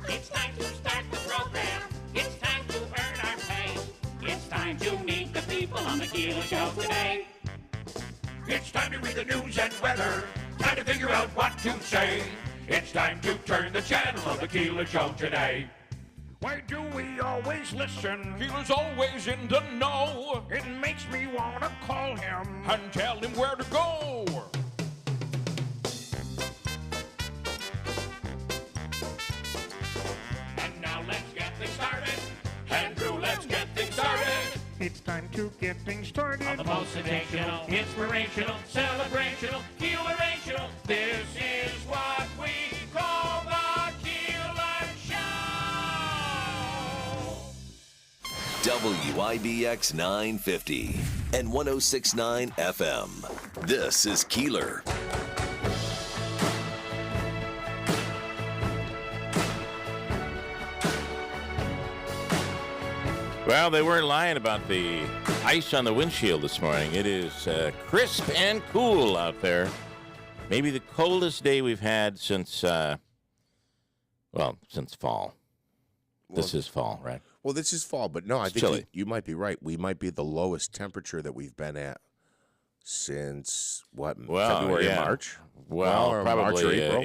It's time to start the program. It's time to earn our pay. It's time to meet the people on the Keeler Show today. It's time to read the news and weather. Time to figure out what to say. It's time to turn the channel of the Keeler Show today. Why do we always listen? Keeler's always in the know. It makes me want to call him And tell him where to go. And now let's get things started. Andrew, let's get things started. It's time to get things started. On the most sensational, inspirational, celebrational, Keelerational. This is what we call the Keeler Show. WIBX 950 and 106.9 FM. This is Keeler. Well, they weren't lying about the ice on the windshield this morning. It is crisp and cool out there. Maybe the coldest day we've had since, since fall. This is fall, right? Well, this is fall, but no, I It's think chilly. you might be right. We might be the lowest temperature that we've been at since, February or March? Well, or probably March or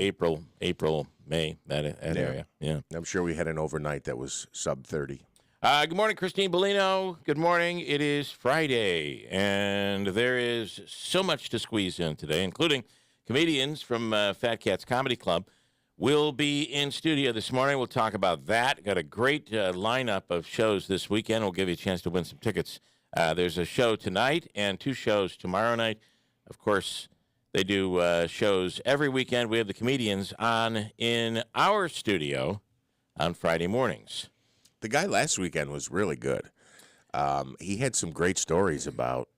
April, May, that area. Yeah. I'm sure we had an overnight that was sub 30. Good morning, Christine Bellino. Good morning. It is Friday, and there is so much to squeeze in today, including comedians from Fat Cats Comedy Club will be in studio this morning. We'll talk about that. Got a great lineup of shows this weekend. We'll give you a chance to win some tickets. There's a show tonight and 2 shows tomorrow night. Of course, they do shows every weekend. We have the comedians on in our studio on Friday mornings. The guy last weekend was really good. He had some great stories about,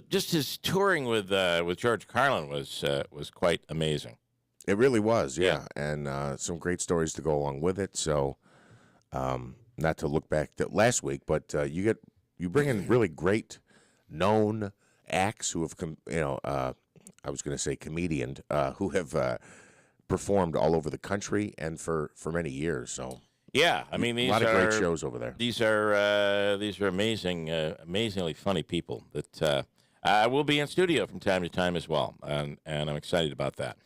just his touring with George Carlin was quite amazing. It really was, yeah. And some great stories to go along with it. So, not to look back to last week, but you bring in really great known acts who have I was going to say comedian, who have performed all over the country and for many years. So. Yeah, I mean, these a lot are of great shows over there. These are amazing, amazingly funny people that will be in studio from time to time as well, and I'm excited about that.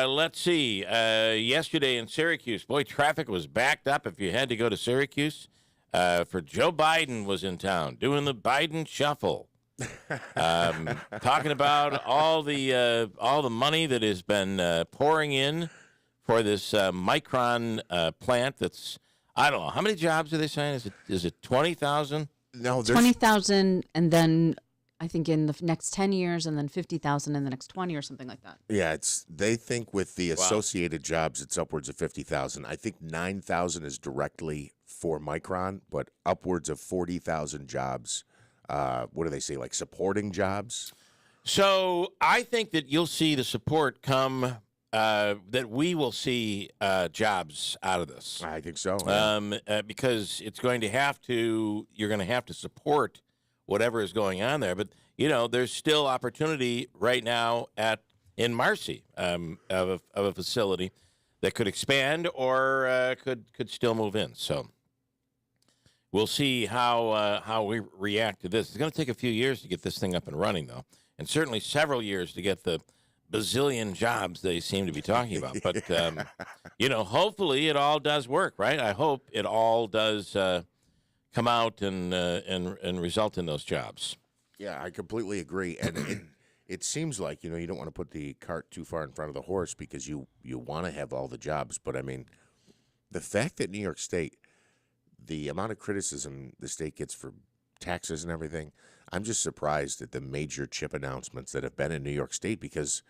Let's see. Yesterday in Syracuse, boy, traffic was backed up if you had to go to Syracuse. For Joe Biden was in town doing the Biden shuffle, talking about all the money that has been pouring in for this Micron plant that's, I don't know, how many jobs are they saying? Is it 20,000? No, 20,000, and then I think in the next 10 years, and then 50,000 in the next 20 or something like that. Yeah, they think with the associated jobs, it's upwards of 50,000. I think 9,000 is directly for Micron, but upwards of 40,000 jobs. What do they say, like supporting jobs? So I think that you'll see the support come, that we will see jobs out of this. I think so. Yeah. Because it's going to have to, you're going to have to support whatever is going on there. But, there's still opportunity right now in Marcy of a facility that could expand or could still move in. So we'll see how we react to this. It's going to take a few years to get this thing up and running, though, and certainly several years to get the bazillion jobs they seem to be talking about. But, hopefully it all does work, right? I hope it all does come out and result in those jobs. Yeah, I completely agree. And it seems like, you don't want to put the cart too far in front of the horse because you want to have all the jobs. But, I mean, the fact that New York State, the amount of criticism the state gets for taxes and everything, I'm just surprised at the major chip announcements that have been in New York State because,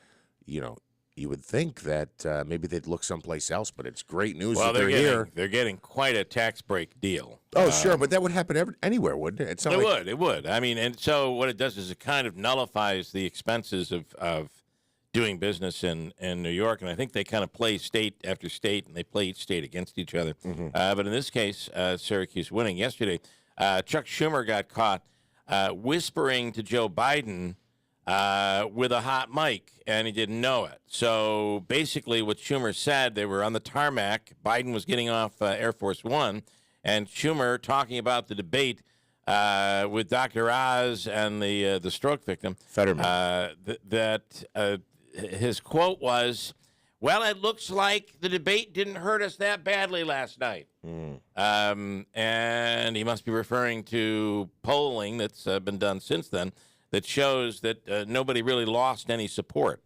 you would think that maybe they'd look someplace else, but it's great news that they're here. They're getting quite a tax break deal. Oh, sure, but that would happen anywhere, wouldn't it? It would. I mean, and so what it does is it kind of nullifies the expenses of doing business in New York, and I think they kind of play state after state, and they play each state against each other. Mm-hmm. But in this case, Syracuse winning yesterday. Chuck Schumer got caught whispering to Joe Biden with a hot mic, and he didn't know it. So basically what Schumer said, they were on the tarmac. Biden was getting off Air Force One, and Schumer talking about the debate with Dr. Oz and the stroke victim. Fetterman. His quote was, "Well, it looks like the debate didn't hurt us that badly last night." And he must be referring to polling that's been done since then that shows that nobody really lost any support,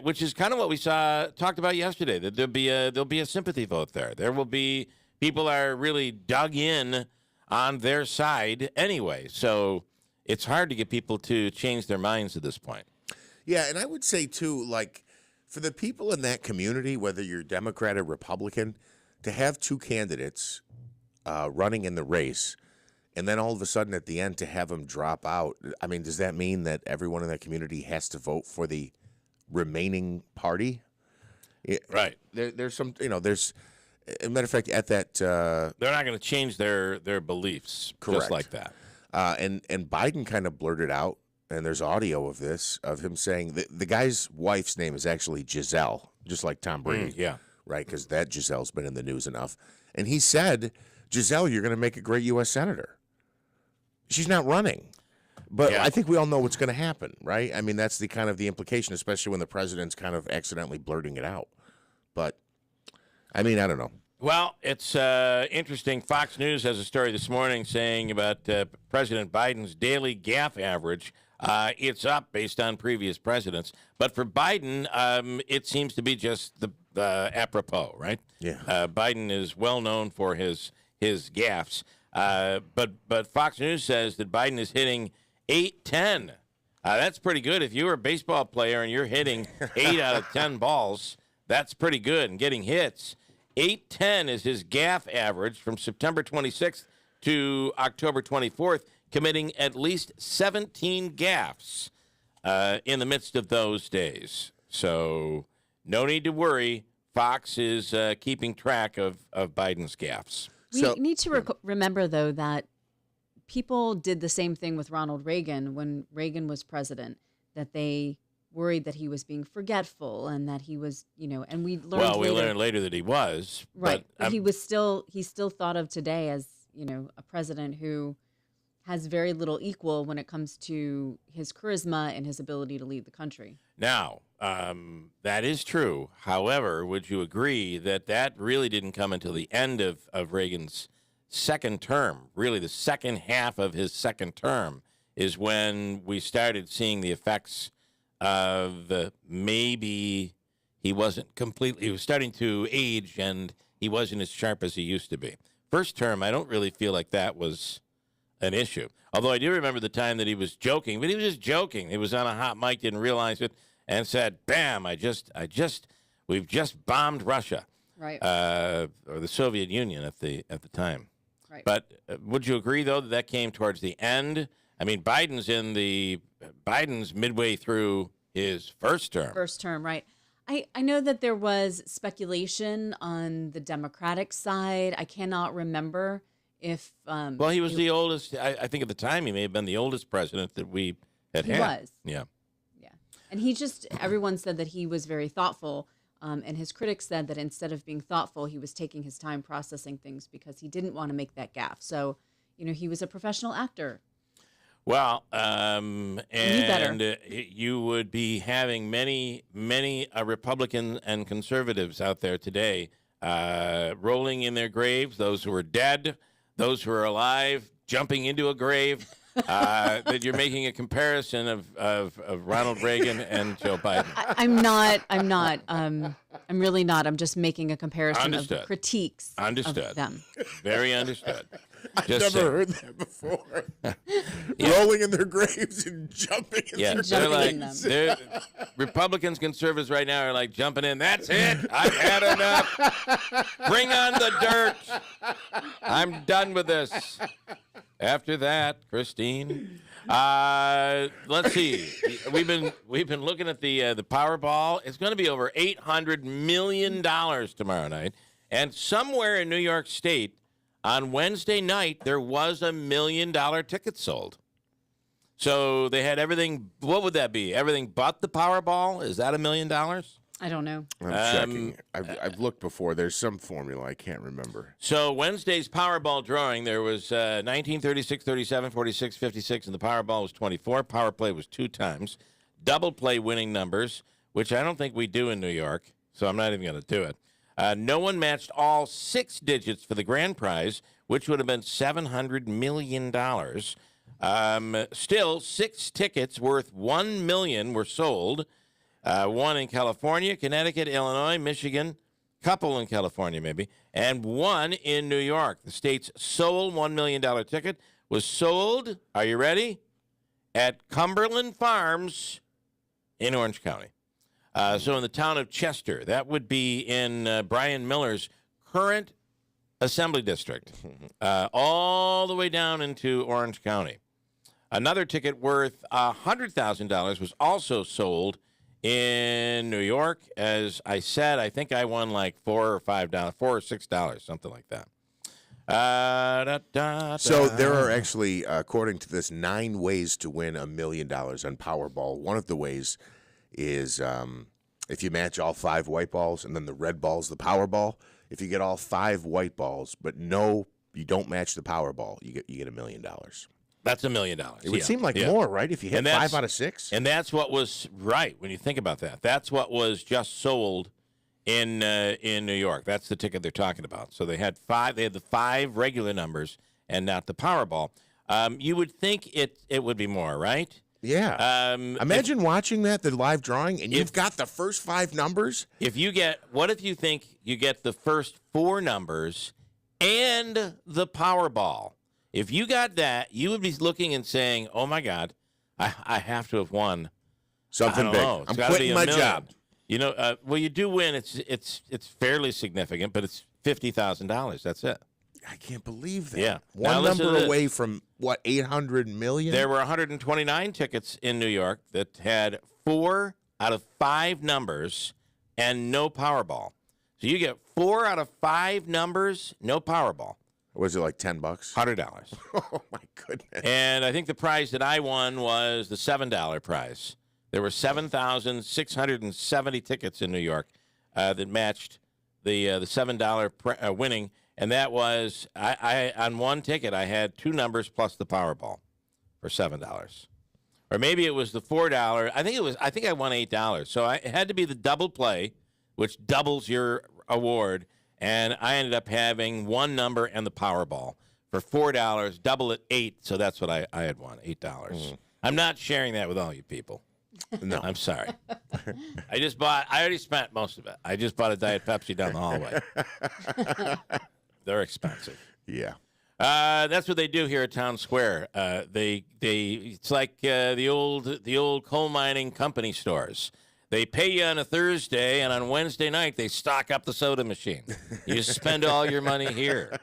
which is kind of what we talked about yesterday, that there'll be a sympathy vote there. There will be people are really dug in on their side anyway. So it's hard to get people to change their minds at this point. Yeah, and I would say, too, like, for the people in that community, whether you're Democrat or Republican, to have two candidates running in the race, and then all of a sudden at the end to have them drop out, I mean, does that mean that everyone in that community has to vote for the remaining party? Right. There's some, there's, as a matter of fact, at that... they're not going to change their beliefs. Correct. Just like that. And Biden kind of blurted out, and there's audio of this, of him saying the guy's wife's name is actually Giselle, just like Tom Brady. Yeah. Right, because that Giselle's been in the news enough. And he said, Giselle, you're going to make a great U.S. Senator. She's not running. But I think we all know what's going to happen, right? I mean, that's the kind of the implication, especially when the president's kind of accidentally blurting it out. But, I mean, I don't know. Well, it's interesting. Fox News has a story this morning saying about President Biden's daily gaffe average. It's up based on previous presidents. But for Biden, it seems to be just the apropos, right? Yeah. Biden is well known for his gaffes. But Fox News says that Biden is hitting 8-10. That's pretty good. If you were a baseball player and you're hitting 8 out of 10 balls, that's pretty good. And getting hits, 8-10 is his gaffe average from September 26th to October 24th, committing at least 17 gaffes in the midst of those days. So no need to worry. Fox is keeping track of Biden's gaffes. We need to remember, though, that people did the same thing with Ronald Reagan when Reagan was president, that they worried that he was being forgetful and that he was, and we learned we learned later that he was. Right. But he's still thought of today as, a president who has very little equal when it comes to his charisma and his ability to lead the country. Now, that is true. However, would you agree that really didn't come until the end of Reagan's second term? Really, the second half of his second term is when we started seeing the effects of maybe he was starting to age and he wasn't as sharp as he used to be. First term, I don't really feel like that was an issue. Although I do remember the time that he was joking, but he was just joking. He was on a hot mic, didn't realize it, and said, "Bam! We've just bombed Russia, Right. or the Soviet Union at the time." Right. But would you agree though that came towards the end? I mean, Biden's midway through his first term. First term, right. I know that there was speculation on the Democratic side. I cannot remember if. Well, he was the oldest. I think at the time he may have been the oldest president that we had. He was. Yeah. Yeah. And everyone said that he was very thoughtful. And his critics said that instead of being thoughtful, he was taking his time processing things because he didn't want to make that gaffe. So, he was a professional actor. Well, and you would be having many Republicans and conservatives out there today rolling in their graves, those who are dead, those who are alive, jumping into a grave, that you're making a comparison of Ronald Reagan and Joe Biden. I'm not. I'm really not. I'm just making a comparison of the critiques of them. Very understood. I've never heard that before. Rolling in their graves and jumping in their graves. They're Republicans, conservatives right now are like jumping in. That's it. I've had enough. Bring on the dirt. I'm done with this. After that, Christine. Let's see. We've been looking at the Powerball. It's going to be over $800 million tomorrow night. And somewhere in New York State, on Wednesday night, there was $1 million ticket sold. So they had everything. What would that be? Everything but the Powerball? Is that $1 million? I don't know. I'm checking. I've looked before. There's some formula. I can't remember. So Wednesday's Powerball drawing, there was 19, 36, 37, 46, 56, and the Powerball was 24. Power play was 2 times. Double play winning numbers, which I don't think we do in New York, so I'm not even going to do it. No one matched all 6 digits for the grand prize, which would have been $700 million. Still, 6 tickets worth $1 million were sold. 1 in California, Connecticut, Illinois, Michigan, couple in California maybe, and 1 in New York. The state's sole $1 million ticket was sold, are you ready, at Cumberland Farms in Orange County. So in the town of Chester, that would be in Brian Miller's current assembly district, all the way down into Orange County. Another ticket worth $100,000 was also sold in New York. As I said, I think I won like $4 or $6, something like that. So there are actually, according to this, 9 ways to win $1 million on Powerball. One of the ways is if you match all 5 white balls and then the red ball's the Powerball. If you get all 5 white balls, but you don't match the Powerball, you get $1 million. That's $1 million. It would seem like more, right? If you hit 5 out of 6. And that's what was right when you think about that. That's what was just sold in New York. That's the ticket they're talking about. So they had 5. They had the 5 regular numbers and not the Powerball. You would think it would be more, right? Yeah. Imagine watching the live drawing, and you've got the first 5 numbers. What if you think you get the first 4 numbers and the Powerball? If you got that, you would be looking and saying, "Oh my God, I have to have won something big. I'm quitting my job." Well, you do win. It's fairly significant, but it's $50,000. That's it. I can't believe that. Yeah, one number away from what, 800 million. There were 129 tickets in New York that had 4 out of 5 numbers and no Powerball. So you get 4 out of 5 numbers, no Powerball. Was it like $10? $100. Oh, my goodness. And I think the prize that I won was the $7 prize. There were 7,670 tickets in New York that matched the $7 winning. And that was, I on one ticket, I had 2 numbers plus the Powerball for $7. Or maybe it was the $4. I think I won $8. So it had to be the double play, which doubles your award. And I ended up having 1 number and the Powerball for $4, double it $8. So that's what I had won, $8. Mm. I'm not sharing that with all you people. No, I'm sorry. I already spent most of it. I just bought a Diet Pepsi down the hallway. They're expensive. Yeah. That's what they do here at Town Square. It's like the old coal mining company stores. They pay you on a Thursday, and on Wednesday night they stock up the soda machine. You spend all your money here.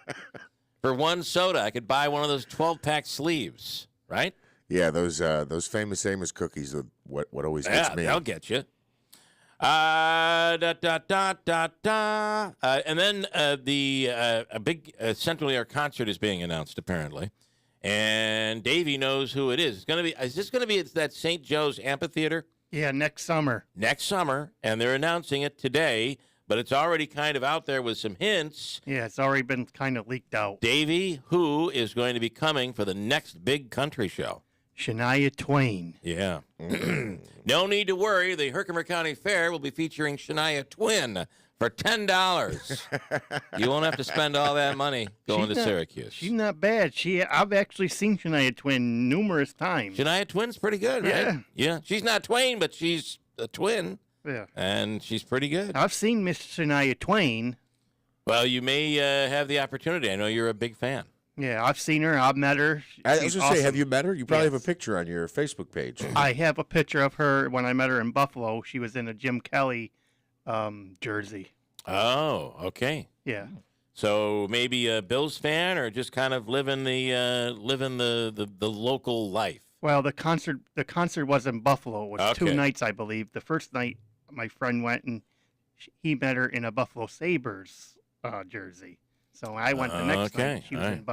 For one soda, I could buy one of those 12-pack sleeves, right? Yeah, those famous Amos cookies are what always gets me. Yeah, they'll get you. And then a big Central Air concert is being announced, apparently. And Davey knows who it is. Is this going to be at that St. Joe's Amphitheater? Yeah, next summer. Next summer, and they're announcing it today, but it's already kind of out there with some hints. Yeah, it's already been kind of leaked out. Davey, who is going to be coming for the next big country show? Shania Twain. Yeah. No need to worry. The Herkimer County Fair will be featuring Shania Twin for $10. You won't have to spend all that money going to Syracuse. She's not bad. I've actually seen Shania Twain numerous times. Shania Twin's pretty good, right? Yeah. Yeah. She's not Twain, but she's a twin. Yeah. And she's pretty good. I've seen Miss Shania Twain. Well, you may have the opportunity. I know you're a big fan. Yeah, I've seen her. I've met her. I was She's going to say, awesome. have you met her? You probably Yes. have a picture on your Facebook page. I have a picture of her when I met her in Buffalo. She was in a Jim Kelly jersey. Oh, okay. Yeah. So maybe a Bills fan, or just kind of living the local life. Well, the concert was in Buffalo. It was Okay. 2 nights, I believe. The first night, my friend went and he met her in a Buffalo Sabres jersey. So I went the next Okay, night. She was all in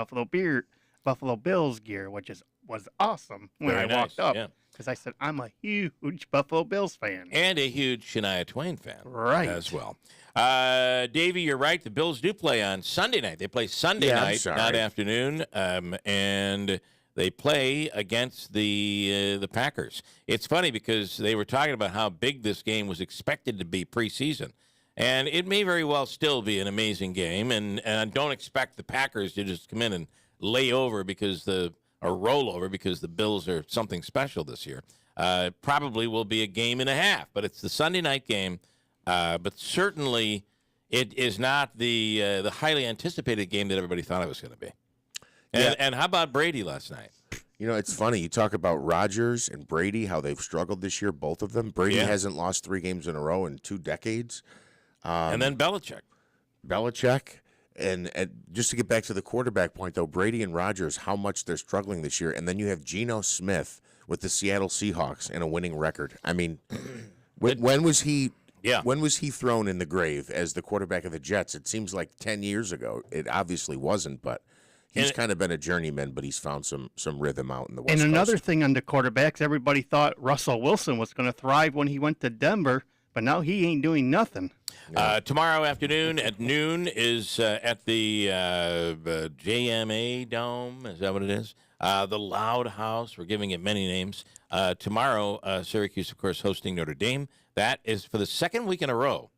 Buffalo Bills gear, which was awesome when Very I nice, walked up. yeah. Because I said, I'm a huge Buffalo Bills fan. And a huge Shania Twain fan. Right. As well. Davey, you're right. The Bills do play on Sunday night. They play Sunday Yeah, I'm night, sorry. not afternoon. And they play against the Packers. It's funny because they were talking about how big this game was expected to be preseason. And it may very well still be an amazing game. And I don't expect the Packers to just come in and lay over or roll over because the Bills are something special this year. Probably will be a game and a half, but it's the Sunday night game. But certainly it is not the highly anticipated game that everybody thought it was going to be. And how about Brady last night? You know, it's funny. You talk about Rodgers and Brady, how they've struggled this year, both of them. Brady hasn't lost 3 games in a row in 2 decades. And then Belichick. And just to get back to the quarterback point, though, Brady and Rodgers, how much they're struggling this year. And then you have Geno Smith with the Seattle Seahawks and a winning record. I mean, when was he thrown in the grave as the quarterback of the Jets? It seems like 10 years ago. It obviously wasn't, but he's kind of been a journeyman, but he's found some rhythm out in the West And another Coast. thing on the quarterbacks, everybody thought Russell Wilson was going to thrive when he went to Denver, but now he ain't doing nothing. Tomorrow afternoon at noon is at the JMA Dome. Is that what it is? The Loud House. We're giving it many names. Tomorrow, Syracuse, of course, hosting Notre Dame. That is for the second week in a row.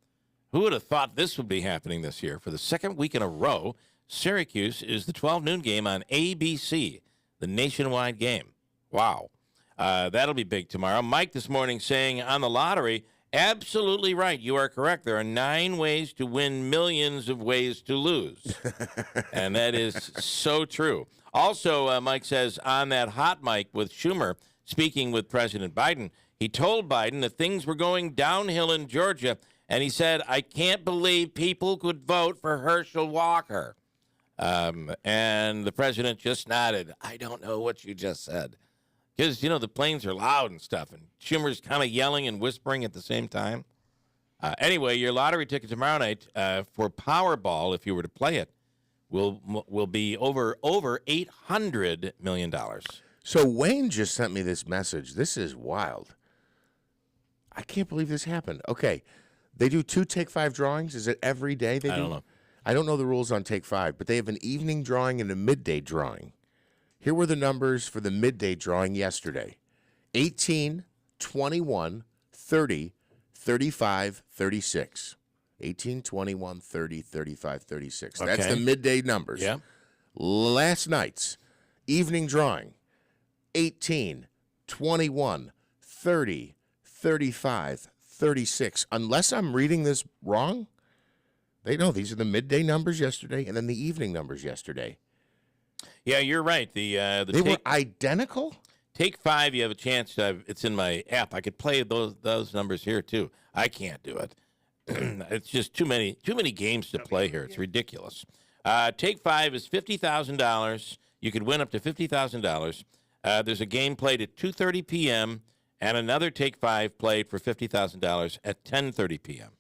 Who would have thought this would be happening this year? For the second week in a row, Syracuse is the 12 noon game on ABC, the nationwide game. Wow. That'll be big tomorrow. Mike this morning saying on the lottery, absolutely right. You are correct. There are 9 ways to win, millions of ways to lose. And that is so true. Also, Mike says on that hot mic with Schumer, speaking with President Biden, he told Biden that things were going downhill in Georgia. And he said, I can't believe people could vote for Herschel Walker. And the president just nodded. I don't know what you just said. Because, the planes are loud and stuff. And Schumer's kind of yelling and whispering at the same time. Anyway, your lottery ticket tomorrow night for Powerball, if you were to play it, will be over $800 million. So Wayne just sent me this message. This is wild. I can't believe this happened. Okay, they do 2 Take 5 drawings. Is it every day they do? I don't know. I don't know the rules on Take 5, but they have an evening drawing and a midday drawing. Here were the numbers for the midday drawing yesterday. 18, 21, 30, 35, 36. 18, 21, 30, 35, 36. That's Okay. the midday numbers. Yeah. Last night's evening drawing, 18, 21, 30, 35, 36. Unless I'm reading this wrong, they know these are the midday numbers yesterday and then the evening numbers yesterday. Yeah, you're right. They were identical? Take 5, you have a chance. It's in my app. I could play those numbers here, too. I can't do it. It's just too many games to play here. It's ridiculous. Take 5 is $50,000. You could win up to $50,000. There's a game played at 2:30 p.m. and another Take 5 played for $50,000 at 10:30 p.m.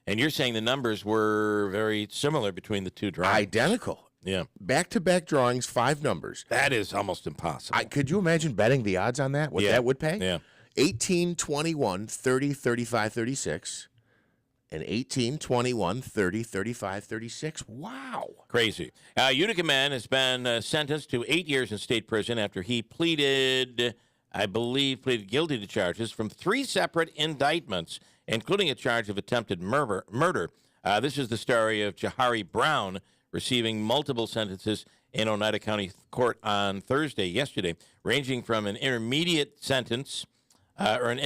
And you're saying the numbers were very similar between the two drawings. Identical. Yeah. Back-to-back drawings, 5 numbers. That is almost impossible. Could you imagine betting the odds on that? What that would pay? Yeah. 18, 21, 30, 35, 36. And 18, 21, 30, 35, 36. Wow. Crazy. Utica man has been sentenced to 8 years in state prison after he pleaded guilty to charges from 3 separate indictments, including a charge of attempted murder. This is the story of Jahari Brown receiving multiple sentences in Oneida County Court on yesterday, ranging from an intermediate sentence or an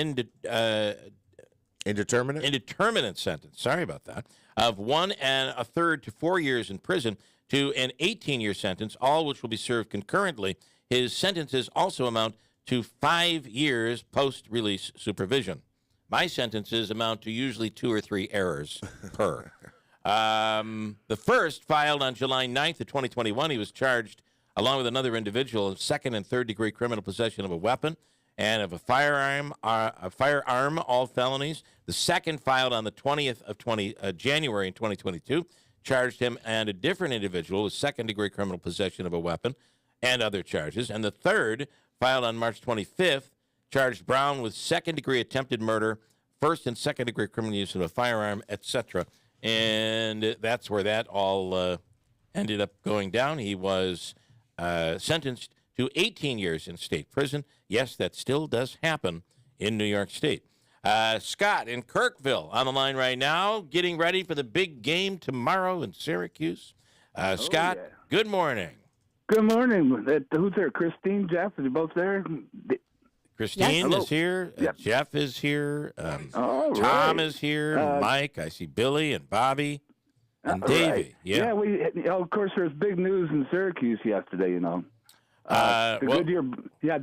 indeterminate sentence, sorry about that, of 1 1/3 to 4 years in prison to an 18-year sentence, all which will be served concurrently. His sentences also amount to 5 years post-release supervision. My sentences amount to usually 2 or 3 errors per. The first, filed on July 9th of 2021, he was charged, along with another individual, of 2nd and 3rd degree criminal possession of a weapon and of a firearm, all felonies. The second, filed on the 20th of January in 2022, charged him and a different individual with 2nd degree criminal possession of a weapon and other charges. And the third, filed on March 25th, charged Brown with 2nd degree attempted murder, 1st and 2nd degree criminal use of a firearm, etc. And that's where that all ended up going down. He was sentenced to 18 years in state prison. Yes, that still does happen in New York State. Scott in Kirkville on the line right now, getting ready for the big game tomorrow in Syracuse. Scott, good morning. Good morning. Who's there? Christine, Jeff, are you both there? Christine yes. is here. Yep. Jeff is here. All Tom right. is here. Mike. I see Billy and Bobby and Davey. Right. Yeah. Of course, there was big news in Syracuse yesterday. The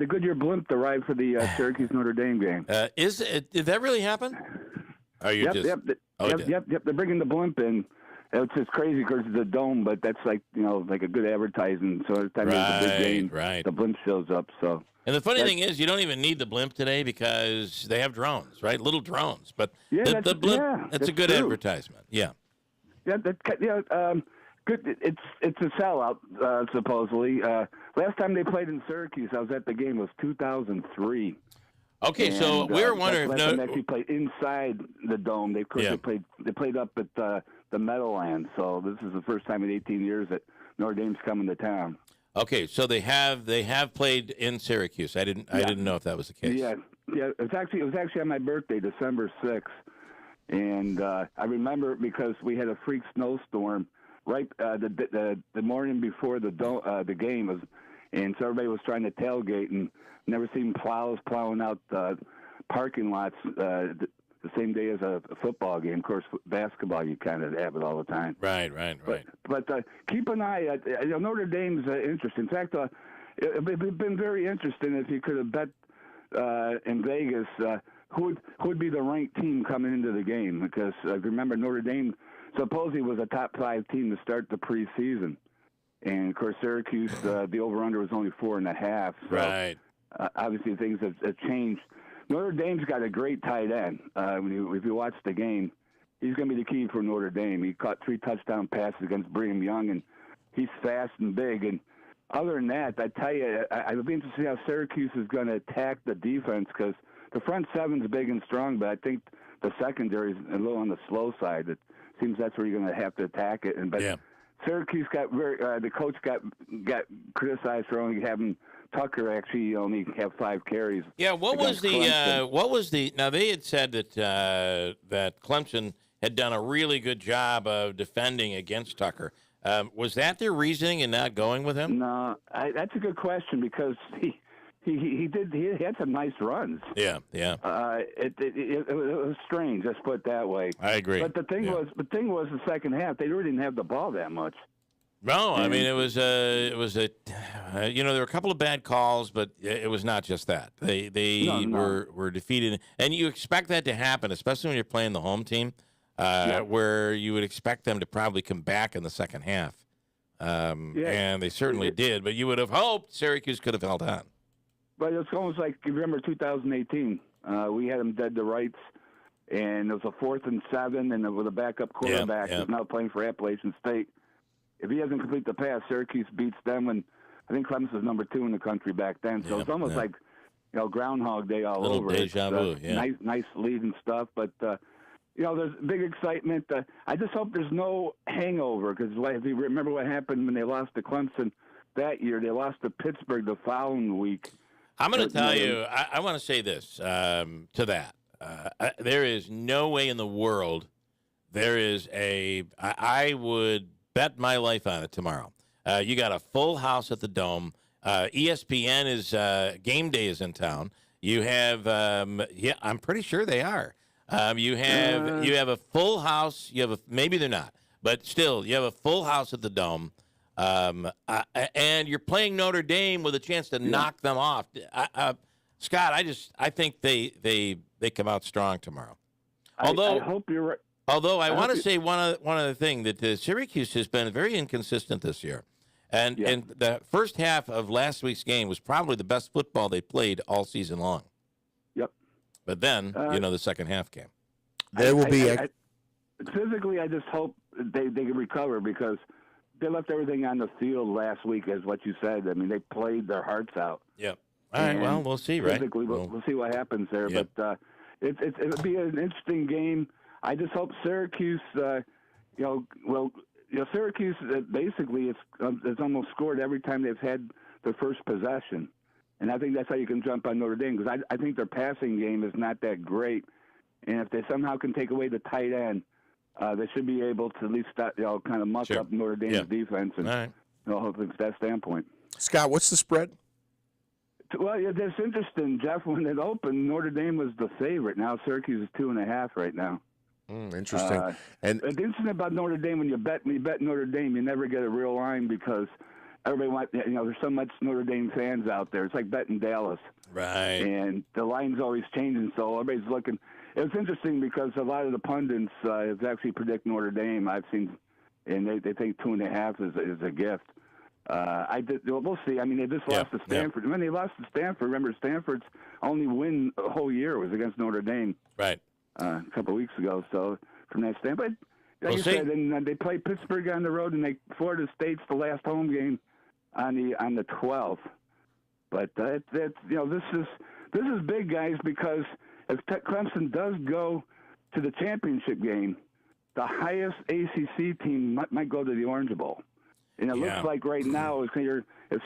Goodyear blimp arrived for the Syracuse Notre Dame game. Did that really happen? Are you Yep. They're bringing the blimp in. It's just crazy because it's a dome, but that's like a good advertising. So every time there's a big game, the blimp shows up. So. And the funny thing is, you don't even need the blimp today because they have drones, right? Little drones. But the blimp, that's a good true. advertisement. Yeah. Yeah, good. It's a sellout, supposedly. Last time they played in Syracuse, I was at the game. It was 2003. Okay, so we were wondering if they actually played inside the dome. They played up at the Meadowlands. So this is the first time in 18 years that Notre Dame's coming to town. Okay, so they have played in Syracuse. I didn't know if that was the case. Yeah. It was actually on my birthday, December 6th, and I remember it because we had a freak snowstorm right the morning before the game was, and so everybody was trying to tailgate and never seen plows plowing out parking lots the same day as a football game. Of course, basketball you kind of have it all the time. Right. But keep an eye. Notre Dame's interesting. In fact, it would have been very interesting if you could have bet in Vegas who would be the ranked team coming into the game. Because remember, Notre Dame supposedly was a top 5 team to start the preseason, and of course Syracuse, the over/under was only 4.5. So, right. Obviously, things have changed. Notre Dame's got a great tight end. If you watch the game, he's going to be the key for Notre Dame. He caught 3 touchdown passes against Brigham Young, and he's fast and big. And other than that, I tell you, I'll be interested to see how Syracuse is going to attack the defense because the front seven's big and strong, but I think the secondary is a little on the slow side. It seems that's where you're going to have to attack it. Syracuse got the coach got criticized for only having Tucker actually only have 5 carries. Yeah, what was the now they had said that that Clemson had done a really good job of defending against Tucker. Was that their reasoning in not going with him? No, that's a good question because he had some nice runs. Yeah. It was strange. Let's put it that way. I agree. But the thing was the second half they really didn't have the ball that much. No, I And- mean, it was there were a couple of bad calls, but it was not just that. They No. were defeated, and you expect that to happen, especially when you're playing the home team, where you would expect them to probably come back in the second half. And they certainly did, but you would have hoped Syracuse could have held on. But it's almost like, you remember 2018, we had them dead to rights, and it was a 4th and 7, and with a backup quarterback who's now playing for Appalachian State. If he doesn't complete the pass, Syracuse beats them, and I think Clemson was number 2 in the country back then. So it's almost like, Groundhog Day all Little over. deja vu, Nice lead and stuff, but there's big excitement. I just hope there's no hangover, because if you remember what happened when they lost to Clemson that year, they lost to Pittsburgh the following week. I'm going to tell you, I want to say this to that. There is no way in the world I would bet my life on it tomorrow. You got a full house at the Dome. ESPN is game day is in town. You have, I'm pretty sure they are. You have a full house. Maybe they're not, but still, you have a full house at the Dome. And you're playing Notre Dame with a chance to knock them off. Scott, I think they come out strong tomorrow. I hope you're right. Although I want to say one other thing, that Syracuse has been very inconsistent this year. And the first half of last week's game was probably the best football they played all season long. Yep. But then, the second half came. There will be physically, I just hope they can recover, because they left everything on the field last week, as what you said. I mean, they played their hearts out. Yep. All right, well, we'll see, right? Physically, we'll see what happens there. Yep. But it'll be an interesting game. I just hope Syracuse, Syracuse basically it's almost scored every time they've had their first possession. And I think that's how you can jump on Notre Dame, because I think their passing game is not that great. And if they somehow can take away the tight end, they should be able to at least kind of muck up Notre Dame's defense. And hopefully from that standpoint. Scott, what's the spread? Well, that's interesting, Jeff. When it opened, Notre Dame was the favorite. Now Syracuse is 2.5 right now. Interesting. And the interesting about Notre Dame, when you bet Notre Dame, you never get a real line, because everybody wants, there's so much Notre Dame fans out there. It's like betting Dallas. Right. And the line's always changing, so everybody's looking. It's interesting because a lot of the pundits have actually predict Notre Dame. I've seen, and they think 2.5 is a gift. We'll see. I mean, they just lost to Stanford. When they lost to Stanford, remember, Stanford's only win a whole year was against Notre Dame. Right. A couple of weeks ago. So from that standpoint, like you said, and they play Pittsburgh on the road, and Florida State's the last home game on the 12th. But this is big, guys, because if Clemson does go to the championship game, the highest ACC team might go to the Orange Bowl. And it looks like right now, if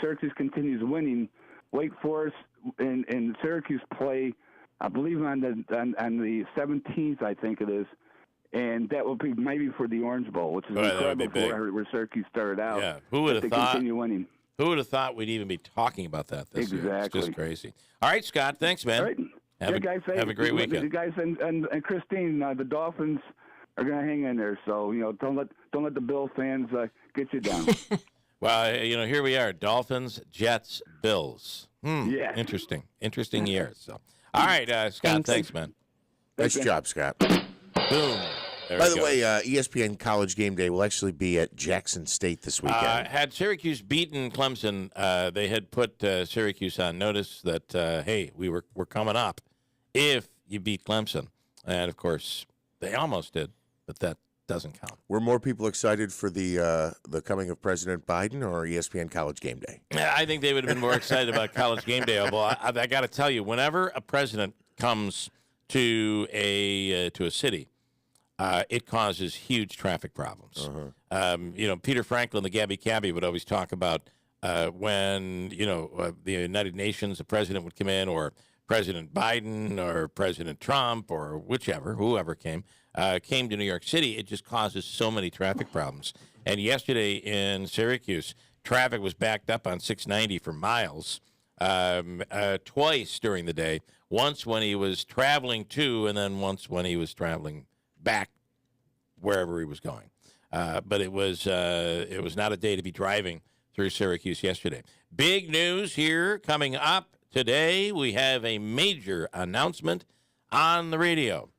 Syracuse continues winning, Wake Forest and Syracuse play, I believe, on the 17th, I think it is, and that will be maybe for the Orange Bowl, which is incredible for where Syracuse started out. Yeah, who would have thought? Continue winning. Who would have thought we'd even be talking about that this year? It's just crazy. All right, Scott, thanks, man. All right. Have a great weekend. You guys and Christine, the Dolphins are going to hang in there. So don't let the Bill fans get you down. Well, here we are: Dolphins, Jets, Bills. Yeah. Interesting year. So, all right, Scott, thanks, man. Nice job, Scott. Boom. By the way, ESPN College Game Day will actually be at Jackson State this weekend. Had Syracuse beaten Clemson, they had put Syracuse on notice that hey, we're coming up if you beat Clemson, and of course they almost did, but that doesn't count. Were more people excited for the coming of President Biden or ESPN College Game Day? I think they would have been more excited about College Game Day. Although I got to tell you, whenever a president comes to a city, it causes huge traffic problems. Peter Franklin, the Gabby Cabby, would always talk about when the United Nations, the president would come in, or President Biden or President Trump or whoever came to New York City. It just causes so many traffic problems. And yesterday in Syracuse, traffic was backed up on 690 for miles twice during the day. Once when he was traveling to, and then once when he was traveling back wherever he was going. But it was not a day to be driving through Syracuse yesterday. Big news here coming up today. We have a major announcement on the radio,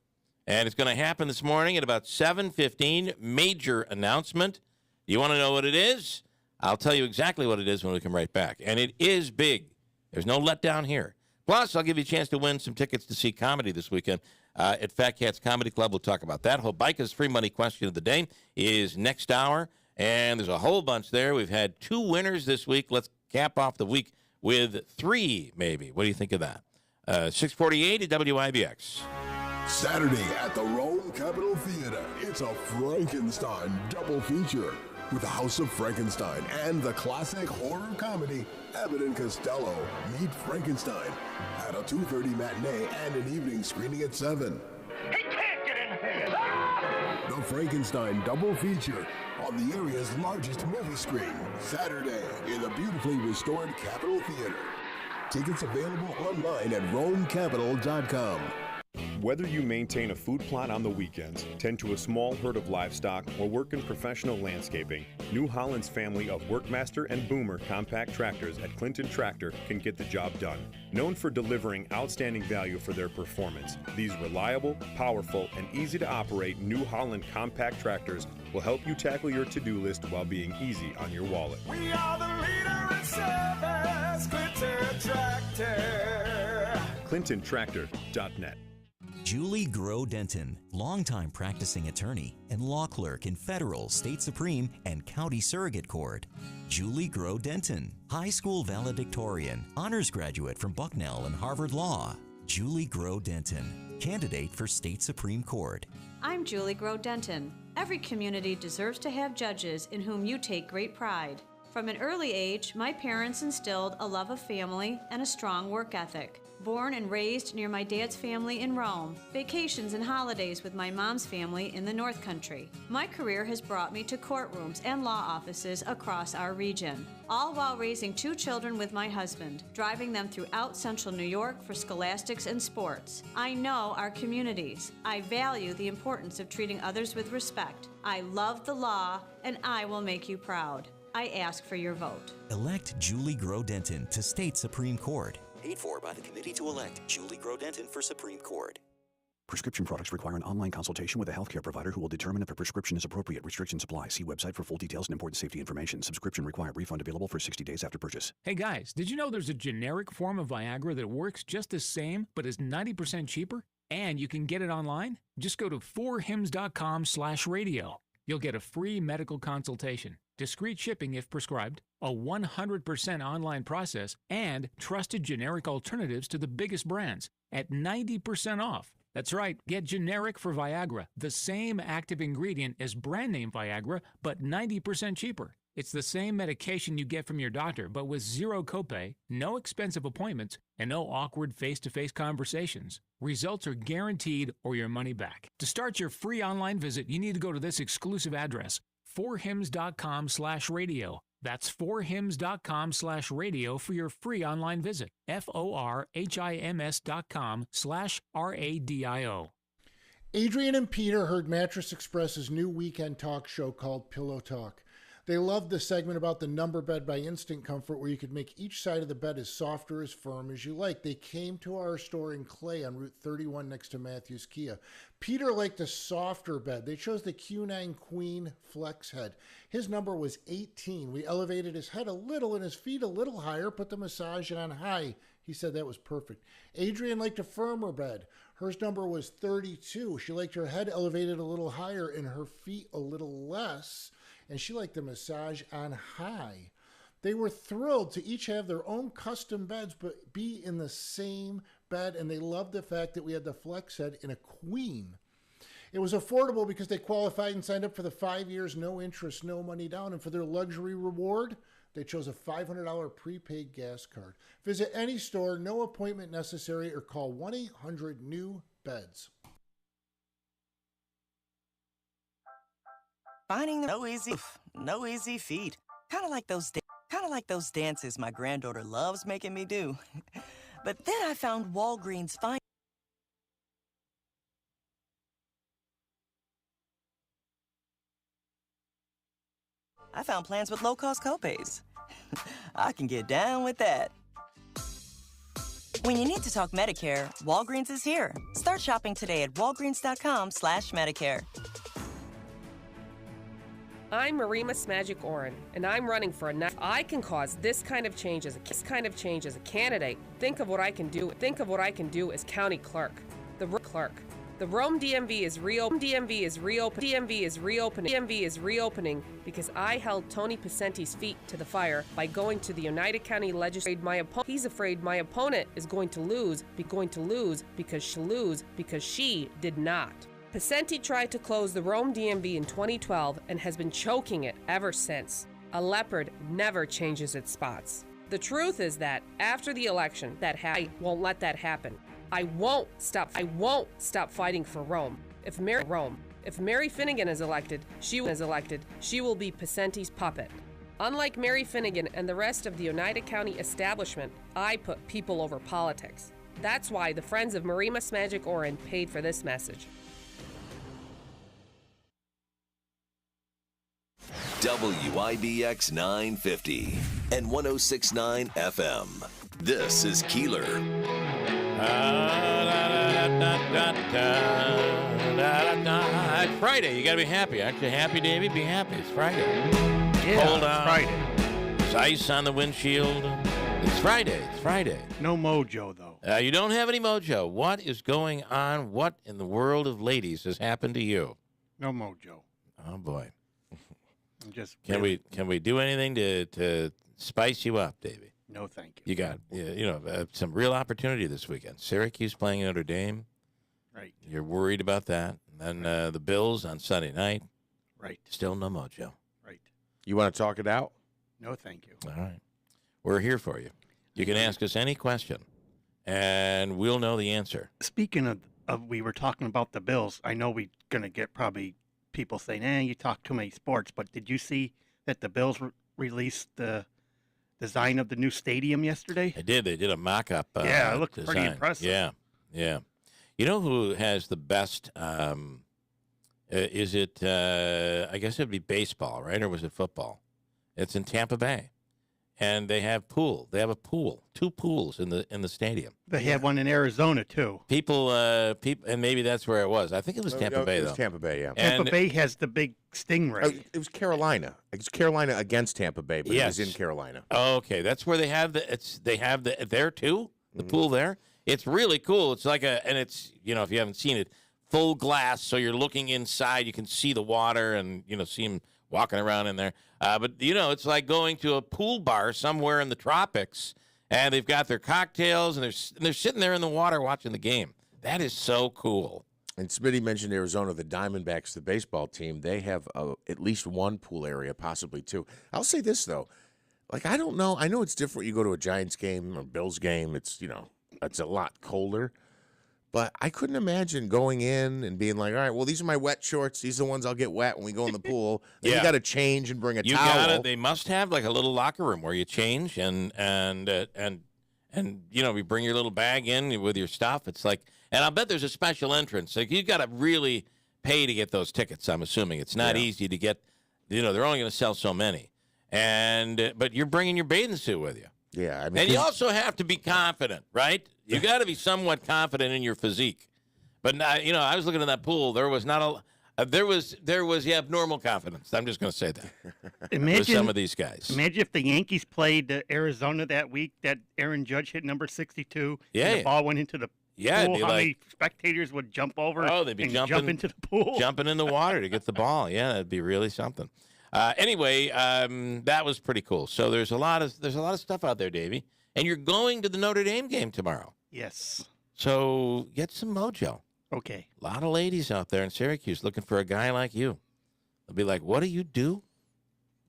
and it's going to happen this morning at about 7:15. Major announcement. You want to know what it is? I'll tell you exactly what it is when we come right back. And it is big. There's no letdown here. Plus, I'll give you a chance to win some tickets to see comedy this weekend at Fat Cats Comedy Club. We'll talk about that. Hobica's free money question of the day is next hour, and there's a whole bunch there. We've had 2 winners this week. Let's cap off the week with 3, maybe. What do you think of that? 648 at WIBX. Saturday at the Rome Capitol Theater, it's a Frankenstein double feature with the House of Frankenstein and the classic horror comedy Abbott and Costello Meet Frankenstein at a 2:30 matinee and an evening screening at 7. He can't get in here. The Frankenstein double feature on the area's largest movie screen, Saturday in the beautifully restored Capitol Theater. Tickets available online at RomeCapital.com. Whether you maintain a food plot on the weekends, tend to a small herd of livestock, or work in professional landscaping, New Holland's family of Workmaster and Boomer compact tractors at Clinton Tractor can get the job done. Known for delivering outstanding value for their performance, these reliable, powerful, and easy to operate New Holland compact tractors will help you tackle your to-do list while being easy on your wallet. We are the leader in service, Clinton Tractor. ClintonTractor.net. Julie Grow Denton, longtime practicing attorney and law clerk in federal, state supreme, and county surrogate court. Julie Grow Denton, high school valedictorian, honors graduate from Bucknell and Harvard Law. Julie Grow Denton, candidate for state Supreme Court. I'm Julie Grow Denton. Every community deserves to have judges in whom you take great pride. From an early age, my parents instilled a love of family and a strong work ethic. Born and raised near my dad's family in Rome, vacations and holidays with my mom's family in the North Country. My career has brought me to courtrooms and law offices across our region, all while raising 2 children with my husband, driving them throughout Central New York for scholastics and sports. I know our communities. I value the importance of treating others with respect. I love the law, and I will make you proud. I ask for your vote. Elect Julie Grow Denton to state Supreme Court. Paid for by the committee to elect Julie Grow Denton for Supreme Court. Prescription products require an online consultation with a healthcare provider who will determine if a prescription is appropriate. Restrictions apply. See website for full details and important safety information. Subscription required. Refund available for 60 days after purchase. Hey guys, did you know there's a generic form of Viagra that works just the same but is 90% cheaper? And you can get it online? Just go to 4hims.com/radio. You'll get a free medical consultation, discreet shipping if prescribed, a 100% online process, and trusted generic alternatives to the biggest brands at 90% off. That's right, get generic for Viagra, the same active ingredient as brand name Viagra, but 90% cheaper. It's the same medication you get from your doctor, but with zero copay, no expensive appointments, and no awkward face-to-face conversations. Results are guaranteed or your money back. To start your free online visit, you need to go to this exclusive address, 4hims.com/radio. That's 4hims.com/radio for your free online visit. FORHIMS.com/RADIO. Adrian and Peter heard Mattress Express's new weekend talk show called Pillow Talk. They loved the segment about the number bed by Instant Comfort, where you could make each side of the bed as soft or as firm as you like. They came to our store in Clay on Route 31 next to Matthews Kia. Peter liked a softer bed. They chose the Q9 Queen Flex Head. His number was 18. We elevated his head a little and his feet a little higher, put the massage on high. He said that was perfect. Adrian liked a firmer bed. Her number was 32. She liked her head elevated a little higher and her feet a little less. And she liked the massage on high. They were thrilled to each have their own custom beds, but be in the same bed, and they loved the fact that we had the flex head in a queen. It was affordable because they qualified and signed up for the 5 years, no interest, no money down, and for their luxury reward, they chose a $500 prepaid gas card. Visit any store, no appointment necessary, or call 1-800-NEW-BEDS. Finding no easy feat. Kind of like those dances my granddaughter loves making me do. But then I found Walgreens Find. I found plans with low-cost copays. I can get down with that. When you need to talk Medicare, Walgreens is here. Start shopping today at walgreens.com/Medicare. I'm Marima Smagic Oren, and I'm running for a. I can cause this kind of change as a candidate. Think of what I can do. Think of what I can do as county clerk. The Rome DMV is reopening because I held Tony Picenti's feet to the fire by going to the United County Legislature. He's afraid my opponent is going to lose because she did not. Picenti tried to close the Rome DMV in 2012 and has been choking it ever since. A leopard never changes its spots. The truth is that after the election, I won't let that happen. I won't stop fighting for Rome. If Mary Finnegan is elected, she will be Picenti's puppet. Unlike Mary Finnegan and the rest of the Oneida County establishment, I put people over politics. That's why the Friends of Marima Smagic Oren paid for this message. WIBX 950 and 106.9 FM. This is Keeler. It's Friday. You got to be happy. Aren't you happy, Davey? Be happy. It's Friday. Yeah, Hold on. Friday. There's ice on the windshield. It's Friday. It's Friday. No mojo, though. You don't have any mojo. What is going on? What in the world of ladies has happened to you? No mojo. Oh, boy. I'm just Can we do anything to spice you up, Davey? No, thank you. You got some real opportunity this weekend. Syracuse playing Notre Dame. Right. You're worried about that. And then the Bills on Sunday night. Right. Still no mojo. Right. You want to talk it out? No, thank you. All right. We're here for you. You can ask us any question, and we'll know the answer. Speaking of we were talking about the Bills. I know we're going to get probably people saying, you talk too many sports, but did you see that the Bills released the design of the new stadium yesterday? They did. They did a mock-up yeah, it looked design. pretty impressive. Yeah. You know who has the best, is it, I guess it would be baseball, right? Or was it football? It's in Tampa Bay. And they have pool. They have a pool, 2 pools in the stadium. They had one in Arizona too. People, and maybe that's where it was. I think it was Tampa Bay, though. It was Tampa Bay, yeah. Tampa Bay has the big stingray. It was Carolina. It was Carolina against Tampa Bay, but Yes. it was in Carolina. Okay, that's where they have there too. The pool there. It's really cool. It's like and it's if you haven't seen it, full glass, so you're looking inside. You can see the water and see them walking around in there. But it's like going to a pool bar somewhere in the tropics, and they've got their cocktails and they're sitting there in the water watching the game. That is so cool. And Smitty mentioned Arizona, the Diamondbacks, the baseball team. They have at least one pool area, possibly 2. I'll say this though, I don't know. I know it's different. You go to a Giants game or Bills game. It's it's a lot colder. But I couldn't imagine going in and being like, all right, well, these are my wet shorts. These are the ones I'll get wet when we go in the pool. Then you got to change and bring a towel. Got it. They must have like a little locker room where you change and you bring your little bag in with your stuff. It's like, and I'll bet there's a special entrance. Like you got to really pay to get those tickets. I'm assuming it's not easy to get. They're only going to sell so many, but you're bringing your bathing suit with you. Yeah, and you also have to be confident, right? You got to be somewhat confident in your physique. But I was looking at that pool. There was not there was abnormal confidence. I'm just going to say that. Imagine with some of these guys. Imagine if the Yankees played Arizona that week. That Aaron Judge hit number 62. Yeah, and the ball went into the pool. How many spectators would jump over? Oh, they'd be and jump into the pool, jumping in the water to get the ball. Yeah, that'd be really something. Anyway, that was pretty cool. So there's a lot of stuff out there, Davey. And you're going to the Notre Dame game tomorrow. Yes. So get some mojo. Okay. A lot of ladies out there in Syracuse looking for a guy like you. They'll be like, what do you do?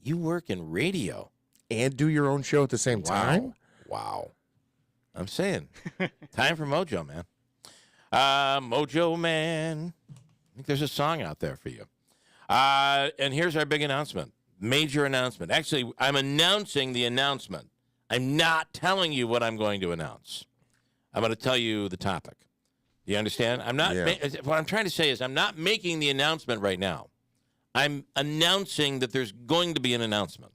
You work in radio. And do your own show at the same time? Wow. I'm saying, time for mojo, man. Mojo Man. I think there's a song out there for you. And here's our big announcement. Major announcement. Actually, I'm announcing the announcement. I'm not telling you what I'm going to announce. I'm going to tell you the topic. Do you understand? I'm not. What I'm trying to say is I'm not making the announcement right now. I'm announcing that there's going to be an announcement.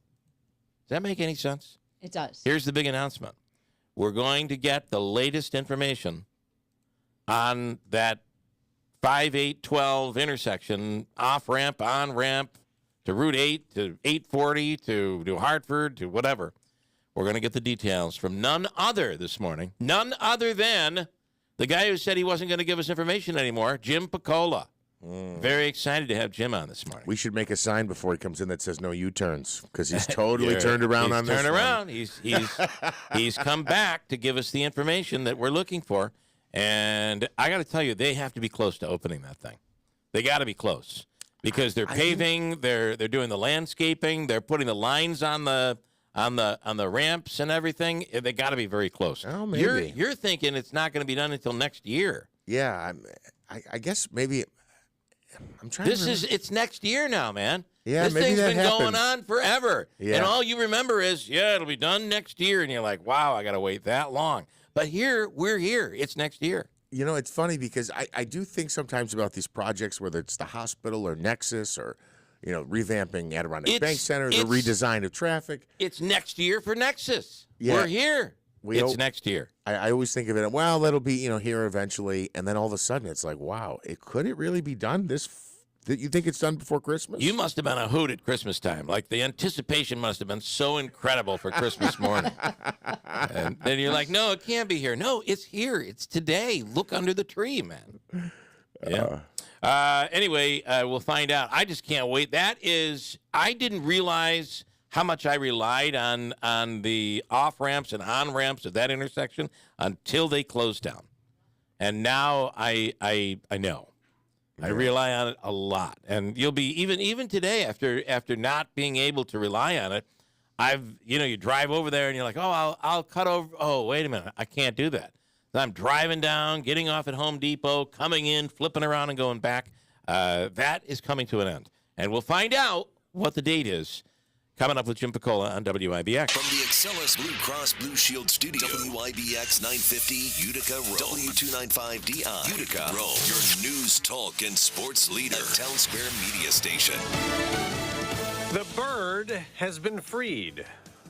Does that make any sense? It does. Here's the big announcement. We're going to get the latest information on that 5-8-12 intersection, off-ramp, on-ramp, to Route 8, to 840, to Hartford, to whatever. We're going to get the details from none other this morning, none other than the guy who said he wasn't going to give us information anymore, Jim Piccola. Very excited to have Jim on this morning. We should make a sign before he comes in that says no U-turns, because he's totally turned around on this. He's turned around. He's come back to give us the information that we're looking for. And I got to tell you, they have to be close to opening that thing. They got to be close because they're paving, they're doing the landscaping, they're putting the lines on the ramps and everything. They got to be very close. Oh, maybe. You're thinking it's not going to be done until next year. Yeah, I guess maybe. I'm trying. It's next year now, man. Yeah, this maybe thing's that been going happens. on forever, Yeah. and all you remember is, it'll be done next year, and you're like, wow, I got to wait that long. But we're here. It's next year. You know, it's funny because I do think sometimes about these projects, whether it's the hospital or Nexus or, revamping Adirondack Bank Center, the redesign of traffic. It's next year for Nexus. Yeah. We're here. It's next year. I always think of it, well, that'll be, here eventually. And then all of a sudden it's like, wow, could it really be done you think it's done before Christmas? You must have been a hoot at Christmas time. Like the anticipation must have been so incredible for Christmas morning. And then you're like, no, it can't be here. No, it's here. It's today. Look under the tree, man. Yeah. Anyway, we'll find out. I just can't wait. I didn't realize how much I relied on the off-ramps and on-ramps of that intersection until they closed down. And now I know. I rely on it a lot, and you'll be even today after not being able to rely on it. You drive over there and you're like, oh, I'll cut over. Oh, wait a minute, I can't do that. So I'm driving down, getting off at Home Depot, coming in, flipping around, and going back. That is coming to an end, and we'll find out what the date is. Coming up with Jim Piccola on WIBX. From the Excellus Blue Cross Blue Shield Studio, WIBX 950 Utica Road, W295DI Utica Road, your news, talk, and sports leader, Town Square Media Station. The bird has been freed.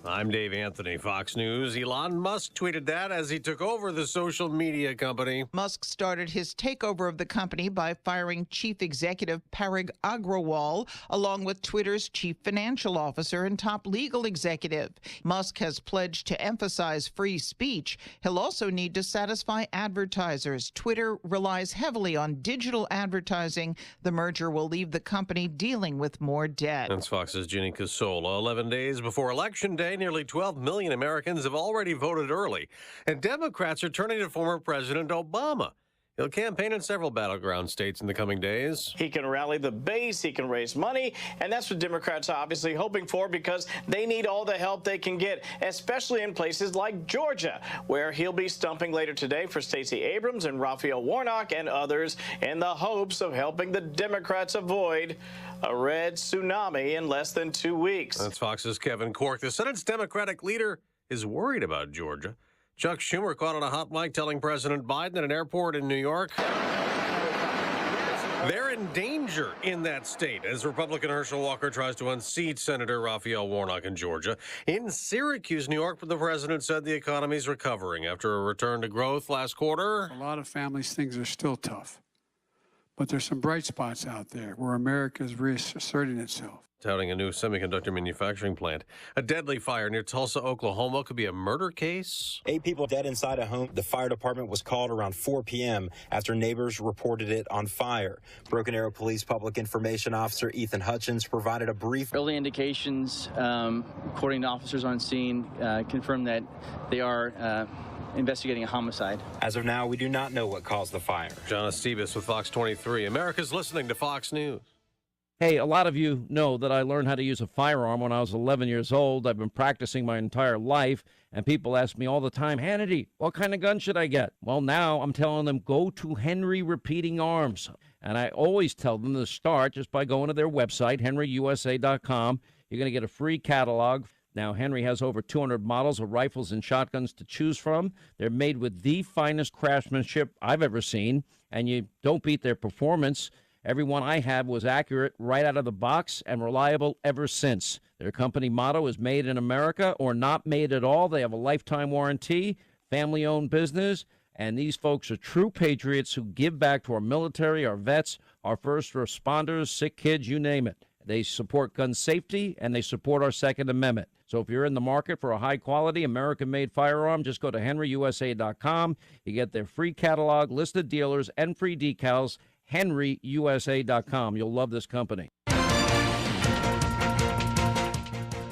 I'm Dave Anthony, Fox News. Elon Musk tweeted that as he took over the social media company. Musk started his takeover of the company by firing Chief Executive Parag Agrawal, along with Twitter's Chief Financial Officer and top legal executive. Musk has pledged to emphasize free speech. He'll also need to satisfy advertisers. Twitter relies heavily on digital advertising. The merger will leave the company dealing with more debt. That's Fox's Ginny Casola. 11 days before Election Day, nearly 12 million Americans have already voted early, and Democrats are turning to former President Obama. He'll campaign in several battleground states in the coming days. He can rally the base, he can raise money, and that's what Democrats are obviously hoping for because they need all the help they can get, especially in places like Georgia, where he'll be stumping later today for Stacey Abrams and Raphael Warnock and others in the hopes of helping the Democrats avoid a red tsunami in less than 2 weeks. That's Fox's Kevin Corke. The Senate's Democratic leader is worried about Georgia. Chuck Schumer caught on a hot mic telling President Biden at an airport in New York they're in danger in that state as Republican Herschel Walker tries to unseat Senator Raphael Warnock in Georgia. In Syracuse, New York, the president said the economy's recovering after a return to growth last quarter. A lot of families, things are still tough. But there's some bright spots out there where America is reasserting itself. Touting a new semiconductor manufacturing plant. A deadly fire near Tulsa, Oklahoma could be a murder case. 8 people dead inside a home. The fire department was called around 4 p.m. after neighbors reported it on fire. Broken Arrow Police Public Information Officer Ethan Hutchins provided a brief. Early indications, according to officers on scene, confirm that they are investigating a homicide. As of now, we do not know what caused the fire. John Estebas with Fox 23. America's listening to Fox News. Hey, a lot of you know that I learned how to use a firearm when I was 11 years old. I've been practicing my entire life, and people ask me all the time, Hannity, what kind of gun should I get? Well, now I'm telling them, go to Henry Repeating Arms. And I always tell them to start just by going to their website, henryusa.com. You're going to get a free catalog. Now, Henry has over 200 models of rifles and shotguns to choose from. They're made with the finest craftsmanship I've ever seen, and you don't beat their performance. Everyone I had was accurate right out of the box and reliable ever since. Their company motto is made in America or not made at all. They have a lifetime warranty, family-owned business, and these folks are true patriots who give back to our military, our vets, our first responders, sick kids, you name it. They support gun safety, and they support our Second Amendment. So if you're in the market for a high-quality, American-made firearm, just go to henryusa.com. You get their free catalog, list of dealers, and free decals, henryusa.com. You'll love this company.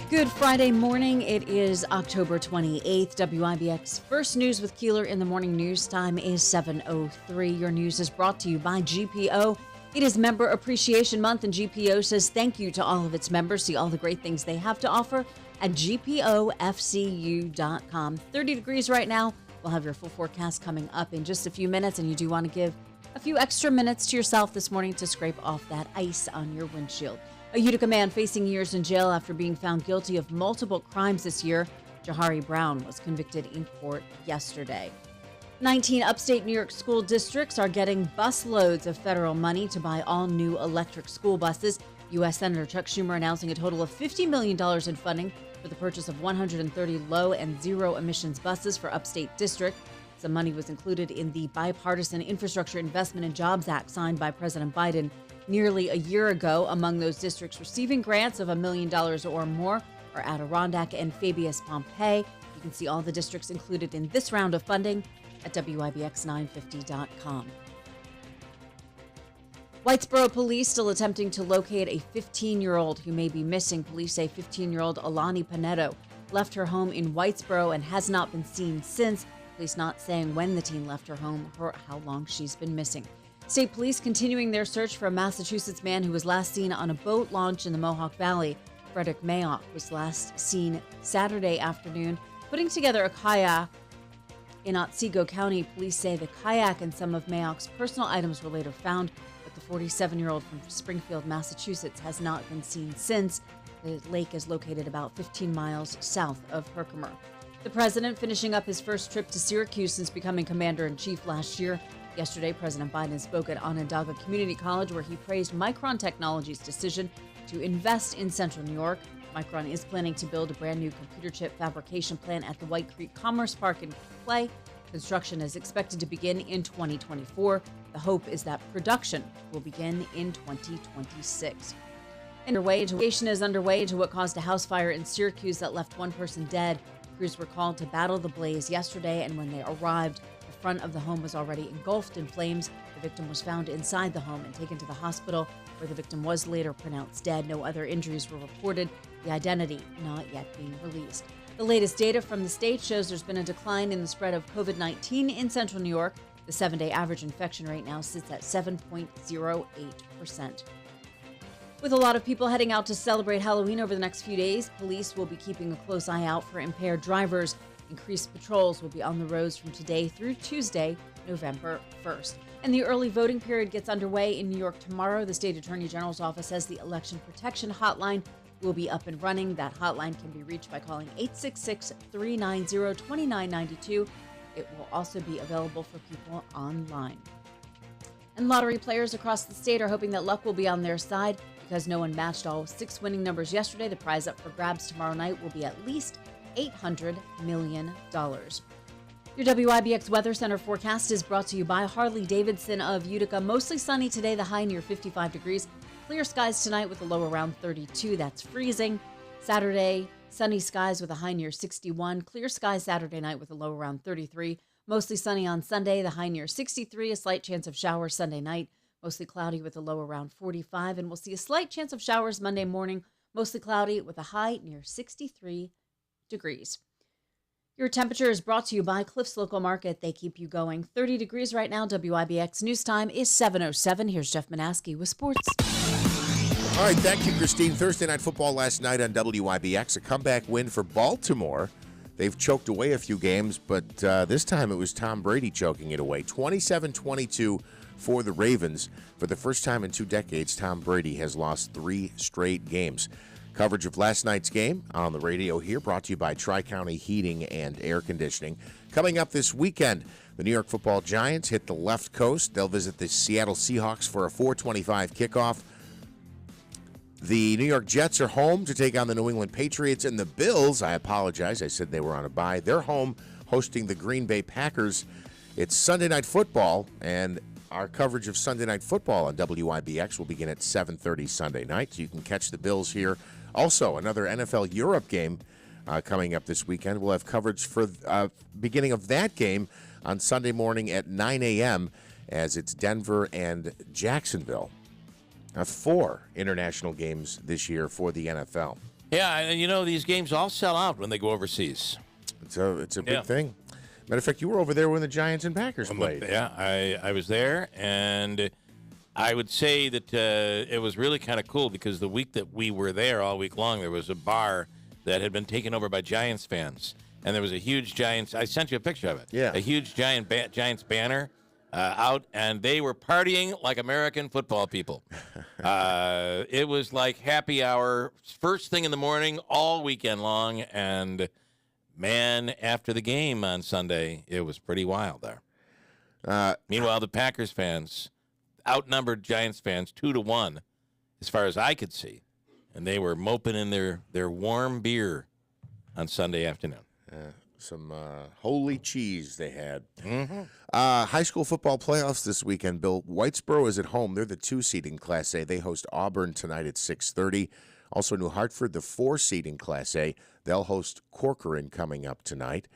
Good Friday morning. It is October 28th. WIBX First News with Keeler in the morning news time is 7:03. Your news is brought to you by GPO. It is Member Appreciation Month, and GPO says thank you to all of its members. See all the great things they have to offer at gpofcu.com. 30 degrees right now. We'll have your full forecast coming up in just a few minutes, and you do want to give a few extra minutes to yourself this morning to scrape off that ice on your windshield. A Utica man facing years in jail after being found guilty of multiple crimes this year. Jahari Brown was convicted in court yesterday. 19 upstate New York school districts are getting busloads of federal money to buy all new electric school buses. U.S. Senator Chuck Schumer announcing a total of $50 million in funding for the purchase of 130 low and zero emissions buses for upstate district. Some money was included in the bipartisan Infrastructure Investment and Jobs Act signed by President Biden nearly a year ago. Among those districts receiving grants of $1 million or more are Adirondack and Fabius Pompeii. You can see all the districts included in this round of funding at WIBX950.com. Whitesboro police still attempting to locate a 15-year-old who may be missing. Police say 15-year-old Alani Panetto left her home in Whitesboro and has not been seen since. Police not saying when the teen left her home or how long she's been missing. State police continuing their search for a Massachusetts man who was last seen on a boat launch in the Mohawk Valley. Frederick Mayock was last seen Saturday afternoon putting together a kayak in Otsego County. Police say the kayak and some of Mayock's personal items were later found, but the 47-year-old from Springfield, Massachusetts has not been seen since. The lake is located about 15 miles south of Herkimer. The president finishing up his first trip to Syracuse since becoming commander-in-chief last year. Yesterday, President Biden spoke at Onondaga Community College, where he praised Micron Technology's decision to invest in Central New York. Micron is planning to build a brand new computer chip fabrication plant at the White Creek Commerce Park in Clay. Construction is expected to begin in 2024. The hope is that production will begin in 2026. Investigation is underway into what caused a house fire in Syracuse that left one person dead. Crews were called to battle the blaze yesterday, and when they arrived, the front of the home was already engulfed in flames. The victim was found inside the home and taken to the hospital, where the victim was later pronounced dead. No other injuries were reported, the identity not yet being released. The latest data from the state shows there's been a decline in the spread of COVID-19 in Central New York. The 7-day average infection rate now sits at 7.08%. With a lot of people heading out to celebrate Halloween over the next few days, police will be keeping a close eye out for impaired drivers. Increased patrols will be on the roads from today through Tuesday, November 1st. And the early voting period gets underway in New York tomorrow. The state attorney general's office says the election protection hotline will be up and running. That hotline can be reached by calling 866-390-2992. It will also be available for people online. And lottery players across the state are hoping that luck will be on their side. Because no one matched all 6 winning numbers yesterday, the prize up for grabs tomorrow night will be at least $800 million. Your WIBX Weather Center forecast is brought to you by Harley-Davidson of Utica. Mostly sunny today, the high near 55 degrees. Clear skies tonight with a low around 32. That's freezing. Saturday, sunny skies with a high near 61. Clear skies Saturday night with a low around 33. Mostly sunny on Sunday, the high near 63. A slight chance of showers Sunday night. Mostly cloudy with a low around 45. And we'll see a slight chance of showers Monday morning. Mostly cloudy with a high near 63 degrees. Your temperature is brought to you by Cliff's Local Market. They keep you going. 30 degrees right now. WIBX News Time is 7:07. Here's Jeff Manaski with sports. All right, thank you, Christine. Thursday Night Football last night on WIBX. A comeback win for Baltimore. They've choked away a few games, but this time it was Tom Brady choking it away. 27-22 for the Ravens. For the first time in 2 decades, Tom Brady has lost 3 straight games. Coverage of last night's game on the radio here, brought to you by Tri-County Heating and Air Conditioning. Coming up this weekend, the New York Football Giants hit the left coast. They'll visit the Seattle Seahawks for a 4:25 kickoff. The New York Jets are home to take on the New England Patriots, and the Bills, I apologize, I said they were on a bye. They're home hosting the Green Bay Packers. It's Sunday Night Football, and our coverage of Sunday Night Football on WIBX will begin at 7:30 Sunday night. So you can catch the Bills here. Also, another NFL Europe game coming up this weekend. We'll have coverage for beginning of that game on Sunday morning at 9 a.m. as it's Denver and Jacksonville. 4 international games this year for the NFL. Yeah, and these games all sell out when they go overseas. It's a big thing. Matter of fact, you were over there when the Giants and Packers played. Yeah, I was there, and I would say that it was really kind of cool because the week that we were there all week long, there was a bar that had been taken over by Giants fans, and there was a huge Giants. I sent you a picture of it. Yeah, a huge Giants banner out, and they were partying like American football people. It was like happy hour, first thing in the morning, all weekend long, and man, after the game on Sunday, it was pretty wild there. Meanwhile, the Packers fans outnumbered Giants fans 2-1, as far as I could see, and they were moping in their warm beer on Sunday afternoon. Some holy cheese they had. Mm-hmm. High school football playoffs this weekend, Bill. Whitesboro is at home. They're the 2 seed in Class A. They host Auburn tonight at 6:30. Also, New Hartford, the 4 seed in Class A. They'll host Corcoran coming up tonight.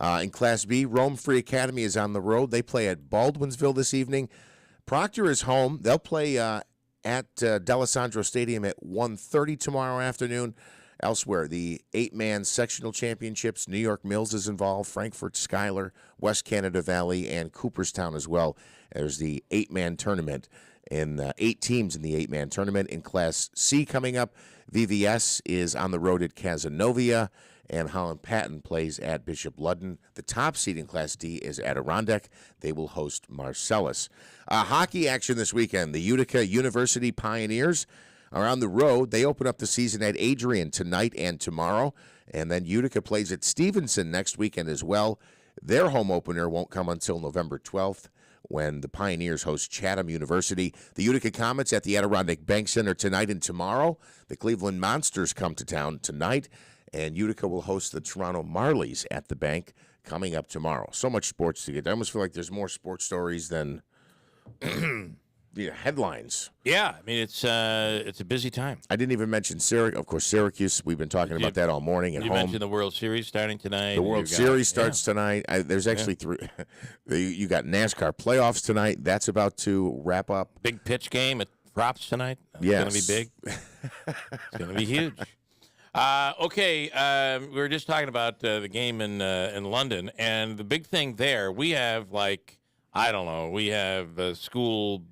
In Class B, Rome Free Academy is on the road. They play at Baldwinsville this evening. Proctor is home. They'll play at D'Alessandro Stadium at 1:30 tomorrow afternoon. Elsewhere, the 8-man sectional championships, New York Mills is involved, Frankfort, Schuyler, West Canada Valley, and Cooperstown as well. There's the 8-man tournament, and 8 teams in the 8-man tournament. In Class C coming up, VVS is on the road at Cazenovia, and Holland Patton plays at Bishop Ludden. The top seed in Class D is Adirondack. They will host Marcellus. Hockey action this weekend. The Utica University Pioneers are on the road. They open up the season at Adrian tonight and tomorrow, and then Utica plays at Stevenson next weekend as well. Their home opener won't come until November 12th when the Pioneers host Chatham University. The Utica Comets at the Adirondack Bank Center tonight and tomorrow. The Cleveland Monsters come to town tonight, and Utica will host the Toronto Marlies at the Bank coming up tomorrow. So much sports to get. I almost feel like there's more sports stories than headlines. Yeah, I mean, it's a busy time. I didn't even mention Syracuse. Of course, Syracuse, we've been talking about that all morning at home. You mentioned the World Series starting tonight. The World Series starts tonight. There's actually 3. You got NASCAR playoffs tonight. That's about to wrap up. Big pitch game at Props tonight. It's going to be big. It's going to be huge. Okay, we were just talking about the game in London, and the big thing there, we have we have school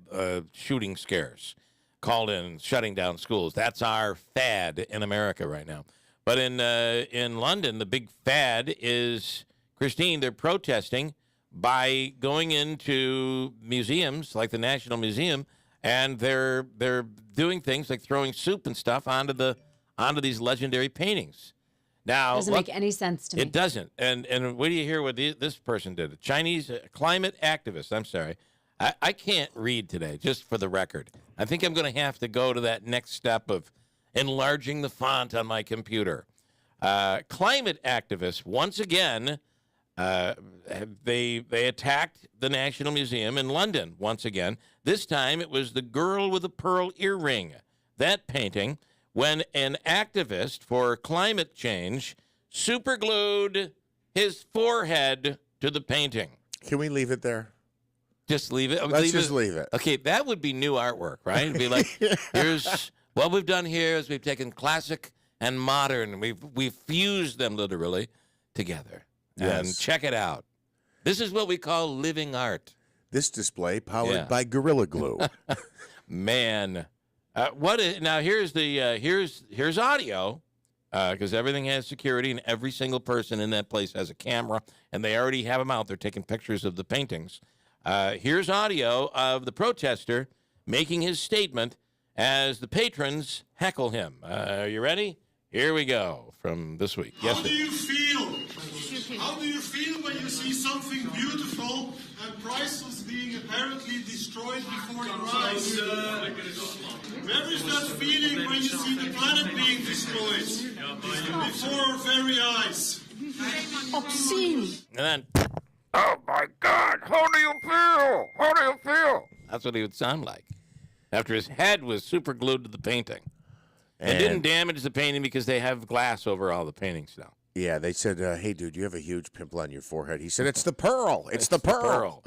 shooting scares called in, shutting down schools. That's our fad in America right now. But in London, the big fad is, Christine, they're protesting by going into museums like the National Museum, and they're doing things like throwing soup and stuff onto these legendary paintings. Now, doesn't make any sense to me. It doesn't. And what do you hear what this person did? A Chinese climate activist. I'm sorry. I can't read today, just for the record. I think I'm going to have to go to that next step of enlarging the font on my computer. Climate activists, once again, they attacked the National Museum in London once again. This time it was the girl with the pearl earring. That painting, when an activist for climate change superglued his forehead to the painting. Can we leave it there? Just leave it? Let's just leave it. Okay, that would be new artwork, right? It'd be like, here's what we've done here is we've taken classic and modern. We've fused them literally together. Yes. And check it out. This is what we call living art. This display powered by Gorilla Glue. Man. Now here's the here's audio, because everything has security and every single person in that place has a camera, and they already have them out. They're taking pictures of the paintings. Here's audio of the protester making his statement, as the patrons heckle him. Are you ready? Here we go from this week. How do you feel? How do you feel when you see something beautiful and priceless being apparently destroyed before your eyes? Where is that feeling when you see the planet being destroyed before our very eyes? Obscene. And then, oh my God, how do you feel? How do you feel? That's what he would sound like after his head was super glued to the painting. And didn't damage the painting because they have glass over all the paintings now. Yeah, they said, hey, dude, you have a huge pimple on your forehead. He said, it's the pearl. It's the pearl.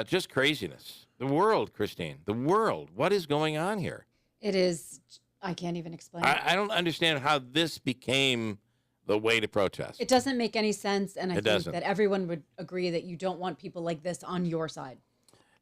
Just craziness. The world, Christine. The world. What is going on here? It is, I can't even explain. I don't understand how this became the way to protest. It doesn't make any sense, and I think doesn't. that everyone would agree that you don't want people like this on your side.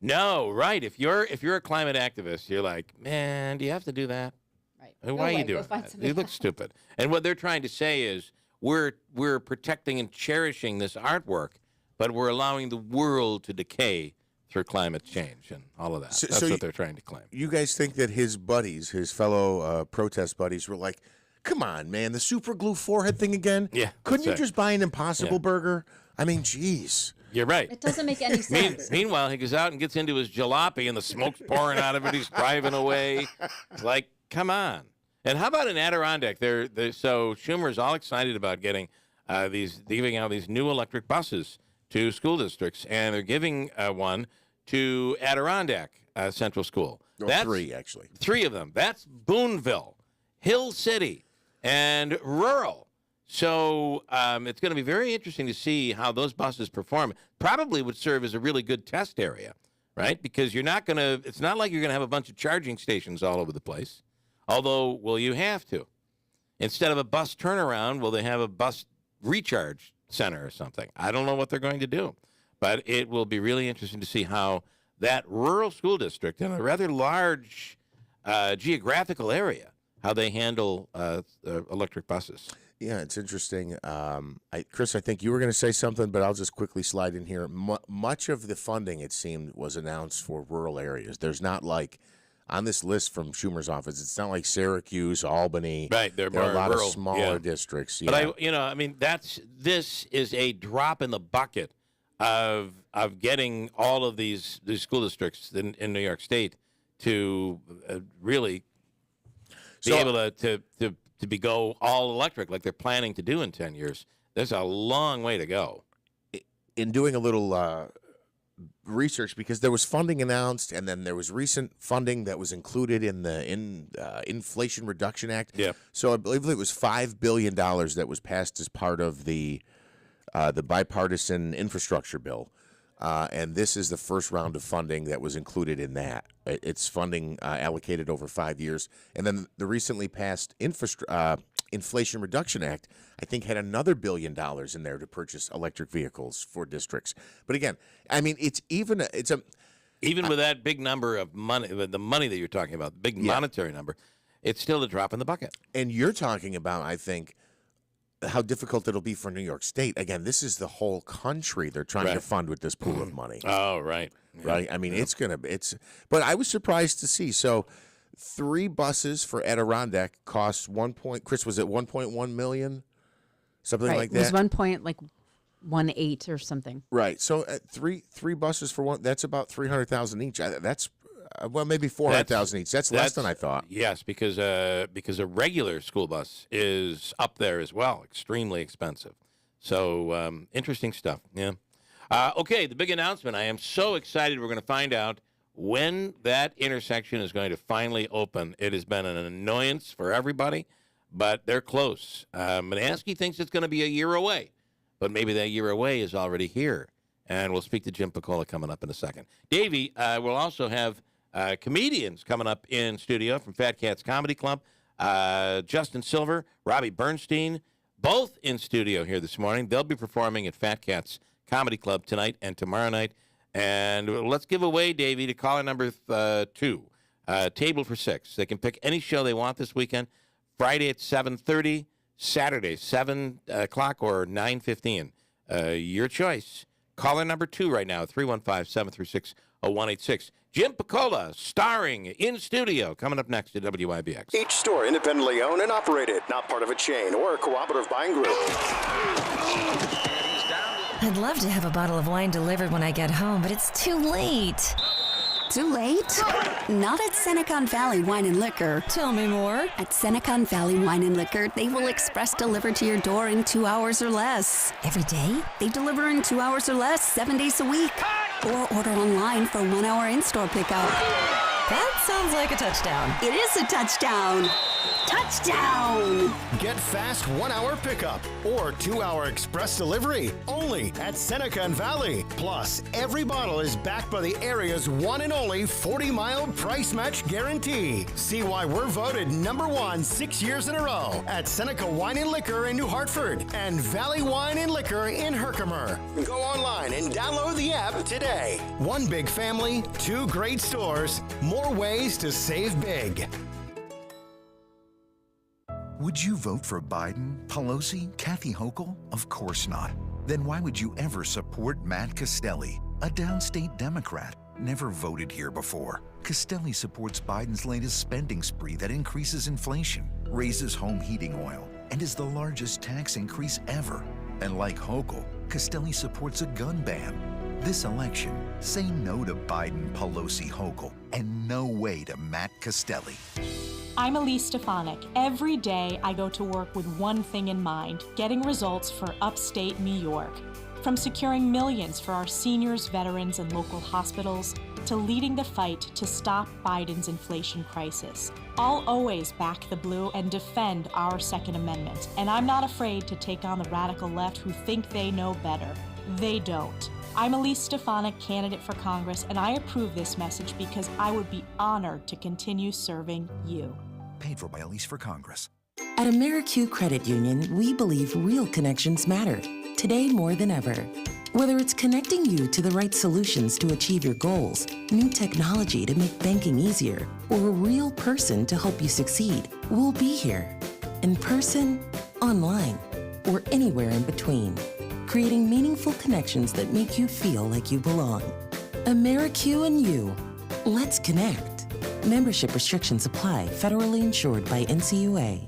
No, right. If you're a climate activist, you're like, man, do you have to do that? Right. Why are you doing that? You look stupid. And what they're trying to say is we're protecting and cherishing this artwork, but we're allowing the world to decay through climate change and all of that. That's what they're trying to claim. You guys think that his buddies, his fellow protest buddies, were like, come on, man, the super glue forehead thing again? Yeah. Couldn't you just buy an Impossible Burger? I mean, geez. You're right. It doesn't make any sense. Meanwhile, he goes out and gets into his jalopy, and the smoke's pouring out of it. He's driving away. It's like, come on. And how about in Adirondack? So Schumer's all excited about giving out these new electric buses to school districts, and they're giving one to Adirondack Central School. That's 3, actually. 3 of them. That's Boonville, Hill City, and rural. So it's going to be very interesting to see how those buses perform. Probably would serve as a really good test area, right? Because it's not like you're going to have a bunch of charging stations all over the place. Although, will you have to? Instead of a bus turnaround, will they have a bus recharge center or something? I don't know what they're going to do. But it will be really interesting to see how that rural school district in a rather large geographical area, how they handle electric buses. Yeah, it's interesting. Chris, I think you were going to say something, but I'll just quickly slide in here. Much of the funding, it seemed, was announced for rural areas. There's not like, on this list from Schumer's office, it's not like Syracuse, Albany. Right, there are a lot rural, of smaller districts. But this is a drop in the bucket of getting all of these school districts in New York State to really be able to go all electric like they're planning to do in 10 years. There's a long way to go. In doing a little research, because there was funding announced, and then there was recent funding that was included in the Inflation Reduction Act. Yeah. So I believe it was $5 billion that was passed as part of the bipartisan infrastructure bill. And this is the first round of funding that was included in that. It's funding allocated over 5 years. And then the recently passed Inflation Reduction Act, I think, had another $1 billion in there to purchase electric vehicles for districts. But again, I mean, even with that big number of money, the money that you're talking about, the big monetary number, it's still a drop in the bucket. And you're talking about, I think, how difficult it'll be for New York State. Again, this is the whole country they're trying to fund with this pool of money. Oh, right. Yeah. Right? I mean, but I was surprised to see. So 3 buses for Adirondack cost Chris, was it 1.1 million? Something like that? It was 1.18 or something. Right. So three buses for one, that's about 300,000 each. That's maybe 400,000 each. That's less than I thought. Yes, because a regular school bus is up there as well, extremely expensive. So interesting stuff. Yeah. Okay, the big announcement. I am so excited. We're going to find out when that intersection is going to finally open. It has been an annoyance for everybody, but they're close. Manansky thinks it's going to be a year away, but maybe that year away is already here. And we'll speak to Jim Piccola coming up in a second. Davey, we'll also have comedians coming up in studio from Fat Cats Comedy Club. Justin Silver, Robbie Bernstein, both in studio here this morning. They'll be performing at Fat Cats Comedy Club tonight and tomorrow night. And let's give away, Davey, to caller number 2, Table for 6. They can pick any show they want this weekend. Friday at 7:30, Saturday 7 o'clock or 9:15. Your choice. Caller number 2 right now, 315-736-0186. Jim Piccola, starring in studio, coming up next at WIBX. Each store independently owned and operated, not part of a chain or a cooperative buying group. I'd love to have a bottle of wine delivered when I get home, but it's too late. Too late? Not at Senecon Valley Wine and Liquor. Tell me more. At Senecon Valley Wine and Liquor, they will express deliver to your door in 2 hours or less. Every day? They deliver in 2 hours or less, 7 days a week. Or order online for 1 hour in-store pickup. That sounds like a touchdown. It is a touchdown. Touchdown! Get fast 1 hour pickup or 2 hour express delivery only at Senecon Valley. Plus, every bottle is backed by the area's one and only 40-mile price match guarantee. See why we're voted #1 6 years in a row at Seneca Wine and Liquor in New Hartford and Valley Wine and Liquor in Herkimer. Go online and download the app today. One big family, 2 great stores, more ways to save big. Would you vote for Biden, Pelosi, Kathy Hochul? Of course not. Then why would you ever support Matt Castelli, a downstate Democrat? Never voted here before. Castelli supports Biden's latest spending spree that increases inflation, raises home heating oil, and is the largest tax increase ever. And like Hochul, Castelli supports a gun ban. This election, say no to Biden, Pelosi, Hochul, and no way to Matt Castelli. I'm Elise Stefanik. Every day I go to work with one thing in mind, getting results for upstate New York. From securing millions for our seniors, veterans, and local hospitals, to leading the fight to stop Biden's inflation crisis. I'll always back the blue and defend our Second Amendment, and I'm not afraid to take on the radical left who think they know better. They don't. I'm Elise Stefanik, candidate for Congress, and I approve this message because I would be honored to continue serving you. Paid for by Elise for Congress. At AmeriQ Credit Union, we believe real connections matter, today more than ever. Whether it's connecting you to the right solutions to achieve your goals, new technology to make banking easier, or a real person to help you succeed, we'll be here. In person, online, or anywhere in between. Creating meaningful connections that make you feel like you belong. AmeriQ and you. Let's connect. Membership restrictions apply. Federally insured by NCUA.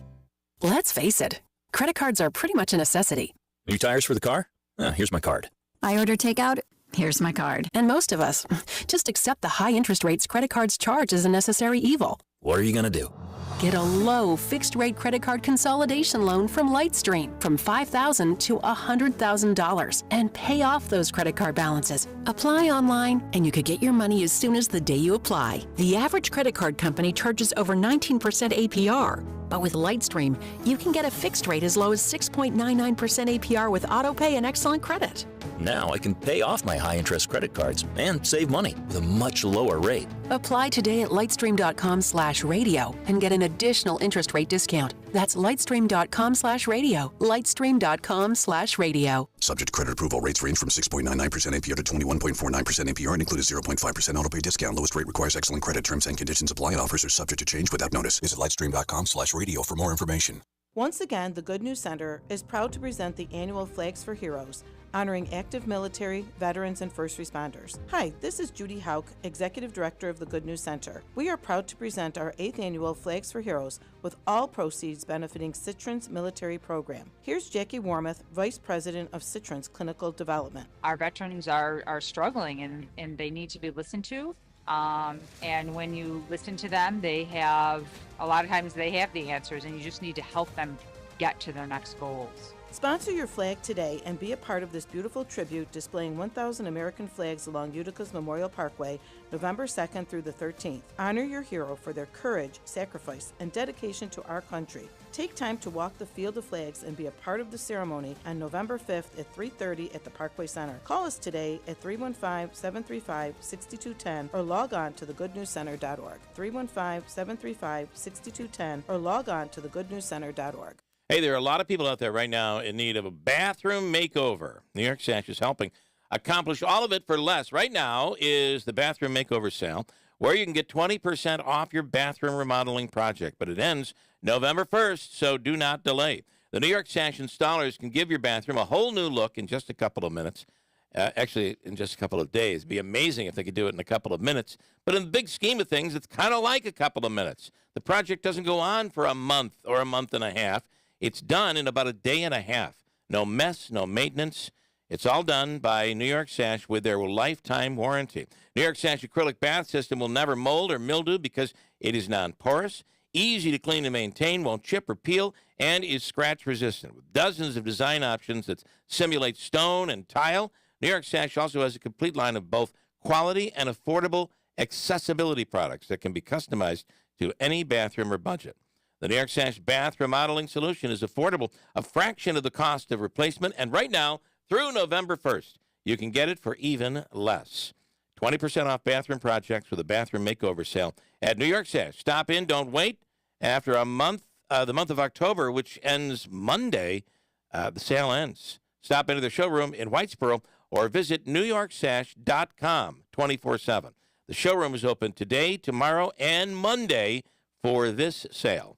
Let's face it, credit cards are pretty much a necessity. New tires for the car? Here's my card. I order takeout? Here's my card. And most of us just accept the high interest rates credit cards charge as a necessary evil. What are you going to do? Get a low fixed-rate credit card consolidation loan from Lightstream from $5,000 to $100,000 and pay off those credit card balances. Apply online, and you could get your money as soon as the day you apply. The average credit card company charges over 19% APR. But with Lightstream, you can get a fixed rate as low as 6.99% APR with autopay and excellent credit. Now I can pay off my high-interest credit cards and save money with a much lower rate. Apply today at lightstream.com/radio and get an additional interest rate discount. That's lightstream.com/radio. Lightstream.com/radio. Subject to credit approval. Rates range from 6.99% APR to 21.49% APR and include a 0.5% autopay discount. Lowest rate requires excellent credit. Terms and conditions apply and offers are subject to change without notice. Visit lightstream.com/radio for more information. Once again, the Good News Center is proud to present the annual Flags for Heroes, honoring active military, veterans, and first responders. Hi, this is Judy Hauk, Executive Director of the Good News Center. We are proud to present our 8th annual Flags for Heroes, with all proceeds benefiting Citron's military program. Here's Jackie Warmoth, Vice President of Citron's Clinical Development. Our veterans are struggling and they need to be listened to. And when you listen to them, a lot of times they have the answers, and you just need to help them get to their next goals. Sponsor your flag today and be a part of this beautiful tribute displaying 1,000 American flags along Utica's Memorial Parkway, November 2nd through the 13th. Honor your hero for their courage, sacrifice, and dedication to our country. Take time to walk the field of flags and be a part of the ceremony on November 5th at 3:30 at the Parkway Center. Call us today at 315-735-6210 or log on to thegoodnewscenter.org. 315-735-6210 or log on to thegoodnewscenter.org. Hey, there are a lot of people out there right now in need of a bathroom makeover. New York Sash is helping accomplish all of it for less. Right now is the bathroom makeover sale, where you can get 20% off your bathroom remodeling project. But it ends November 1st, so do not delay. The New York Sash installers can give your bathroom a whole new look in just a couple of minutes. actually in just a couple of days. It'd be amazing if they could do it in a couple of minutes. But in the big scheme of things, it's kind of like a couple of minutes. The project doesn't go on for a month or a month and a half. It's done in about a day and a half. No mess, no maintenance. It's all done by New York Sash with their lifetime warranty. New York Sash acrylic bath system will never mold or mildew because it is non-porous, easy to clean and maintain, won't chip or peel, and is scratch resistant. With dozens of design options that simulate stone and tile, New York Sash also has a complete line of both quality and affordable accessibility products that can be customized to any bathroom or budget. The New York Sash bath remodeling solution is affordable, a fraction of the cost of replacement, and right now, through November 1st, you can get it for even less. 20% off bathroom projects with a bathroom makeover sale at New York Sash. Stop in, don't wait. After a month, the month of October, which ends Monday, the sale ends. Stop into the showroom in Whitesboro or visit NewYorkSash.com 24/7. The showroom is open today, tomorrow, and Monday for this sale.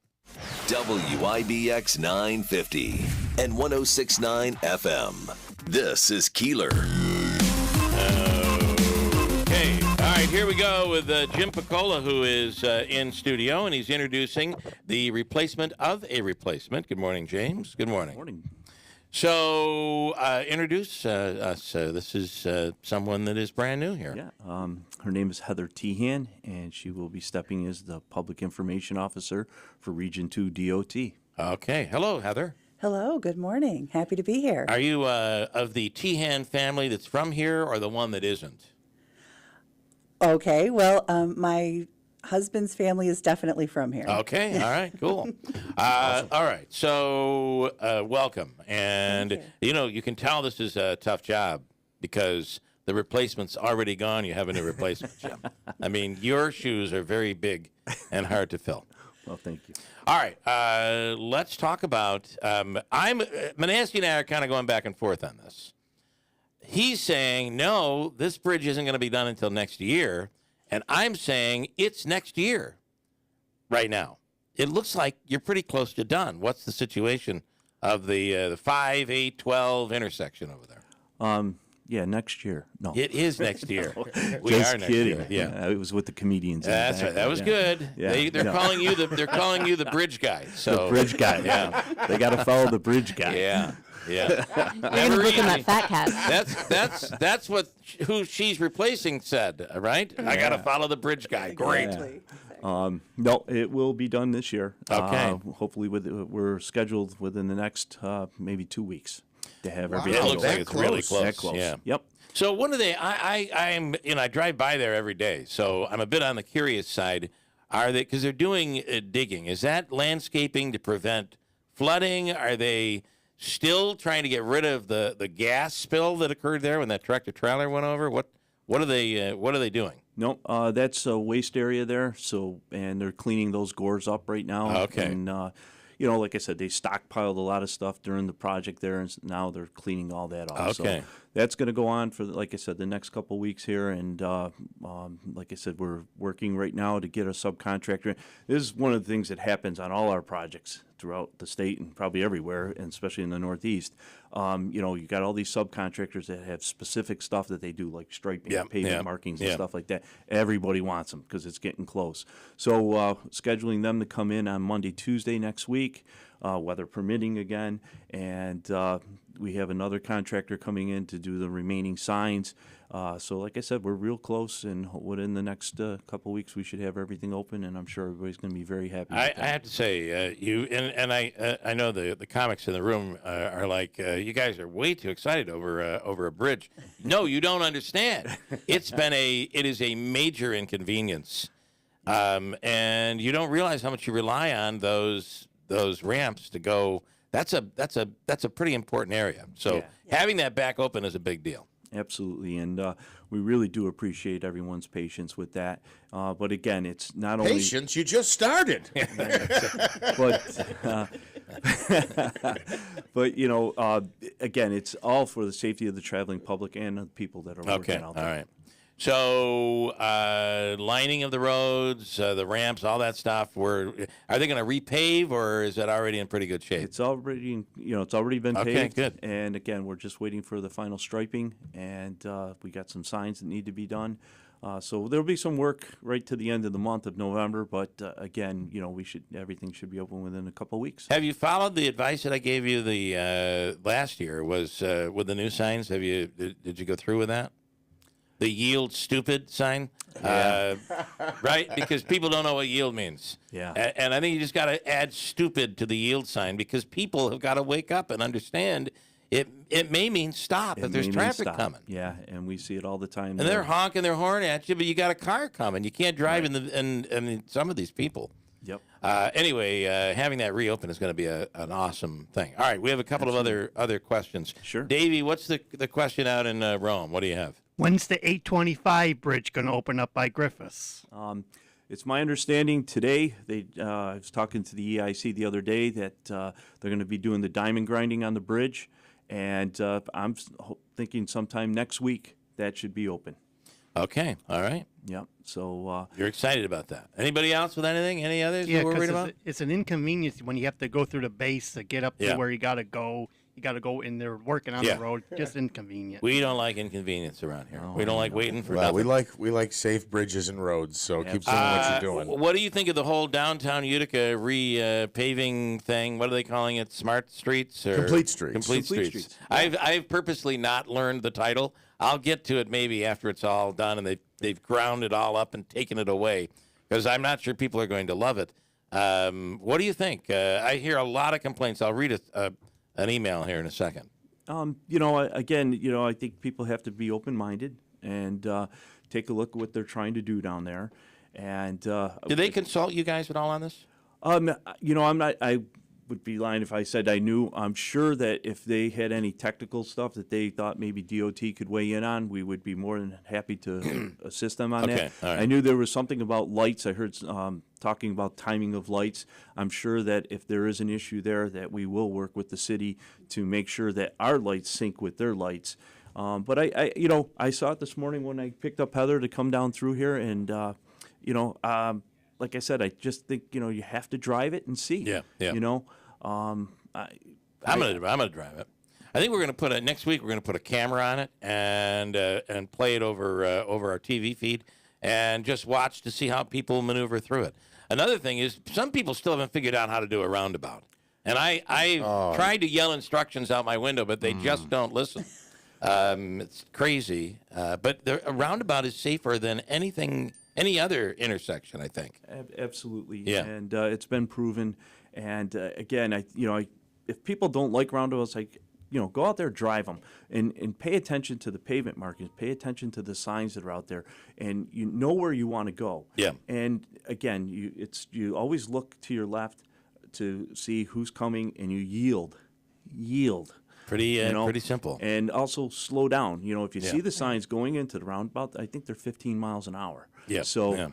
WIBX 950 and 106.9 FM. This is Keeler. Okay. All right, here we go with Jim Piccola, who is in studio, and he's introducing the replacement of a replacement. Good morning, James. Good morning. Good morning. So, introduce us. This is someone that is brand new here. Yeah. Her name is Heather Tehan, and she will be stepping as the Public Information Officer for Region 2 DOT. Okay. Hello, Heather. Hello. Good morning. Happy to be here. Are you of the Tehan family that's from here or the one that isn't? Okay. Well, my husband's family is definitely from here. Okay. All right. Cool. Awesome. All right. So, welcome. And, you can tell this is a tough job because the replacement's already gone. You have a new replacement, Jim. I mean, your shoes are very big and hard to fill. Well, thank you. All right. Let's talk about, Manasky and I are kind of going back and forth on this. He's saying, no, this bridge isn't going to be done until next year. And I'm saying it's next year right now. It looks like you're pretty close to done. What's the situation of the 5, 8, 12 intersection over there? Yeah, next year. No. It is next year. We Just are next kidding. year. Yeah. It was with the comedians. That's right. That was good. Yeah. They're calling you the bridge guy. So the bridge guy. Yeah. They got to follow the bridge guy. Yeah. Yeah. You're going to look in that fat cat. That's what who she's replacing said, right? I got to follow the bridge guy. Great. No, it will be done this year. Okay. Hopefully, we're scheduled within the next maybe 2 weeks to have everything. It looks like it's really close. That close. Yeah. Yep. So what are they? I'm I drive by there every day, so I'm a bit on the curious side. Are they, because they're doing digging? Is that landscaping to prevent flooding? Are they still trying to get rid of the gas spill that occurred there when that tractor trailer went over? What are they doing? No, that's a waste area there. So, and they're cleaning those gores up right now. Okay. And like I said, they stockpiled a lot of stuff during the project there, and now they're cleaning all that off. Okay. So that's going to go on for, like I said, the next couple of weeks here. And like I said, we're working right now to get a subcontractor. This is one of the things that happens on all our projects throughout the state and probably everywhere, and especially in the Northeast. You got all these subcontractors that have specific stuff that they do, like striping, pavement markings, and stuff like that. Everybody wants them because it's getting close. So scheduling them to come in on Monday, Tuesday next week, weather permitting again, and we have another contractor coming in to do the remaining signs. So like I said, we're real close, and within the next couple of weeks, we should have everything open, and I'm sure everybody's going to be very happy with that. I have to say, you and I know the comics in the room are like, you guys are way too excited over a bridge. No, you don't understand. It is a major inconvenience, and you don't realize how much you rely on those ramps to go. That's a pretty important area. So having that back open is a big deal. Absolutely, and we really do appreciate everyone's patience with that. But again, it's not only patience. You just started. But again, it's all for the safety of the traveling public and the people that are working out there. All right. So lining of the roads, the ramps, all that stuff. Are they going to repave, or is that already in pretty good shape? It's already, it's already been Okay, paved. good. And again, we're just waiting for the final striping, and we got some signs that need to be done. So there'll be some work right to the end of the month of November, but again, everything should be open within a couple of weeks. Have you followed the advice that I gave you the last year? Was with the new signs? Did you go through with that? The yield stupid sign, right? Because people don't know what yield means. Yeah. And I think you just got to add stupid to the yield sign because people have got to wake up and understand it may mean stop if there's traffic coming. Yeah, and we see it all the time. And they're honking their horn at you, but you got a car coming. You can't drive in some of these people. Yep. Anyway, having that reopen is going to be an awesome thing. All right, we have a couple of other questions. Sure. Davey, what's the question out in Rome? What do you have? When's the 825 bridge going to open up by Griffiths? It's my understanding today, I was talking to the EIC the other day that they're going to be doing the diamond grinding on the bridge, and I'm thinking sometime next week that should be open. Okay, all right. Yep. So you're excited about that. Anybody else with anything? Any others Yeah, you're worried because about? it's an inconvenience when you have to go through the base to get up to where you got to go. You got to go in there working on the road. Just inconvenient. We don't like inconvenience around here. We don't like waiting for Well, nothing. we like safe bridges and roads, so keep doing what you're doing. What do you think of the whole downtown Utica paving thing? What are they calling it? Smart streets or Complete streets. Complete streets. I've purposely not learned the title. I'll get to it maybe after it's all done and they've ground it all up and taken it away because I'm not sure people are going to love it. What do you think? I hear a lot of complaints. I'll read an email here in a second. I think people have to be open-minded and take a look at what they're trying to do down there. And do they consult you guys at all on this? I'm not. I would be lying if I said I knew. I'm sure that if they had any technical stuff that they thought maybe DOT could weigh in on, we would be more than happy to assist them on that. All right. I knew there was something about lights. I heard talking about timing of lights. I'm sure that if there is an issue there, that we will work with the city to make sure that our lights sync with their lights. But I saw it this morning when I picked up Heather to come down through here, and like I said, I just think you have to drive it and see. Yeah. I'm gonna drive it. I think we're gonna put next week. We're gonna put a camera on it and play it over our TV feed and just watch to see how people maneuver through it. Another thing is some people still haven't figured out how to do a roundabout, and I tried to yell instructions out my window, but they just don't listen. It's crazy, but a roundabout is safer than any other intersection, I think. Absolutely. Yeah. And it's been proven. And again, if people don't like roundabouts, go out there, drive them, and pay attention to the pavement markings, pay attention to the signs that are out there, and you know where you want to go. Yeah. And again, you always look to your left to see who's coming, and you yield. Pretty simple. And also slow down. If you see the signs going into the roundabout, I think they're 15 miles an hour. Yeah. So,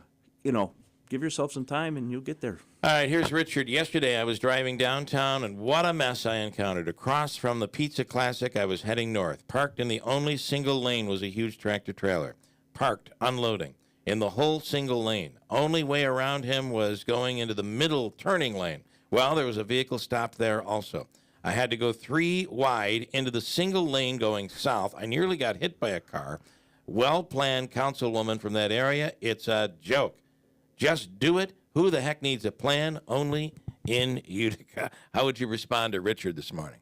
give yourself some time and you'll get there. All right, here's Richard. Yesterday I was driving downtown, and what a mess I encountered. Across from the Pizza Classic, I was heading north. Parked in the only single lane was a huge tractor-trailer. Parked, unloading, in the whole single lane. Only way around him was going into the middle turning lane. Well, there was a vehicle stopped there also. I had to go 3 wide into the single lane going south. I nearly got hit by a car. Well-planned councilwoman from that area. It's a joke. Just do it. Who the heck needs a plan? Only in Utica. How would you respond to Richard this morning?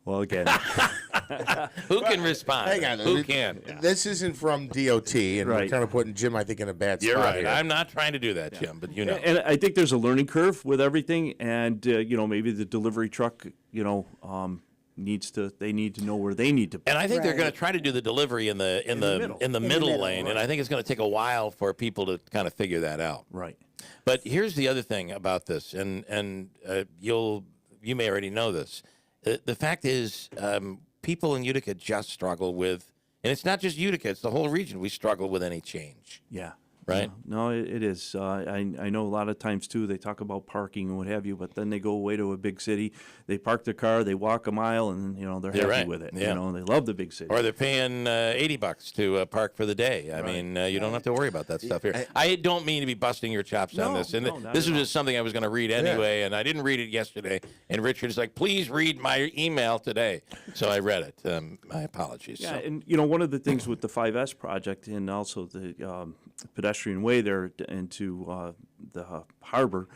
Well, again, who can respond? Hang on. Who can? This isn't from DOT, and we're kind of putting Jim, I think, in a bad You're spot right. here. I'm not trying to do that, Jim, but you know. And I think there's a learning curve with everything, and maybe the delivery truck, they need to know where they need to. And I think they're going to try to do the delivery in the middle lane, and I think it's going to take a while for people to kind of figure that out. Right. But here's the other thing about this, and you may already know this. The fact is, people in Utica just struggle with, and it's not just Utica; it's the whole region. We struggle with any change. Yeah. right? No, it is. I know a lot of times, too, they talk about parking and what have you, but then they go away to a big city, they park their car, they walk a mile, and, they're happy right. with it. Yeah. They love the big city. Or they're paying $80 to park for the day. I mean, you don't have to worry about that stuff here. I don't mean to be busting your chops on this. And this was just something I was going to read anyway, and I didn't read it yesterday. And Richard's like, please read my email today. So I read it. My apologies. Yeah, So. and one of the things with the 5S project and also the pedestrian way there into the harbor,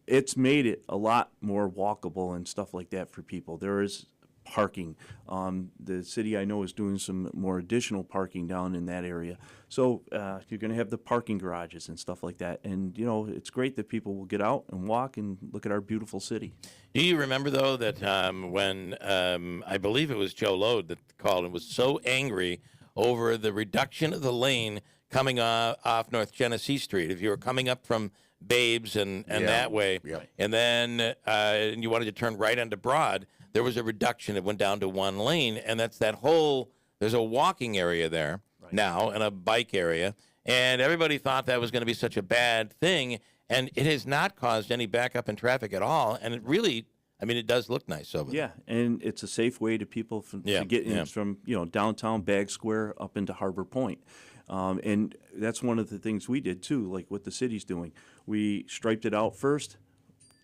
it's made it a lot more walkable and stuff like that for people. There is parking. The city, I know, is doing some more additional parking down in that area. So you're going to have the parking garages and stuff like that. And, it's great that people will get out and walk and look at our beautiful city. Do you remember, though, that when I believe it was Joe Lode that called and was so angry over the reduction of the lane coming off North Genesee Street? If you were coming up from Babes and that way, and then you wanted to turn right onto Broad, there was a reduction. It went down to one lane, and that's that whole, there's a walking area there now and a bike area, and everybody thought that was going to be such a bad thing, and it has not caused any backup in traffic at all, and it really, it does look nice over there. Yeah, and it's a safe way to people to get in from, downtown Bag Square up into Harbor Point. And that's one of the things we did, too, like what the city's doing. We striped it out first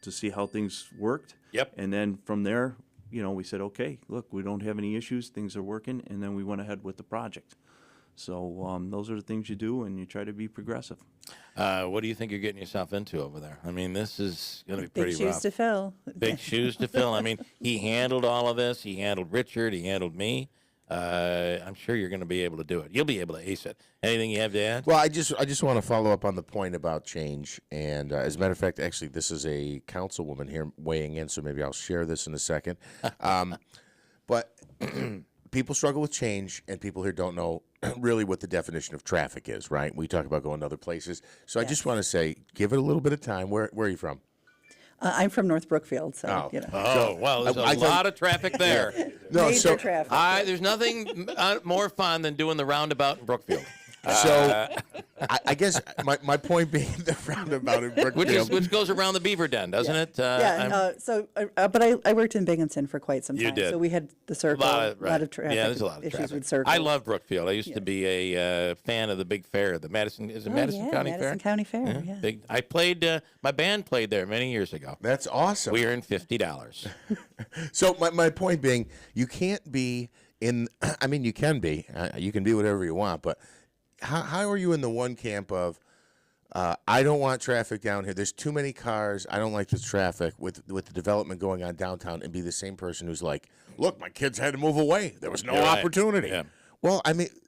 to see how things worked. Yep. And then from there, we said, okay, look, we don't have any issues. Things are working. And then we went ahead with the project. So those are the things you do, and you try to be progressive. What do you think you're getting yourself into over there? This is going to be pretty rough. Big shoes to fill. Big shoes to fill. He handled all of this. He handled Richard. He handled me. I'm sure you're going to be able to do it. You'll be able to ace it. Anything you have to add? Well, I just want to follow up on the point about change. And as a matter of fact, actually, this is a councilwoman here weighing in, so maybe I'll share this in a second. But people struggle with change, and people here don't know really what the definition of traffic is, right? We talk about going to other places. So I just want to say, give it a little bit of time. Where are you from? I'm from North Brookfield, so well, there's a lot of traffic there. Major traffic. There's nothing more fun than doing the roundabout in Brookfield. So I guess my point being the roundabout in Brookfield, which goes around the Beaver Den, doesn't it? But I worked in Binghamton for quite some time. You did. So we had the circle, a lot of traffic. Yeah, there's a lot of issues traffic. with circles. I love Brookfield. I used to be a fan of the big fair, the Madison. Is it Madison County Fair? Madison County Fair. Yeah. Big. I played. My band played there many years ago. That's awesome. We earned $50. So my point being, you can't be in. You can be. You can be whatever you want, but. How are you in the one camp of, I don't want traffic down here. There's too many cars. I don't like this traffic with the development going on downtown, and be the same person who's like, look, my kids had to move away. There was no opportunity. Yeah. Well,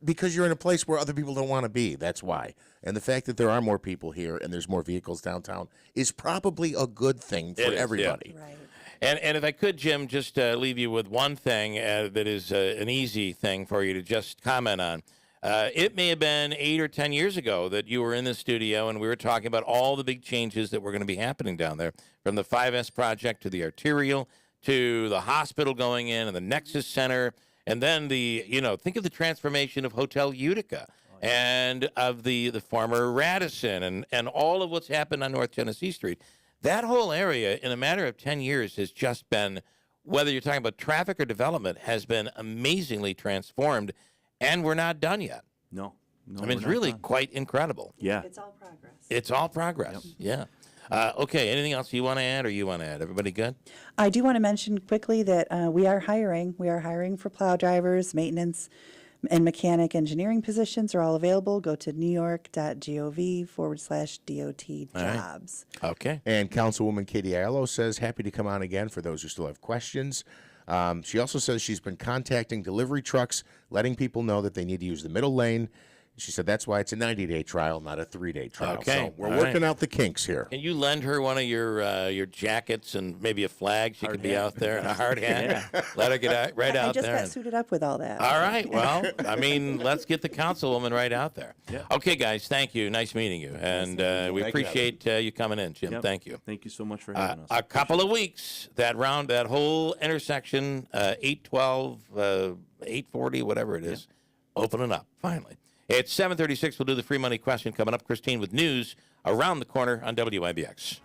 because you're in a place where other people don't want to be. That's why. And the fact that there are more people here and there's more vehicles downtown is probably a good thing for everybody. Yeah. Right. And if I could, Jim, just leave you with one thing that is an easy thing for you to just comment on. It may have been 8 or 10 years ago that you were in the studio and we were talking about all the big changes that were going to be happening down there, from the 5S project to the arterial to the hospital going in and the Nexus Center, and then think of the transformation of Hotel Utica and of the former Radisson and all of what's happened on North Genesee Street. That whole area, in a matter of 10 years, has just been, whether you're talking about traffic or development, has been amazingly transformed. And we're not done yet. No, it's really quite incredible. Yeah. It's all progress. It's all progress. Yep. Yeah. Okay, anything else you want to add or you want to add? Everybody good? I do want to mention quickly that we are hiring. We are hiring for plow drivers, maintenance, and mechanic engineering positions are all available. Go to newyork.gov/DOT jobs. Right. Okay. And Councilwoman Katie Aiello says, happy to come on again for those who still have questions. She also says she's been contacting delivery trucks, letting people know that they need to use the middle lane. She said that's why it's a 90-day trial, not a 3-day trial. Okay. So we're working out the kinks here. Can you lend her one of your jackets and maybe a flag? She could be out there and a hard hat. Yeah. Let her get out there. I just got suited up with all that. All right. Well, let's get the councilwoman right out there. Yeah. Okay, guys. Thank you. Nice meeting you. And we appreciate you coming in, Jim. Yep. Thank you. Thank you so much for having us. A couple of weeks, that whole intersection, 812, 840, whatever it is, opening up finally. At 7:36, we'll do the free money question coming up. Christine with news around the corner on WIBX.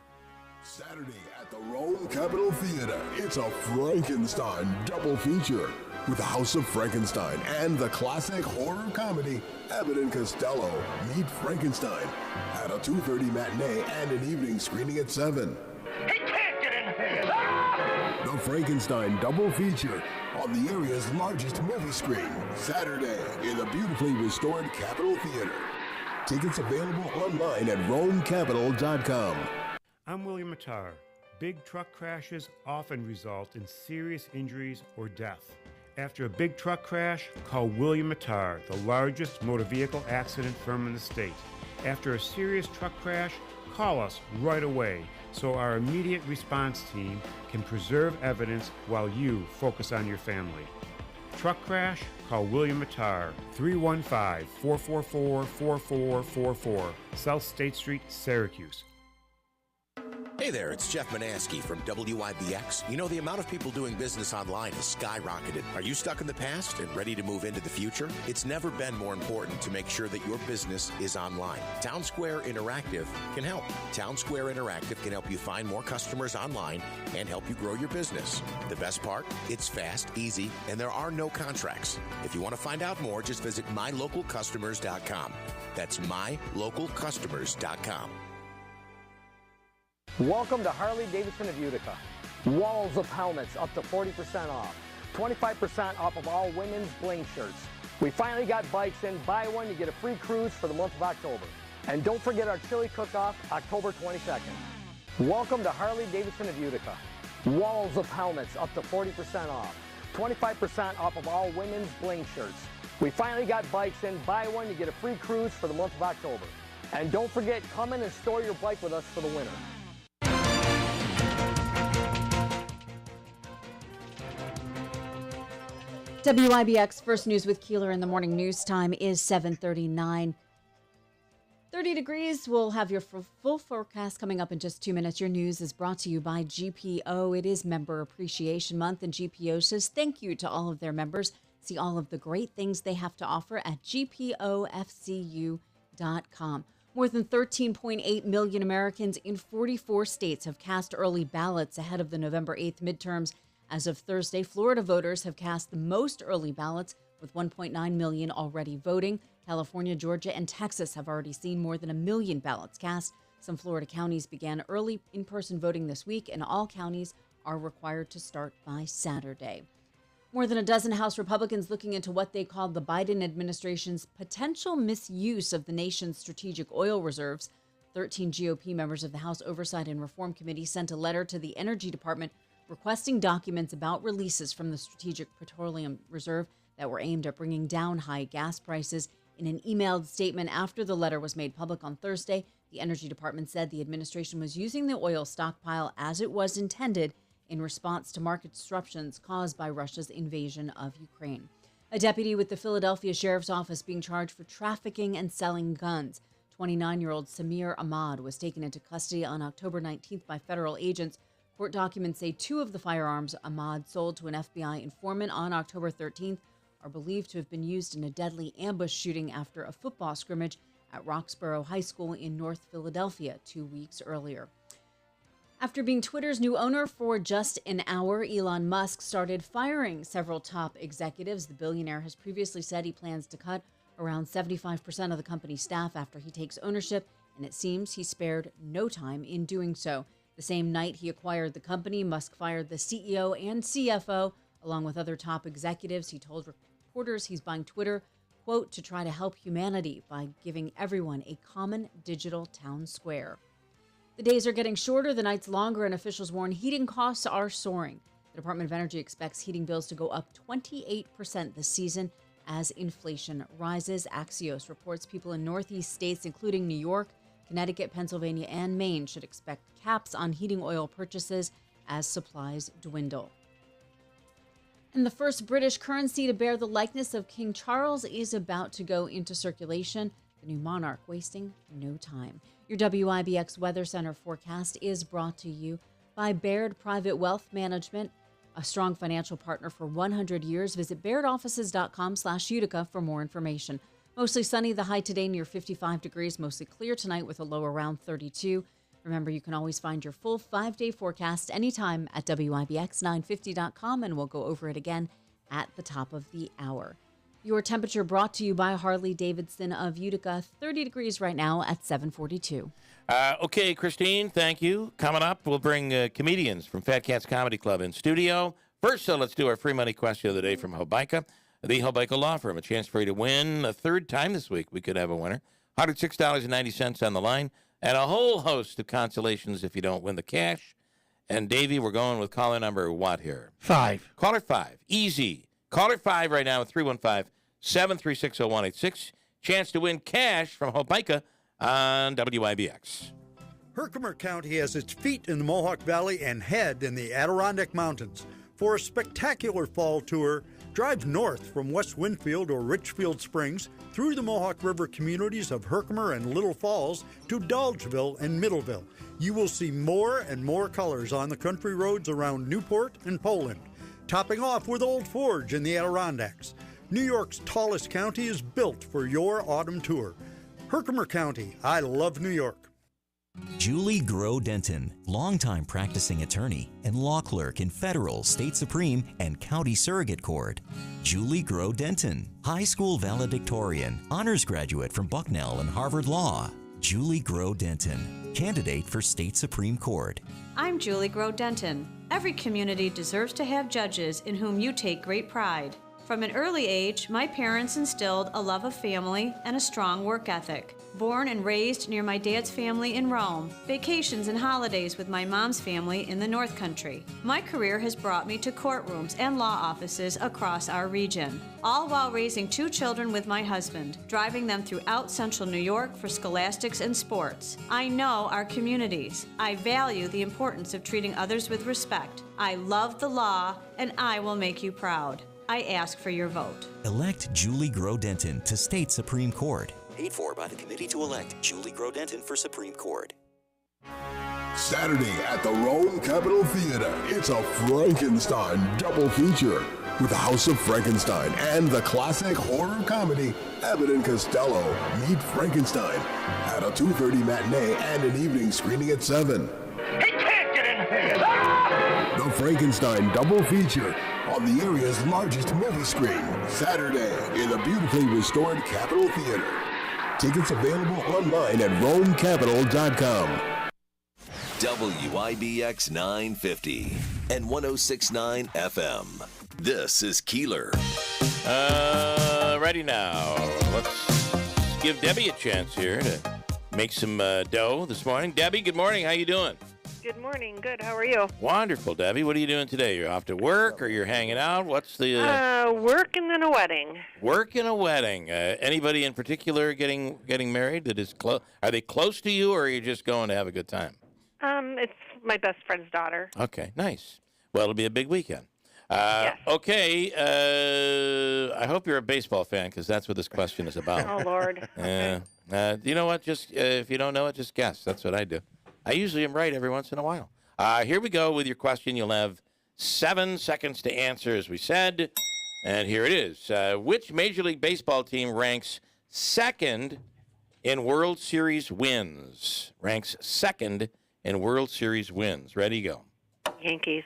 Saturday at the Rome Capitol Theater, it's a Frankenstein double feature with the House of Frankenstein and the classic horror comedy Abbott and Costello Meet Frankenstein at a 2:30 matinee and an evening screening at 7. He can't get in here! The Frankenstein double feature on the area's largest movie screen, Saturday in the beautifully restored Capitol Theater. Tickets available online at RomeCapitol.com. I'm William Attar. Big truck crashes often result in serious injuries or death. After a big truck crash, call William Attar, the largest motor vehicle accident firm in the state. After a serious truck crash, call us right away so our immediate response team can preserve evidence while you focus on your family. Truck crash? Call William Attar, 315-444-4444, South State Street, Syracuse. Hey there, it's Jeff Manaski from WIBX. You know, the amount of people doing business online has skyrocketed. Are you stuck in the past and ready to move into the future? It's never been more important to make sure that your business is online. Town Square Interactive can help. Town Square Interactive can help you find more customers online and help you grow your business. The best part? It's fast, easy, and there are no contracts. If you want to find out more, just visit mylocalcustomers.com. That's mylocalcustomers.com. Welcome to Harley-Davidson of Utica. Walls of helmets up to 40% off. 25% off of all women's bling shirts. We finally got bikes in. Buy one, you get a free cruise for the month of October. And don't forget our chili cook-off, October 22nd. Welcome to Harley-Davidson of Utica. Walls of helmets up to 40% off. 25% off of all women's bling shirts. We finally got bikes in. Buy one, you get a free cruise for the month of October. And don't forget, come in and store your bike with us for the winter. WIBX First News with Keeler in the morning news time is 7:39. 30 degrees. We'll have your full forecast coming up in just 2 minutes. Your news is brought to you by GPO. It is Member Appreciation Month, and GPO says thank you to all of their members. See all of the great things they have to offer at gpofcu.com. More than 13.8 million Americans in 44 states have cast early ballots ahead of the November 8th midterms. As of Thursday, Florida voters have cast the most early ballots, with 1.9 million already voting. California, Georgia, and Texas have already seen more than 1 million ballots cast. Some Florida counties began early in-person voting this week, and all counties are required to start by Saturday. More than a dozen House Republicans looking into what they called the Biden administration's potential misuse of the nation's strategic oil reserves. 13 GOP members of the House Oversight and Reform Committee sent a letter to the Energy Department requesting documents about releases from the Strategic Petroleum Reserve that were aimed at bringing down high gas prices. In an emailed statement after the letter was made public on Thursday, the Energy Department said the administration was using the oil stockpile as it was intended in response to market disruptions caused by Russia's invasion of Ukraine. A deputy with the Philadelphia Sheriff's Office being charged for trafficking and selling guns. 29-year-old Samir Ahmad was taken into custody on October 19th by federal agents. Court documents say 2 of the firearms Ahmad sold to an FBI informant on October 13th are believed to have been used in a deadly ambush shooting after a football scrimmage at Roxborough High School in North Philadelphia 2 weeks earlier. After being Twitter's new owner for just an hour, Elon Musk started firing several top executives. The billionaire has previously said he plans to cut around 75% of the company's staff after he takes ownership, and it seems he spared no time in doing so. The same night he acquired the company, Musk fired the CEO and CFO, along with other top executives. He told reporters he's buying Twitter, quote, to try to help humanity by giving everyone a common digital town square. The days are getting shorter, the nights longer, and officials warn heating costs are soaring. The Department of Energy expects heating bills to go up 28% this season as inflation rises. Axios reports people in Northeast states, including New York, Connecticut, Pennsylvania, and Maine, should expect caps on heating oil purchases as supplies dwindle. And the first British currency to bear the likeness of King Charles is about to go into circulation. The new monarch wasting no time. Your WIBX Weather Center forecast is brought to you by Baird Private Wealth Management, a strong financial partner for 100 years. Visit bairdoffices.com/Utica for more information. Mostly sunny, the high today near 55 degrees, mostly clear tonight with a low around 32. Remember, you can always find your full 5-day forecast anytime at WIBX950.com, and we'll go over it again at the top of the hour. Your temperature brought to you by Harley-Davidson of Utica, 30 degrees right now at 7:42. Okay, Christine, thank you. Coming up, we'll bring comedians from Fat Cats Comedy Club in studio. First, let's do our free money question of the day from Hobica, the Hobica Law Firm. A chance for you to win a third time this week. We could have a winner. $106.90 on the line, and a whole host of consolations if you don't win the cash. And, Davey, we're going with caller number what here? 5. Caller 5. Easy. Caller 5 right now at 315-736-0186. Chance to win cash from Hobica on WIBX. Herkimer County has its feet in the Mohawk Valley and head in the Adirondack Mountains. For a spectacular fall tour, drive north from West Winfield or Richfield Springs through the Mohawk River communities of Herkimer and Little Falls to Dolgeville and Middleville. You will see more and more colors on the country roads around Newport and Poland, topping off with Old Forge in the Adirondacks. New York's tallest county is built for your autumn tour. Herkimer County, I love New York. Julie Groh Denton, longtime practicing attorney and law clerk in federal, state supreme, and county surrogate court. Julie Groh Denton, high school valedictorian, honors graduate from Bucknell and Harvard Law. Julie Groh Denton, candidate for state Supreme Court. I'm Julie Groh Denton. Every community deserves to have judges in whom you take great pride. From an early age, my parents instilled a love of family and a strong work ethic. Born and raised near my dad's family in Rome, vacations and holidays with my mom's family in the North Country. My career has brought me to courtrooms and law offices across our region, all while raising 2 children with my husband, driving them throughout central New York for scholastics and sports. I know our communities. I value the importance of treating others with respect. I love the law, and I will make you proud. I ask for your vote. Elect Julie Groh Denton to state Supreme Court. Paid for by the committee to elect Julie Groh Denton for Supreme Court. Saturday at the Rome Capitol Theater, it's a Frankenstein double feature with the House of Frankenstein and the classic horror comedy Abbott and Costello Meet Frankenstein at a 2:30 matinee and an evening screening at 7. He can't get in here! The Frankenstein double feature on the area's largest movie screen, Saturday in the beautifully restored Capitol Theater. Tickets available online at RomeCapital.com. WIBX 950 and 106.9 FM. This is Keeler. Ready now. Let's give Debbie a chance here to make some dough this morning. Debbie, good morning. How you doing? Good morning. Good. How are you? Wonderful, Debbie. What are you doing today? You're off to work or you're hanging out? What's the... Work and then a wedding. Work and a wedding. Anybody in particular getting married that is close? Are they close to you or are you just going to have a good time? It's my best friend's daughter. Okay, nice. Well, it'll be a big weekend. Yes. Okay, I hope you're a baseball fan because that's what this question is about. Oh, Lord. You know what? Just if you don't know it, just guess. That's what I do. I usually am right every once in a while. Here we go with your question. You'll have 7 seconds to answer, as we said. And here it is. Which Major League Baseball team ranks second in World Series wins? Ranks second in World Series wins. Ready, go. Yankees.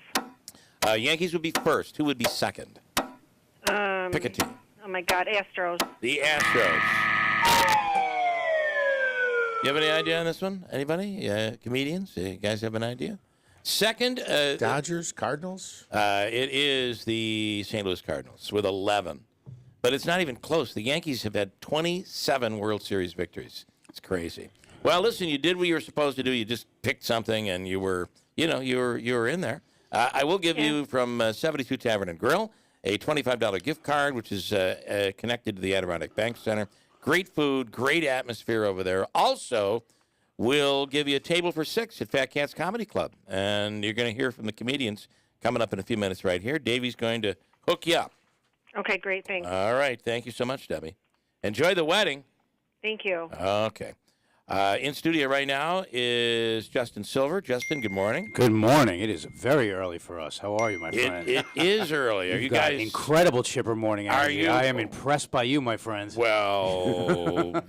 Yankees would be first. Who would be second? Pick a team. Oh, my God. Astros. The Astros. You have any idea on this one? Anybody? Comedians? You guys have an idea? Second. Dodgers, Cardinals? It is the St. Louis Cardinals with 11. But it's not even close. The Yankees have had 27 World Series victories. It's crazy. Well, listen, you did what you were supposed to do. You just picked something, and you were in there. I will give you from 72 Tavern and Grill a $25 gift card, which is connected to the Adirondack Bank Center. Great food, great atmosphere over there. Also, we'll give you a table for 6 at Fat Cats Comedy Club. And you're going to hear from the comedians coming up in a few minutes right here. Davey's going to hook you up. Okay, great. Thanks. All right. Thank you so much, Debbie. Enjoy the wedding. Thank you. Okay. In studio right now is Justin Silver. Justin, good morning. Good morning. It is very early for us. How are you, my friend? It is early. Are you got guys incredible chipper morning Are energy. you? I am impressed by you, my friends. Well,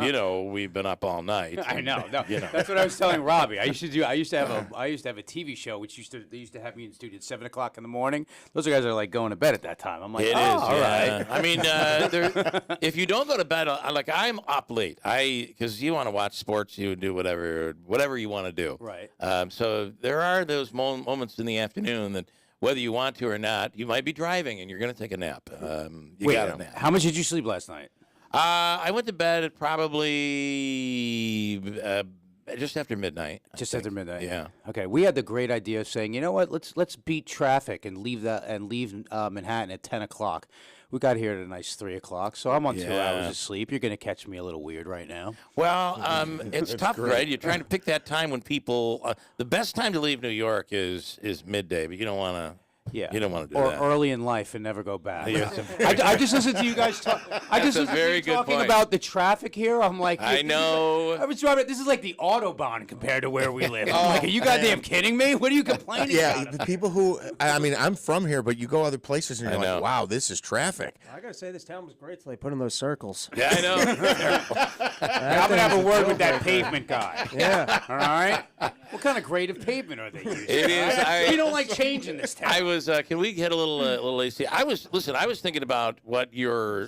we've been up all night. I know. No, You know. that's what I was telling Robbie. I used to have a TV show which they used to have me in studio at 7 o'clock in the morning. Those guys are like going to bed at that time. I'm like, It is, all yeah. right. I mean, if you don't go to bed, like I'm up late. Because you want to watch sports, you do whatever you want to do. Right. So there are those moments in the afternoon that whether you want to or not, you might be driving and you're going to take a nap. You got a nap. How much did you sleep last night? I went to bed at probably just after midnight. Just after midnight. Yeah. Okay. We had the great idea of saying, you know what? Let's beat traffic and leave Manhattan at 10 o'clock. We got here at a nice 3 o'clock, so I'm on 2 hours of sleep. You're going to catch me a little weird right now. Well, it's tough, great. right? You're trying to pick that time when people. The best time to leave New York is midday, but you don't want to. Yeah. You don't want to do or that. early in life and never go back. Yeah. I just listened to you guys talk. I just listened to you talking about the traffic here. I'm like, I know. I was driving. This is like the Autobahn compared to where we live. I'm like, are you goddamn kidding me? What are you complaining about? The people who, I mean, I'm from here, but you go other places and you're like, wow, this is traffic. I gotta say, this town was great till they put in those circles. Yeah, I know. I'm gonna have a word with that pavement guy. Yeah. All right. What kind of grade of pavement are they using? It is. We don't like change in this town. I was. Can we get a little AC? I was thinking about what you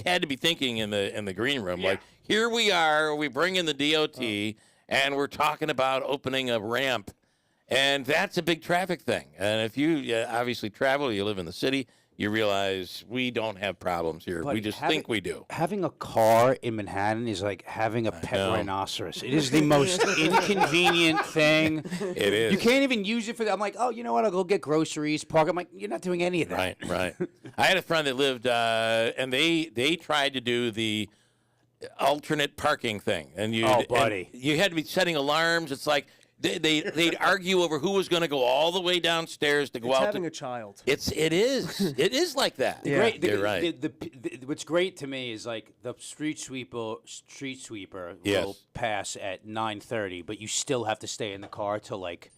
had to be thinking in the green room. Yeah. Like, here we are. We bring in the DOT, and we're talking about opening a ramp, and that's a big traffic thing. And if you obviously travel, you live in the city, you realize we don't have problems here. But we just think we do. Having a car in Manhattan is like having a pet rhinoceros. It is the most inconvenient thing. It is. You can't even use it for that. I'm like, oh, you know what? I'll go get groceries, park. I'm like, you're not doing any of that. Right. I had a friend that lived, and they tried to do the alternate parking thing, and you had to be setting alarms. It's like they'd argue over who was going to go all the way downstairs to go out. Having a child. It is like that. You're right. What's great to me is like the street sweeper will pass at 9:30, but you still have to stay in the car till like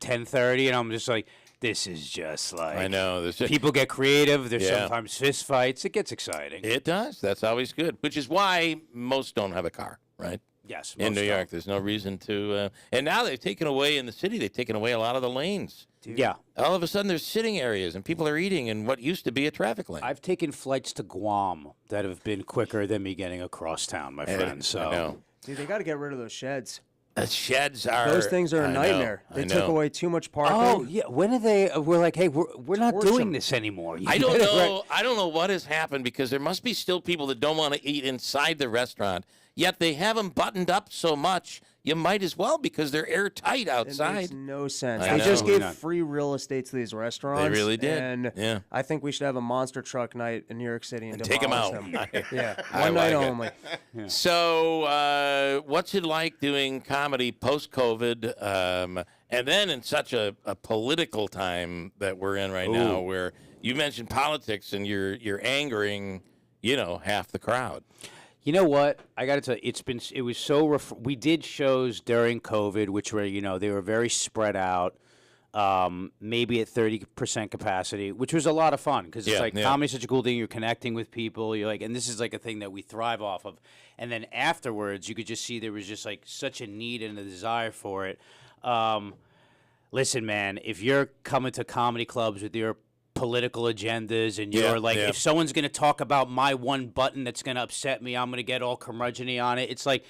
10:30, and I'm just like, this is just like, I know. People get creative. There's sometimes fist fights. It gets exciting. It does. That's always good, which is why most don't have a car, right? Yes. In New York, there's no reason to. And now they've taken away in the city, they've taken away a lot of the lanes. Yeah. All of a sudden, there's sitting areas, and people are eating in what used to be a traffic lane. I've taken flights to Guam that have been quicker than me getting across town, my friend. So. I know. Dude, they got to get rid of those sheds. The sheds are. Those things are a nightmare. They took away too much parking. Oh yeah, when are they? We're like, hey, we're not doing this anymore. I don't know. I don't know what has happened because there must be still people that don't want to eat inside the restaurant. Yet they have them buttoned up so much, you might as well because they're airtight outside. It makes no sense. I They just know. gave free real estate to these restaurants. They really did. And I think we should have a monster truck night in New York City and take them out. Yeah, I one night like it. only. So, what's it like doing comedy post-COVID, and then in such a political time that we're in right now, where you mentioned politics and you're angering, half the crowd. You know what? I got to tell you, it was so. We did shows during COVID, which were, they were very spread out, maybe at 30% capacity, which was a lot of fun because it's like comedy's such a cool thing. You're connecting with people. You're like, and this is like a thing that we thrive off of. And then afterwards, you could just see there was just like such a need and a desire for it. Listen, man, if you're coming to comedy clubs with your political agendas and you're if someone's going to talk about my one button that's going to upset me, I'm going to get all curmudgeon-y on it. It's like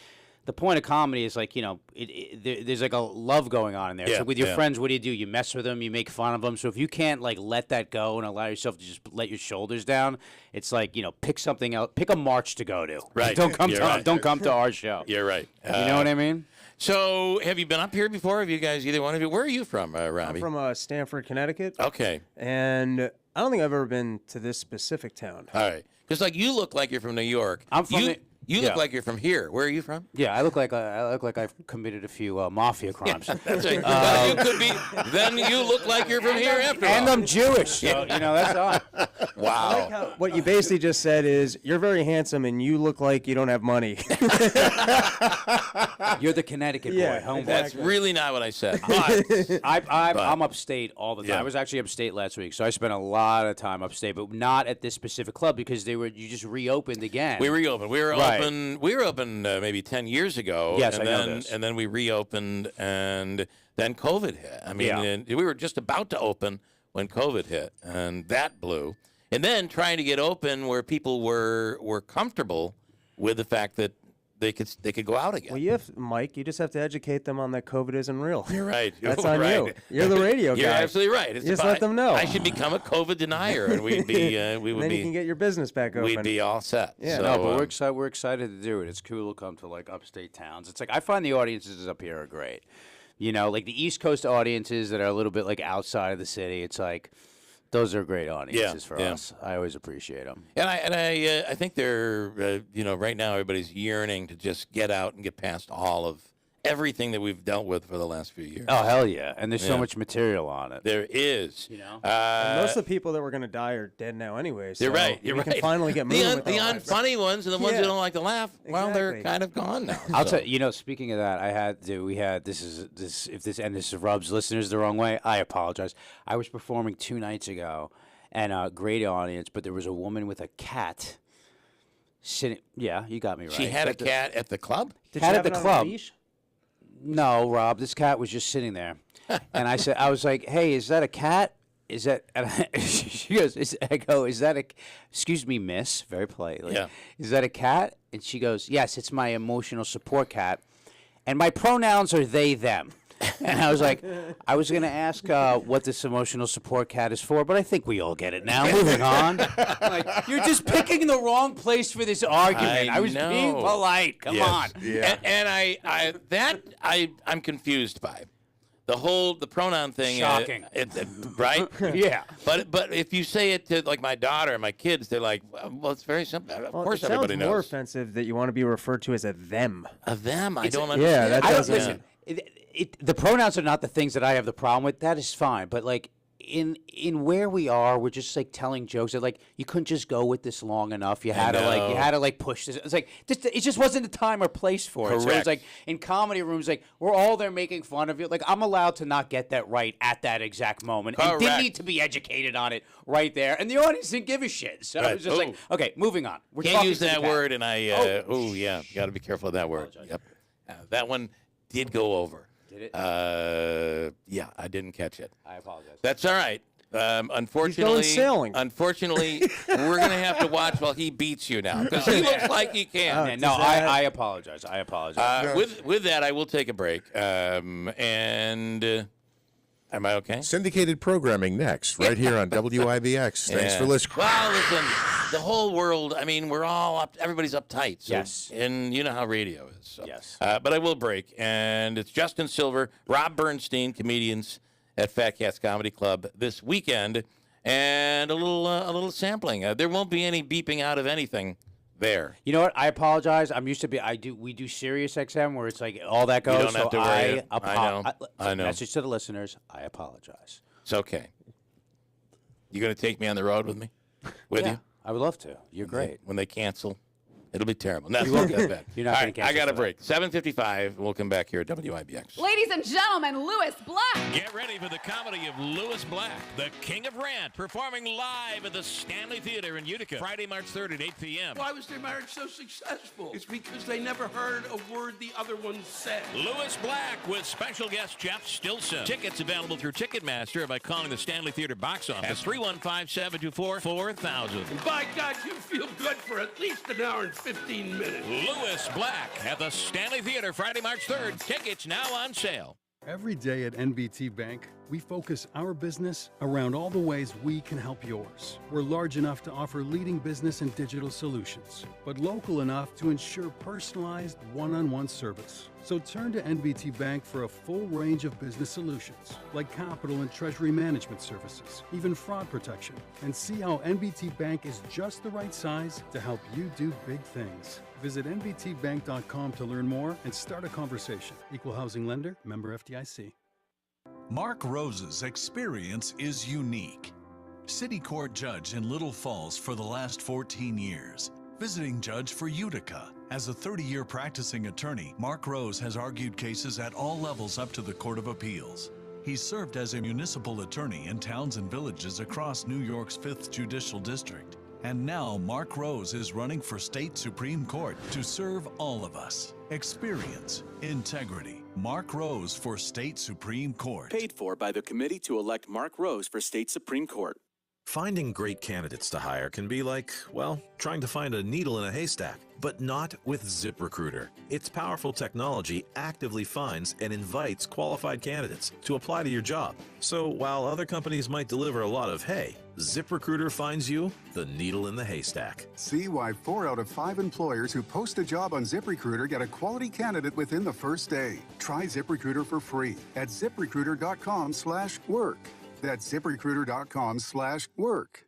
the point of comedy is like, there's like a love going on in there. So with your friends, what do? You mess with them, you make fun of them. So if you can't like let that go and allow yourself to just let your shoulders down, it's like, pick something else, pick a march to go to. Right. Don't come to our show. You're right. You know what I mean? So, have you been up here before? Have you guys, either one of you? Where are you from, Robbie? I'm from Stamford, Connecticut. Okay. And I don't think I've ever been to this specific town. All right. Because, you look like you're from New York. I'm from You look like you're from here. Where are you from? Yeah, I look like I've committed a few mafia crimes. That's right. Well, you could be. Then you look like you're from here after all. And I'm Jewish, so that's all. Wow. What you basically just said is you're very handsome and you look like you don't have money. You're the Connecticut boy, homeboy. That's really not what I said. I'm upstate all the time. Yeah. I was actually upstate last week, so I spent a lot of time upstate, but not at this specific club because you just reopened again. We reopened. We were open. We were open maybe 10 years ago. Yes, and I know then, this. And then we reopened, and then COVID hit. I mean, and we were just about to open when COVID hit, and that blew. And then trying to get open where people were comfortable with the fact that they could go out again. Well, Mike, you just have to educate them on that COVID isn't real. You're right. That's on you. You're the radio guy. You're absolutely right. Just let them know. I should become a COVID denier, and we'd be. We would then be. you can get your business back open. We'd be all set. Yeah. So, No, but we're excited to do it. It's cool to come to like upstate towns. It's like I find the audiences up here are great. Like the East Coast audiences that are a little bit like outside of the city. It's like those are great audiences for us. I always appreciate them. And I think they're right now everybody's yearning to just get out and get past all of everything that we've dealt with for the last few years. Oh hell yeah! And there's so much material on it. There is. And most of the people that were going to die are dead now anyway. So You're right. You're we right. can finally get moving with the our lives. unfunny ones and the ones who Yeah. don't like to laugh. Well, they're Exactly. kind of gone now. I'll so. tell you. Speaking of that, this rubs listeners the wrong way. I apologize. I was performing 2 nights ago, and a great audience, but there was a woman with a cat sitting. Yeah, you got me right. She had a cat at the club? Did Cat she at have the it on a club. leash? No, Rob. This cat was just sitting there, and I was like, "Hey, is that a cat? Is that?" And she goes, "Is that a?" Excuse me, miss. Very politely. Yeah. Is that a cat? And she goes, "Yes, it's my emotional support cat, and my pronouns are they them." And I was like, I was going to ask what this emotional support cat is for, but I think we all get it now. Moving on. Like, you're just picking the wrong place for this argument. I was know. being polite. Come on. Yeah. And I'm confused by the pronoun thing. Shocking. Right? Yeah. But if you say it to like my daughter and my kids, they're like, well, it's very simple. Of course, it everybody sounds knows. more offensive that you want to be referred to as a them. A them. I don't Yeah, understand. that I don't doesn't. listen. The pronouns are not the things that I have the problem with. That is fine. But like in where we are, we're just like telling jokes that like you couldn't just go with this long enough. You had to push this. It's like it just wasn't the time or place for it. So Correct. it's like in comedy rooms, like we're all there making fun of you. Like I'm allowed to not get that right at that exact moment, and didn't Correct. need to be educated on it right there. And the audience didn't give a shit. So Right. it was just like, okay, moving on. We're Can't talking use to the that cat. word, and you got to be careful of that word. Yep. That one did go over. Did it? Yeah, I didn't catch it. I apologize. That's all right. Unfortunately, He's going sailing. Unfortunately, we're gonna have to watch while he beats you now because he looks like he can. Yeah, no, I apologize. I apologize. With that, I will take a break. Am I okay? Syndicated programming next, right here on WIBX. Thanks for listening. Well, listen, the whole world, I mean, we're all up, everybody's uptight. So, Yes. And you know how radio is. So. Yes. But I will break. And it's Justin Silver, Rob Bernstein, comedians at Fat Cats Comedy Club this weekend. And a little sampling. There won't be any beeping out of anything there. You know what? I apologize. I'm used to be. We do Sirius XM where it's like all that goes. You don't have to worry. I know. Message to the listeners. I apologize. It's okay. You going to take me on the road with me? With you? I would love to. You're great. When they cancel, it'll be terrible. That's not that bad. You're not All going right, to cancel. I got a for that. break. 7:55. We'll come back here at WIBX. Ladies and gentlemen, Louis Black. Get ready for the comedy of Louis Black, the King of Rant, performing live at the Stanley Theater in Utica, Friday, March 3rd at 8 p.m. Why was their marriage so successful? It's because they never heard a word the other one said. Louis Black with special guest Jeff Stilson. Tickets available through Ticketmaster by calling the Stanley Theater box office 315-724-4000. And by God, you feel good for at least an hour and 15 minutes. Louis Black at the Stanley Theater Friday, March 3rd. Tickets now on sale. Every day at NBT Bank, we focus our business around all the ways we can help yours. We're large enough to offer leading business and digital solutions, but local enough to ensure personalized one-on-one service. So turn to NBT Bank for a full range of business solutions, like capital and treasury management services, even fraud protection, and see how NBT Bank is just the right size to help you do big things. Visit nbtbank.com to learn more and start a conversation. Equal housing lender, member FDIC. Mark Rose's experience is unique. City Court Judge in Little Falls for the last 14 years. Visiting judge for Utica. As a 30-year practicing attorney, Mark Rose has argued cases at all levels up to the Court of Appeals. He's served as a municipal attorney in towns and villages across New York's 5th Judicial District. And now Mark Rose is running for state Supreme Court to serve all of us. Experience, integrity. Mark Rose for state Supreme Court. Paid for by the committee to elect Mark Rose for state Supreme Court. Finding great candidates to hire can be like, well, trying to find a needle in a haystack, but not with ZipRecruiter. Its powerful technology actively finds and invites qualified candidates to apply to your job. So while other companies might deliver a lot of hay, ZipRecruiter finds you the needle in the haystack. See why 4 out of 5 employers who post a job on ZipRecruiter get a quality candidate within the first day. Try ZipRecruiter for free at ZipRecruiter.com/work. That's ZipRecruiter.com/work.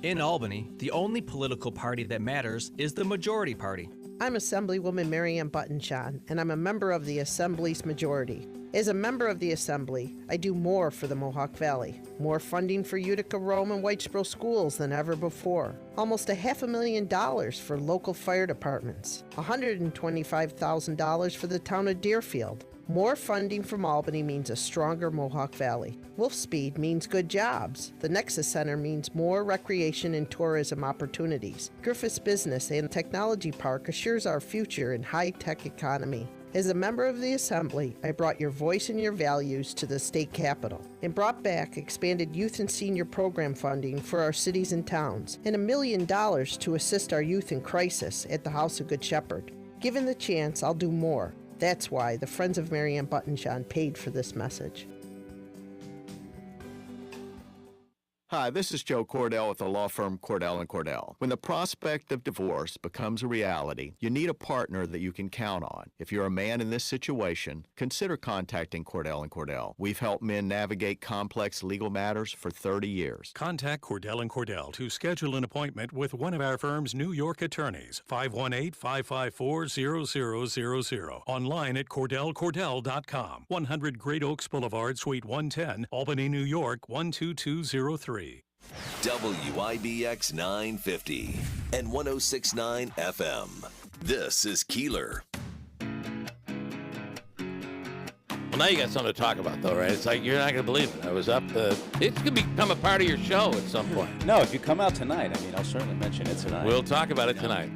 In Albany, the only political party that matters is the majority party. I'm Assemblywoman Mary Ann Buttonshaw, and I'm a member of the Assembly's majority. As a member of the Assembly, I do more for the Mohawk Valley. More funding for Utica, Rome, and Whitesboro schools than ever before. Almost $500,000 for local fire departments. $125,000 for the town of Deerfield. More funding from Albany means a stronger Mohawk Valley. Wolfspeed means good jobs. The Nexus Center means more recreation and tourism opportunities. Griffith's Business and Technology Park assures our future in high-tech economy. As a member of the Assembly, I brought your voice and your values to the state capitol and brought back expanded youth and senior program funding for our cities and towns and $1 million to assist our youth in crisis at the House of Good Shepherd. Given the chance, I'll do more. That's why the Friends of Mary Ann Buttonshaw paid for this message. Hi, this is Joe Cordell with the law firm Cordell & Cordell. When the prospect of divorce becomes a reality, you need a partner that you can count on. If you're a man in this situation, consider contacting Cordell & Cordell. We've helped men navigate complex legal matters for 30 years. Contact Cordell & Cordell to schedule an appointment with one of our firm's New York attorneys. 518-554-0000. Online at CordellCordell.com. 100 Great Oaks Boulevard, Suite 110, Albany, New York, 12203. WIBX 950 and 106.9 FM. This is Keeler. Well, now you got something to talk about, though, right? It's like, you're not going to believe it. I was up. It's going to become a part of your show at some point. No, if you come out tonight, I mean, I'll certainly mention it tonight. We'll talk about it tonight.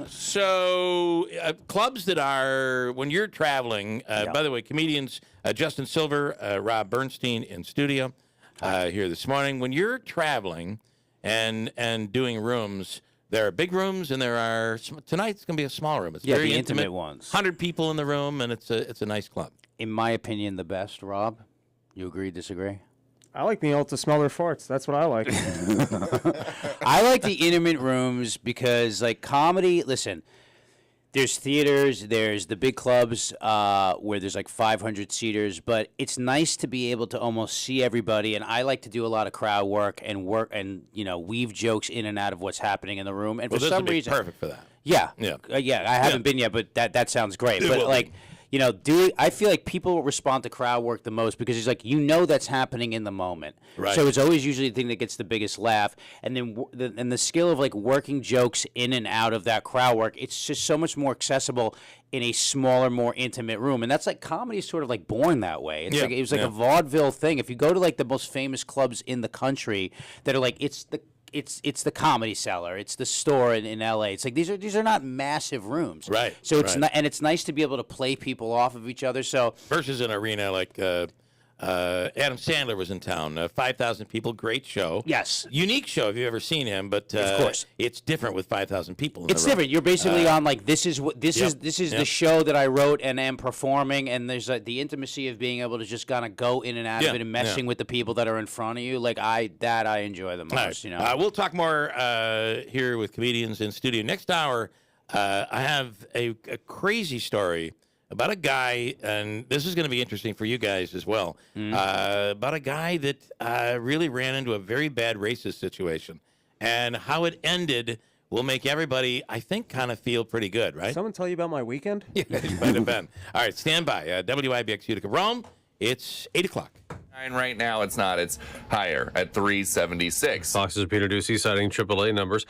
So clubs that are, when you're traveling, by the way, comedians Justin Silver, Rob Bernstein in studio. Here this morning. When you're traveling and doing rooms, there are big rooms and there are tonight's going to be a small room. It's very the intimate ones. 100 people in the room, and it's a nice club. In my opinion, the best. Rob, you agree? Disagree? I like being able to smell their farts. That's what I like. I like the intimate rooms because, like, comedy. Listen. There's theaters, there's the big clubs where there's like 500 seaters, but it's nice to be able to almost see everybody. And I like to do a lot of crowd work and weave jokes in and out of what's happening in the room. And well, for some reason, perfect for that. Yeah. I haven't been yet, but that sounds great. But like. I feel like people respond to crowd work the most because it's like, that's happening in the moment. Right. So it's always usually the thing that gets the biggest laugh. And then the skill of like working jokes in and out of that crowd work, it's just so much more accessible in a smaller, more intimate room. And that's like comedy is sort of like born that way. It's like it was like a vaudeville thing. If you go to like the most famous clubs in the country that are like, it's the Comedy Cellar, it's the Store in LA. It's like these are not massive rooms, right? So it's and it's nice to be able to play people off of each other. So versus an arena like Adam Sandler was in town, 5,000 people, great show. Yes, unique show if you've ever seen him, but of course it's different with 5,000 people. It's different. You're basically on like this is the show that I wrote and am performing, and there's the intimacy of being able to just kind of go in and out of it and messing with the people that are in front of you. Like I enjoy the most. Right. We'll talk more here with comedians in studio next hour. I have a crazy story about a guy, and this is going to be interesting for you guys as well, about a guy that really ran into a very bad racist situation. And how it ended will make everybody, I think, kind of feel pretty good, right? Someone tell you about my weekend? Yeah, it might have been. All right, stand by. WIBX Utica Rome, it's 8 o'clock. Right now, it's not. It's higher at 376. Fox's Peter Ducey citing AAA numbers.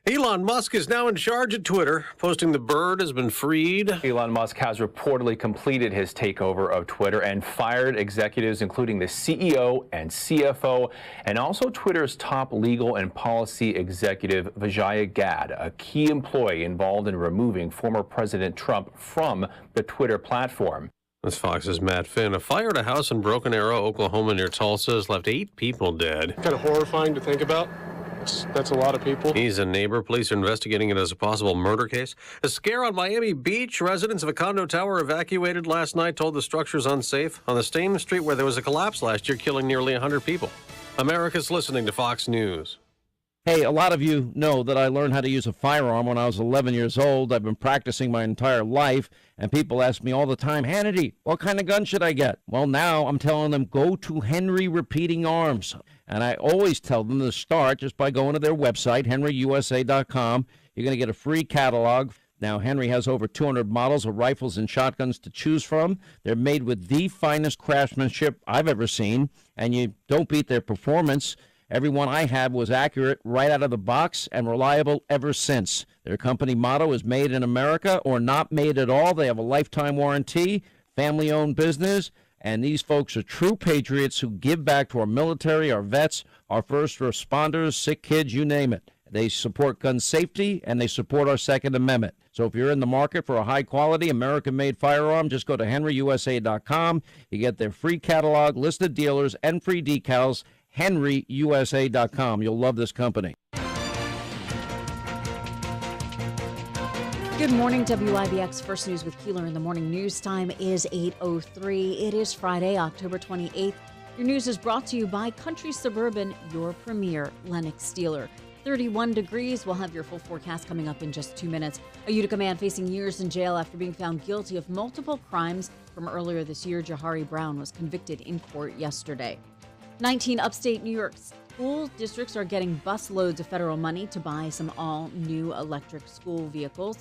Elon Musk is now in charge at Twitter, posting the bird has been freed. Elon Musk has reportedly completed his takeover of Twitter and fired executives, including the CEO and CFO, and also Twitter's top legal and policy executive, Vijaya Gad, a key employee involved in removing former President Trump from the Twitter platform. That's Fox's Matt Finn. A fire at a house in Broken Arrow, Oklahoma, near Tulsa, has left 8 people dead. Kind of horrifying to think about. That's a lot of people. He's a neighbor. Police are investigating it as a possible murder case. A scare on Miami Beach. Residents of a condo tower evacuated last night, told the structure's unsafe on the same street where there was a collapse last year, killing nearly 100 people. America's listening to Fox News. Hey, a lot of you know that I learned how to use a firearm when I was 11 years old. I've been practicing my entire life, and people ask me all the time, Hannity, what kind of gun should I get? Well, now I'm telling them, go to Henry Repeating Arms. And I always tell them to start just by going to their website, henryusa.com. You're going to get a free catalog. Now, Henry has over 200 models of rifles and shotguns to choose from. They're made with the finest craftsmanship I've ever seen, and you don't beat their performance. Every one I had was accurate right out of the box and reliable ever since. Their company motto is made in America or not made at all. They have a lifetime warranty, family-owned business, and these folks are true patriots who give back to our military, our vets, our first responders, sick kids, you name it. They support gun safety, and they support our Second Amendment. So if you're in the market for a high-quality, American-made firearm, just go to henryusa.com. You get their free catalog, list of dealers, and free decals, henryusa.com. You'll love this company. Good morning, WIBX First News with Keeler in the morning. News time is 8:03. It is Friday, October 28th. Your news is brought to you by Country Suburban, your premier Lennox dealer. 31 degrees. We'll have your full forecast coming up in just 2 minutes. A Utica man facing years in jail after being found guilty of multiple crimes from earlier this year. Jahari Brown was convicted in court yesterday. 19 upstate New York school districts are getting busloads of federal money to buy some all-new electric school vehicles.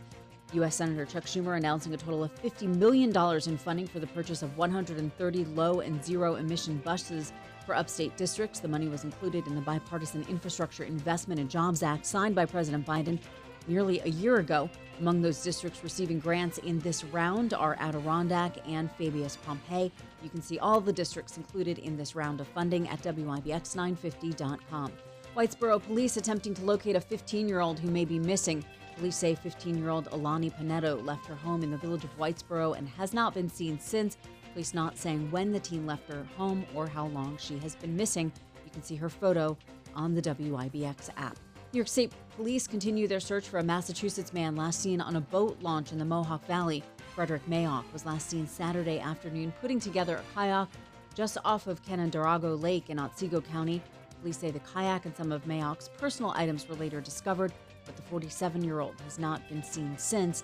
U.S. Senator Chuck Schumer announcing a total of $50 million in funding for the purchase of 130 low and zero-emission buses for upstate districts. The money was included in the Bipartisan Infrastructure Investment and Jobs Act signed by President Biden nearly a year ago. Among those districts receiving grants in this round are Adirondack and Fabius Pompeii. You can see all the districts included in this round of funding at WIBX950.com. Whitesboro police attempting to locate a 15-year-old who may be missing. Police say 15-year-old Alani Panetto left her home in the village of Whitesboro and has not been seen since. Police not saying when the teen left her home or how long she has been missing. You can see her photo on the WIBX app. New York State police continue their search for a Massachusetts man last seen on a boat launch in the Mohawk Valley. Frederick Mayock was last seen Saturday afternoon putting together a kayak just off of Canandaigua Lake in Otsego County. Police say the kayak and some of Mayock's personal items were later discovered, but the 47-year-old has not been seen since.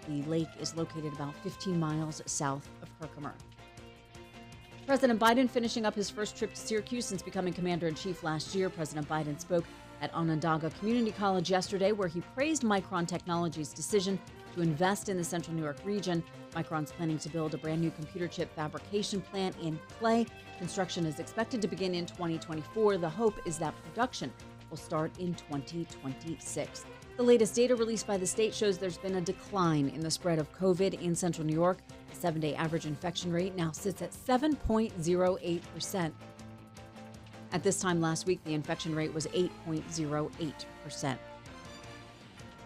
The lake is located about 15 miles south of Herkimer. President Biden finishing up his first trip to Syracuse since becoming commander-in-chief last year. President Biden spoke at Onondaga Community College yesterday, where he praised Micron Technology's decision to invest in the central New York region. Micron's planning to build a brand new computer chip fabrication plant in Clay. Construction is expected to begin in 2024. The hope is that production will start in 2026. The latest data released by the state shows there's been a decline in the spread of COVID in central New York. The 7-day average infection rate now sits at 7.08%. At this time last week, the infection rate was 8.08%.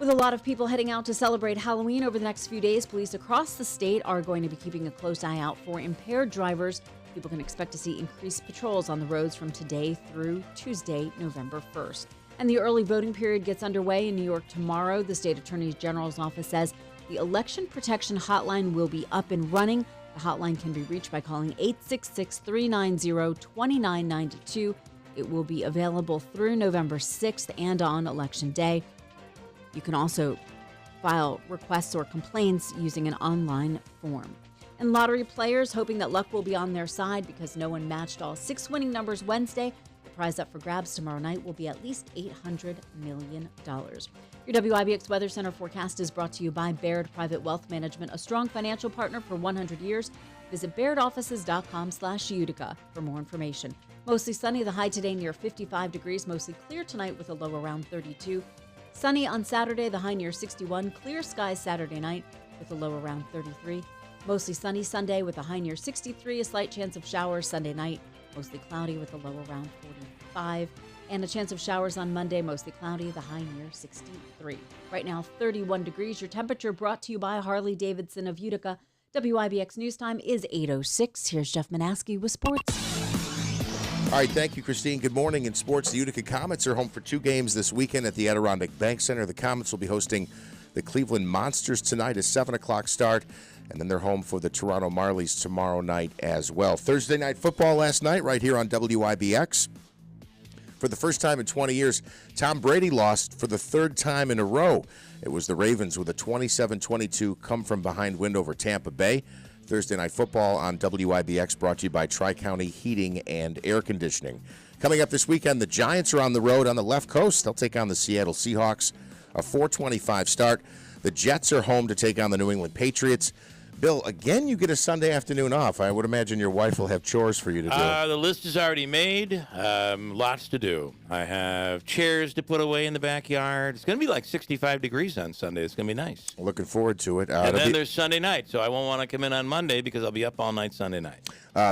With a lot of people heading out to celebrate Halloween over the next few days, police across the state are going to be keeping a close eye out for impaired drivers. People can expect to see increased patrols on the roads from today through Tuesday, November 1st. And the early voting period gets underway in New York tomorrow. The state attorney general's office says the election protection hotline will be up and running. The hotline can be reached by calling 866-390-2992. It will be available through November 6th and on Election Day. You can also file requests or complaints using an online form. And lottery players hoping that luck will be on their side because no one matched all 6 winning numbers Wednesday. The prize up for grabs tomorrow night will be at least $800 million. Your WIBX Weather Center forecast is brought to you by Baird Private Wealth Management, a strong financial partner for 100 years. Visit bairdoffices.com/Utica for more information. Mostly sunny, the high today near 55 degrees, mostly clear tonight with a low around 32. Sunny on Saturday, the high near 61. Clear skies Saturday night with a low around 33. Mostly sunny Sunday with a high near 63. A slight chance of showers Sunday night, mostly cloudy with a low around 45. And a chance of showers on Monday, mostly cloudy, the high near 63. Right now, 31 degrees. Your temperature brought to you by Harley Davidson of Utica. WIBX News Time is 8:06. Here's Jeff Manaski with sports. All right, thank you, Christine. Good morning. In sports, the Utica Comets are home for 2 games this weekend at the Adirondack Bank Center. The Comets will be hosting the Cleveland Monsters tonight, a 7 o'clock start, and then they're home for the Toronto Marlies tomorrow night as well. Thursday night football last night right here on WIBX. For the first time in 20 years, Tom Brady lost for the 3rd time in a row. It was the Ravens with a 27-22 come-from-behind win over Tampa Bay. Thursday Night Football on WIBX, brought to you by Tri-County Heating and Air Conditioning. Coming up this weekend, the Giants are on the road on the left coast. They'll take on the Seattle Seahawks, a 4:25 start. The Jets are home to take on the New England Patriots. Bill, again, you get a Sunday afternoon off. I would imagine your wife will have chores for you to do. The list is already made. Lots to do. I have chairs to put away in the backyard. It's going to be like 65 degrees on Sunday. It's going to be nice. Looking forward to it. And then there's Sunday night, so I won't want to come in on Monday because I'll be up all night Sunday night.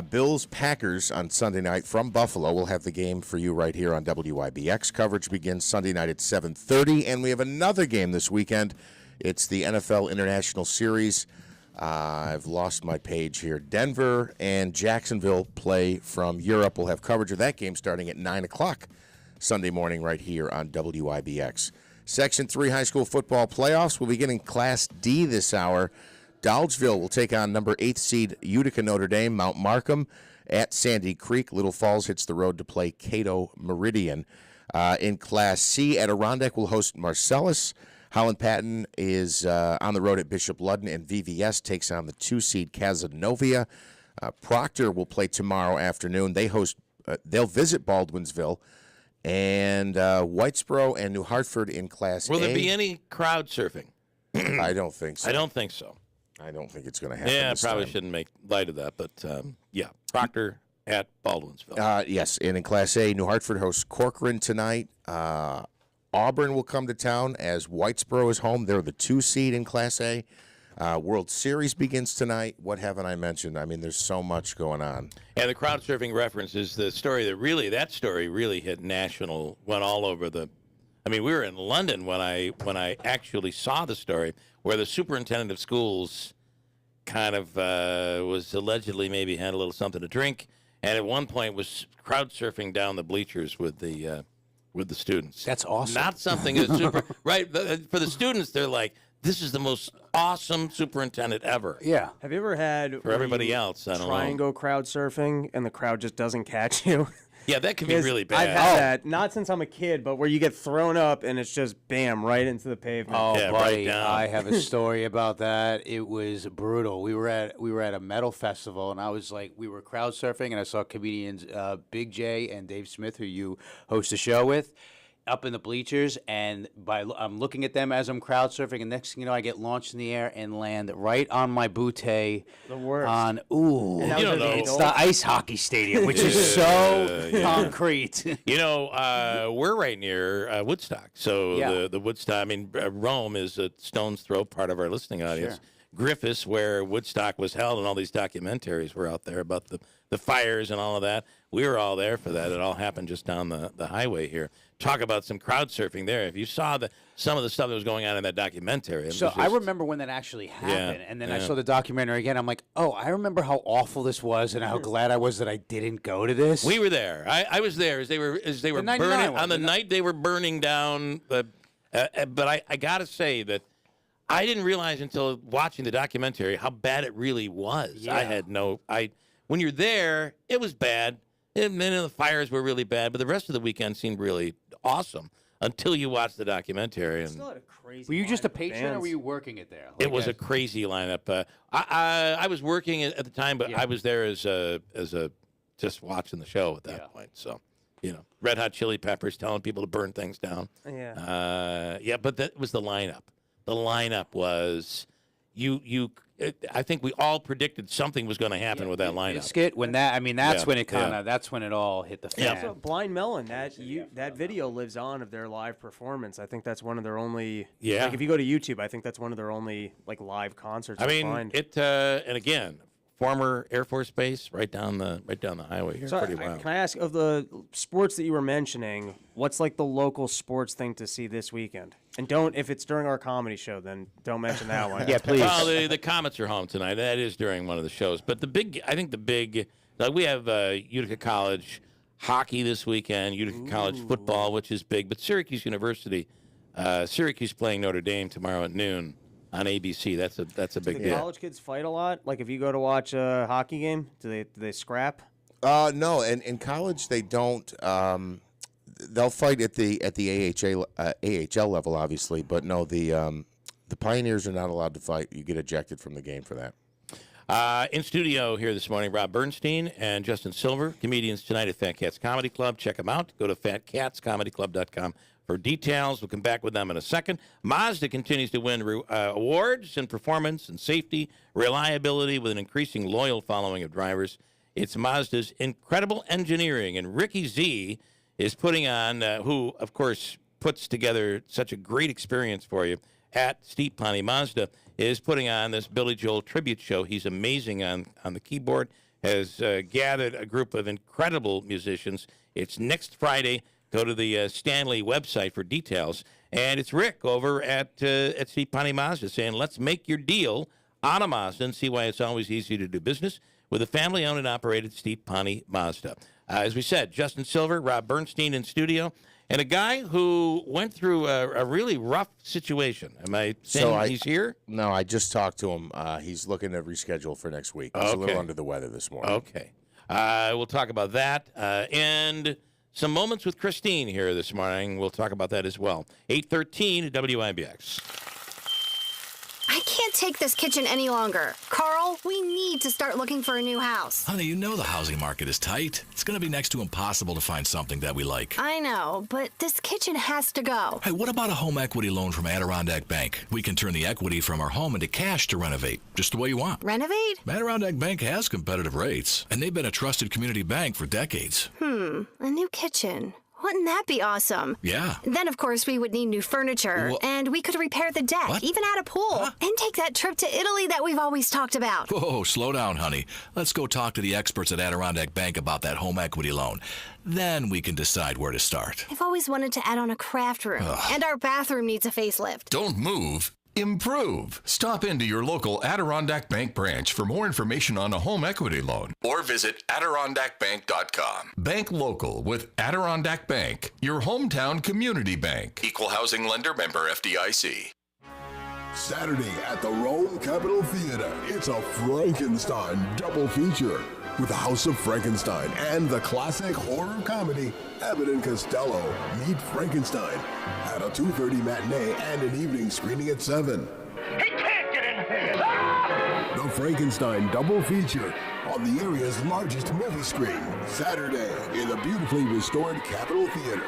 Bills-Packers on Sunday night from Buffalo. We'll have the game for you right here on WIBX. Coverage begins Sunday night at 7:30, and we have another game this weekend. It's the NFL International Series. I've lost my page here. Denver and Jacksonville play from Europe. We'll have coverage of that game starting at 9 o'clock Sunday morning right here on WIBX. Section 3 high school football playoffs will begin in Class D this hour. Dolgeville will take on number 8 seed Utica Notre Dame. Mount Markham at Sandy Creek. Little Falls hits the road to play Cato Meridian. In Class C, Adirondack will host Marcellus. Holland Patton is on the road at Bishop Ludden, and VVS takes on the 2 seed Cazenovia. Proctor will play tomorrow afternoon. They'll visit Baldwinsville, and Whitesboro and New Hartford in Class A. Will there be any crowd surfing? I don't think so. I don't think so. I don't think it's going to happen. Yeah, this probably time. shouldn't make light of that, but yeah, Proctor at Baldwinsville. Yes, and in Class A, New Hartford hosts Corcoran tonight. Auburn will come to town as Whitesboro is home. They're the 2 seed in Class A. World Series begins tonight. What haven't I mentioned? I mean, there's so much going on. And the crowd surfing reference is the story that story really hit national, went all over the. I mean, we were in London when I actually saw the story where the superintendent of schools kind of was allegedly maybe had a little something to drink, and at one point was crowd surfing down the bleachers with the students. That's awesome. Not something that's super right for the students. They're like, this is the most awesome superintendent ever. Yeah. Have you ever had For everybody else, I don't try know. and go crowd surfing and the crowd just doesn't catch you? Yeah, that can be Because really bad. I've had that, not since I'm a kid, but where you get thrown up and it's just bam, right into the pavement. Oh, Yeah, buddy, right down. I have a story about that. It was brutal. We were at a metal festival, and we were crowd surfing, and I saw comedians Big J and Dave Smith, who you host a show with, up in the bleachers, and I'm looking at them as I'm crowd surfing, and next thing you know, I get launched in the air and land right on my bootay. The worst. It's the ice hockey stadium, which is so concrete. We're right near Woodstock, so Yeah. the Woodstock. I mean, Rome is a stone's throw part of our listening audience. Griffiths, where Woodstock was held, and all these documentaries were out there about the fires and all of that. We were all there for that. It all happened just down the highway here. Talk about some crowd surfing there. If you saw some of the stuff that was going on in that documentary. I remember when that actually happened, and then I saw the documentary again. I'm like, oh, I remember how awful this was, and how glad I was that I didn't go to this. We were there. I was there as they were burning on the night they were burning down. But I got to say that I didn't realize until watching the documentary how bad it really was. Yeah. When you're there, it was bad. And then the fires were really bad, but the rest of the weekend seemed really awesome. until you watch the documentary. And Were you just a patron or were you working it there? it was a crazy lineup. I was working at the time, but I was there as a just watching the show at that point. So, Red Hot Chili Peppers telling people to burn things down. Yeah. But that was the lineup. The lineup was I think we all predicted something was going to happen with that lineup. Skit when that's when it that's when it all hit the fan. So Blind Melon, that video lives on of their live performance. I think that's one of their only. Yeah. Like if you go to YouTube, I think that's one of their only like live concerts. I mean, find. and again, former Air Force Base right down the highway here. So Pretty wild. Can I ask, of the sports that you were mentioning, what's like the local sports thing to see this weekend? And if it's during our comedy show, then don't mention that one. Yeah, please. Well, the Comets are home tonight. That is during one of the shows. But we have Utica College hockey this weekend, Utica College football, which is big. But Syracuse University, Syracuse playing Notre Dame tomorrow at noon on ABC. That's a big Do deal. college kids fight a lot? Like if you go to watch a hockey game, do they scrap? No, and in college they don't. They'll fight at the AHL level, obviously, but no, the Pioneers are not allowed to fight. You get ejected from the game for that. In studio here this morning, Rob Bernstein and Justin Silver, comedians tonight at Fat Cats Comedy Club. Check them out. Go to fatcatscomedyclub.com for details. We'll come back with them in a second. Mazda continues to win awards in performance and safety, reliability with an increasing loyal following of drivers. It's Mazda's incredible engineering, and Ricky Z is putting on, who, of course, puts together such a great experience for you at Steve Ponte Mazda, is putting on this Billy Joel tribute show. He's amazing on the keyboard, has gathered a group of incredible musicians. It's next Friday. Go to the Stanley website for details. And it's Rick over at Steve Ponte Mazda saying, let's make your deal on a Mazda and see why it's always easy to do business with a family-owned and operated Steve Ponte Mazda. As we said, Justin Silver, Rob Bernstein in studio, and a guy who went through a really rough situation. Am I saying he's here? No, I just talked to him. He's looking to reschedule for next week. He's a little under the weather this morning. Okay. We'll talk about that. And some moments with Christine here this morning. We'll talk about that as well. 8:13 at WIBX. I can't take this kitchen any longer. Carl, we need to start looking for a new house. Honey, you know the housing market is tight. It's going to be next to impossible to find something that we like. I know, but this kitchen has to go. Hey, what about a home equity loan from Adirondack Bank? We can turn the equity from our home into cash to renovate, just the way you want. Renovate? Adirondack Bank has competitive rates, and they've been a trusted community bank for decades. A new kitchen. Wouldn't that be awesome? Yeah. Then, of course, we would need new furniture, and we could repair the deck, even add a pool, and take that trip to Italy that we've always talked about. Whoa, slow down, honey. Let's go talk to the experts at Adirondack Bank about that home equity loan. Then we can decide where to start. I've always wanted to add on a craft room, and our bathroom needs a facelift. Don't move. Improve. Stop into your local Adirondack Bank branch for more information on a home equity loan or visit AdirondackBank.com. Bank local with Adirondack Bank, your hometown community bank. Equal housing lender, member FDIC. Saturday at the Rome Capitol Theater, it's a Frankenstein double feature with the House of Frankenstein and the classic horror comedy Abbott and Costello Meet Frankenstein at a 2:30 matinee and an evening screening at 7. He can't get in here! The Frankenstein double feature on the area's largest movie screen, Saturday in the beautifully restored Capitol Theater.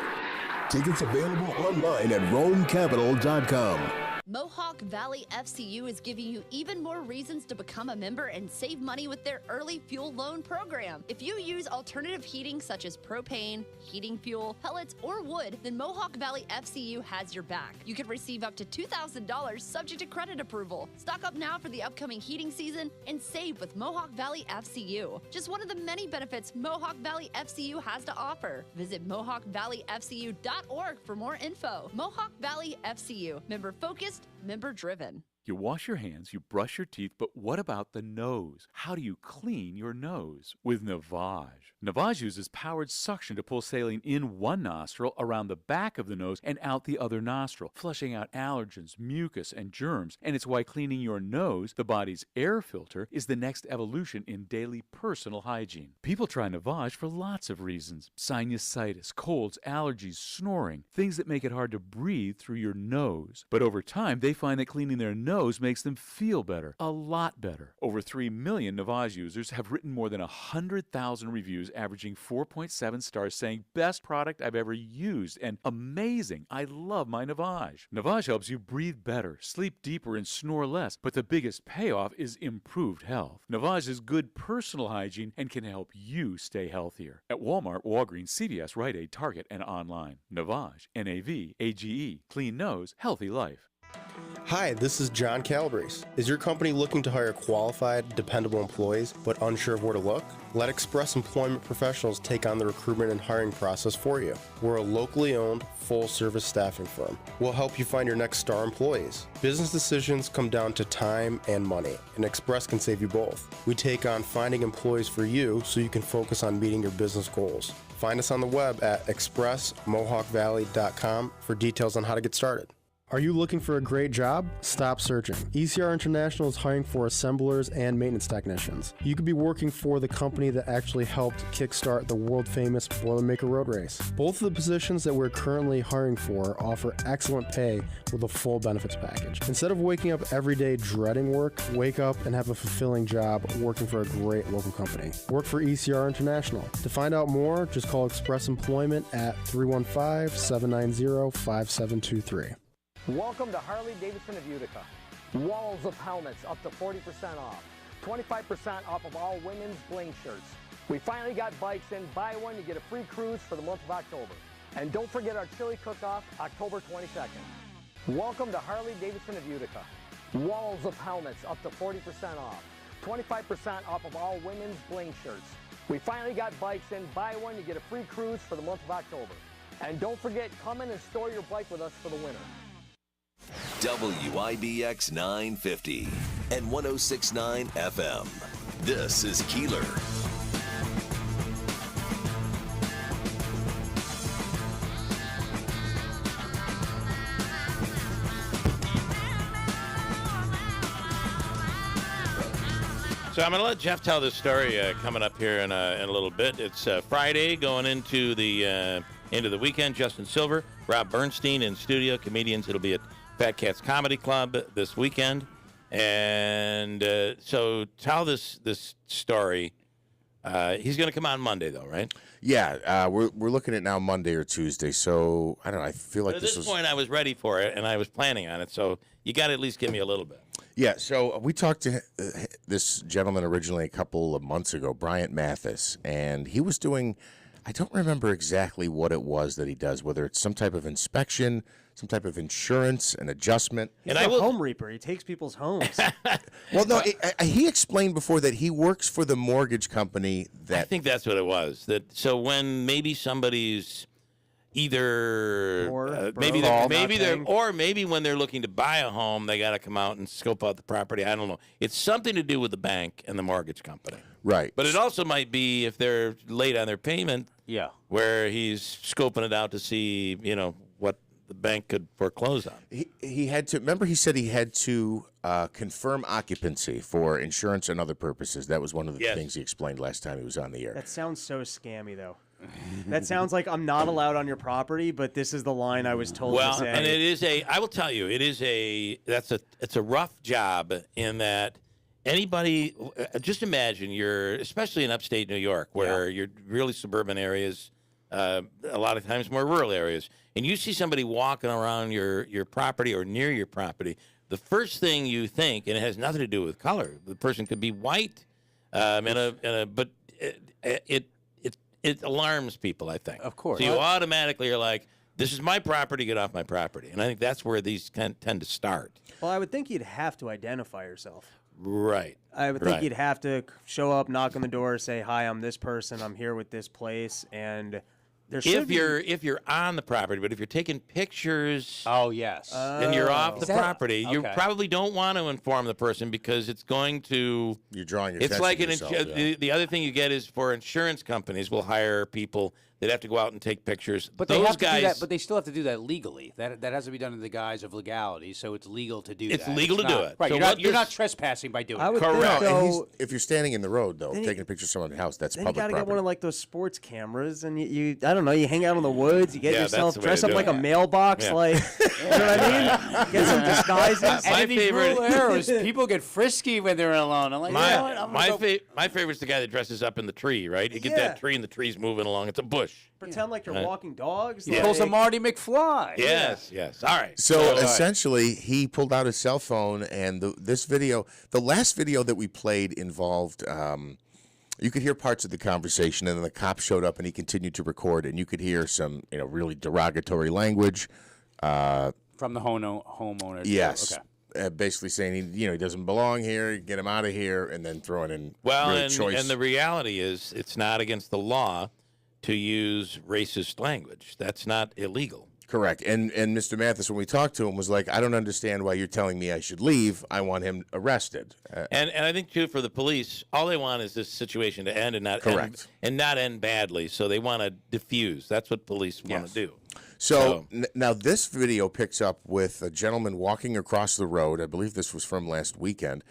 Tickets available online at RomeCapitol.com. Mohawk Valley FCU is giving you even more reasons to become a member and save money with their early fuel loan program. If you use alternative heating such as propane, heating fuel, pellets, or wood, then Mohawk Valley FCU has your back. You can receive up to $2,000 subject to credit approval. Stock up now for the upcoming heating season and save with Mohawk Valley FCU. Just one of the many benefits Mohawk Valley FCU has to offer. Visit MohawkValleyFCU.org for more info. Mohawk Valley FCU, member focused, member driven. You wash your hands, you brush your teeth, but what about the nose? How do you clean your nose? With Navage. Navage uses powered suction to pull saline in one nostril, around the back of the nose, and out the other nostril, flushing out allergens, mucus, and germs. And it's why cleaning your nose, the body's air filter, is the next evolution in daily personal hygiene. People try Navage for lots of reasons. Sinusitis, colds, allergies, snoring, things that make it hard to breathe through your nose. But over time, they find that cleaning their nose makes them feel better, a lot better. Over 3 million Navage users have written more than 100,000 reviews, averaging 4.7 stars, saying, best product I've ever used, and amazing, I love my Navage. Navage helps you breathe better, sleep deeper, and snore less, but the biggest payoff is improved health. Navage is good personal hygiene and can help you stay healthier. At Walmart, Walgreens, CVS, Rite Aid, Target, and online. Navage, N-A-V-A-G-E, clean nose, healthy life. Hi, this is John Calabrese. Is your company looking to hire qualified, dependable employees but unsure of where to look? Let Express Employment Professionals take on the recruitment and hiring process for you. We're a locally owned, full-service staffing firm. We'll help you find your next star employees. Business decisions come down to time and money, and Express can save you both. We take on finding employees for you so you can focus on meeting your business goals. Find us on the web at expressmohawkvalley.com for details on how to get started. Are you looking for a great job? Stop searching. ECR International is hiring for assemblers and maintenance technicians. You could be working for the company that actually helped kickstart the world-famous Boilermaker Road Race. Both of the positions that we're currently hiring for offer excellent pay with a full benefits package. Instead of waking up every day dreading work, wake up and have a fulfilling job working for a great local company. Work for ECR International. To find out more, just call Express Employment at 315-790-5723. Welcome to Harley-Davidson of Utica. Walls of helmets up to 40% off. 25% off of all women's bling shirts. We finally got bikes in. Buy one, you get a free cruise for the month of October. And don't forget our chili cook-off, October 22nd. Welcome to Harley-Davidson of Utica. Walls of helmets up to 40% off. 25% off of all women's bling shirts. We finally got bikes in. Buy one, you get a free cruise for the month of October. And don't forget, come in and store your bike with us for the winter. WIBX 950 and 106.9 FM. This is Keeler. So I'm going to let Jeff tell this story coming up here in a little bit. It's Friday going into the weekend. Justin Silver, Rob Bernstein in studio, comedians. It'll be at Fat Cats Comedy Club this weekend. And so tell this story. He's going to come on Monday, though, right? Yeah, we're looking at now Monday or Tuesday. So I don't know. I feel like at this point I was ready for it, and I was planning on it. So you got to at least give me a little bit. Yeah, so we talked to this gentleman originally a couple of months ago, Bryant Mathis, and he was doing, I don't remember exactly what it was that he does, whether it's some type of inspection, some type of insurance, an adjustment. He's a home reaper. He takes people's homes. Well, no, he explained before that he works for the mortgage company that... I think that's what it was. So when maybe somebody's either maybe when they're looking to buy a home, they got to come out and scope out the property. I don't know. It's something to do with the bank and the mortgage company. Right. But it also might be if they're late on their payment. Yeah. Where he's scoping it out to see, what the bank could foreclose on. He had to, remember he said he had to confirm occupancy for insurance and other purposes. That was one of the things he explained last time he was on the air. That sounds so scammy, though. That sounds like I'm not allowed on your property, but this is the line I was told to say. Well, and it is I will tell you, it's a rough job in that anybody, just imagine especially in upstate New York, where you're really suburban areas, a lot of times more rural areas, and you see somebody walking around your property or near your property, the first thing you think, and it has nothing to do with color, the person could be white, but it alarms people, I think. Of course. So you automatically are like, this is my property, get off my property. And I think that's where these tend to start. Well, I would think you'd have to identify yourself. Right. I would think you'd have to show up, knock on the door, say, hi, I'm this person, I'm here with this place, and if you're on the property, but if you're taking pictures, oh yes, and you're off the property, you okay. probably don't want to inform the person because it's going to. You're drawing your It's attention like to yourself, the other thing you get is for insurance companies will hire people that have to go out and take pictures. But those they have guys, to do that. But they still have to do that legally. That has to be done in the guise of legality. So it's legal to do that. It's legal to do it. Right. So you're not trespassing by doing it. Correct. think, And though- if you're standing in the road, though, Then taking a picture of someone's house, that's Then you public gotta property. get one of like those sports cameras, and you I don't know, you hang out in the woods, you get Yeah, yourself that's the way dress to up do like it. a mailbox, Yeah. like you know what I mean? Get some disguises. And in these favorite- rural areas, people get frisky when they're alone. I'm like, you know what? I'm gonna go- my favorite's the guy that dresses up in the tree, right? You get that tree and the tree's moving along. It's a bush. Pretend like you're Right. walking dogs. Yeah. Pulls a like- Marty McFly. Yes, yes. All right. So essentially, he pulled out his cell phone, and this video, the last video that we played involved, you could hear parts of the conversation, and then the cop showed up, and he continued to record, and you could hear some, really derogatory language. From the homeowner. Yes. Okay. Basically saying he doesn't belong here, get him out of here, and then throwing in Well, really and choice. the reality is it's not against the law to use racist language. That's not illegal. Correct. And Mr. Mathis, when we talked to him, was like, I don't understand why you're telling me I should leave. I want him arrested. And I think too for the police, all they want is this situation to end and not Correct. end badly. So they want to diffuse. That's what police want to do. So now this video picks up with a gentleman walking across the road. I believe this was from last weekend.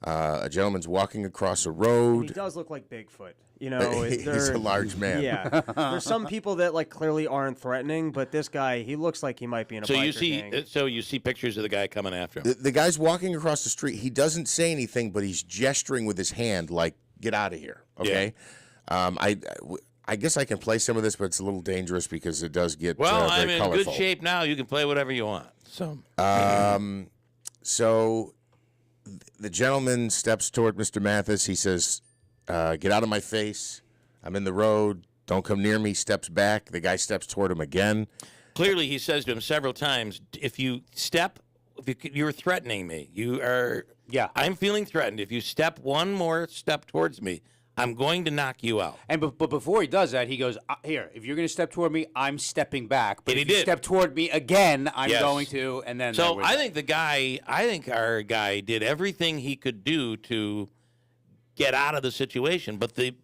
A gentleman's walking across a road. He does look like Bigfoot. He's a large man. Yeah. There's some people that like clearly aren't threatening, but this guy, he looks like he might be in a So you biker see, gang. you see pictures of the guy coming after him. The guy's walking across the street. He doesn't say anything, but he's gesturing with his hand like, get out of here, okay? I guess I can play some of this, but it's a little dangerous because it does get Well, very I'm in colorful. good shape now. You can play whatever you want. So, So the gentleman steps toward Mr. Mathis. He says, get out of my face. I'm in the road. Don't come near me. Steps back. The guy steps toward him again. clearly, he says to him several times, if you're threatening me, you are. Yeah. I'm feeling threatened. If you step one more step towards me, I'm going to knock you out. And but before he does that, he goes, here, if you're going to step toward me, I'm stepping back. But And if he you did. step toward me again, I'm Yes. going to, and then... So there we I go. think our guy did everything he could do to get out of the situation, but the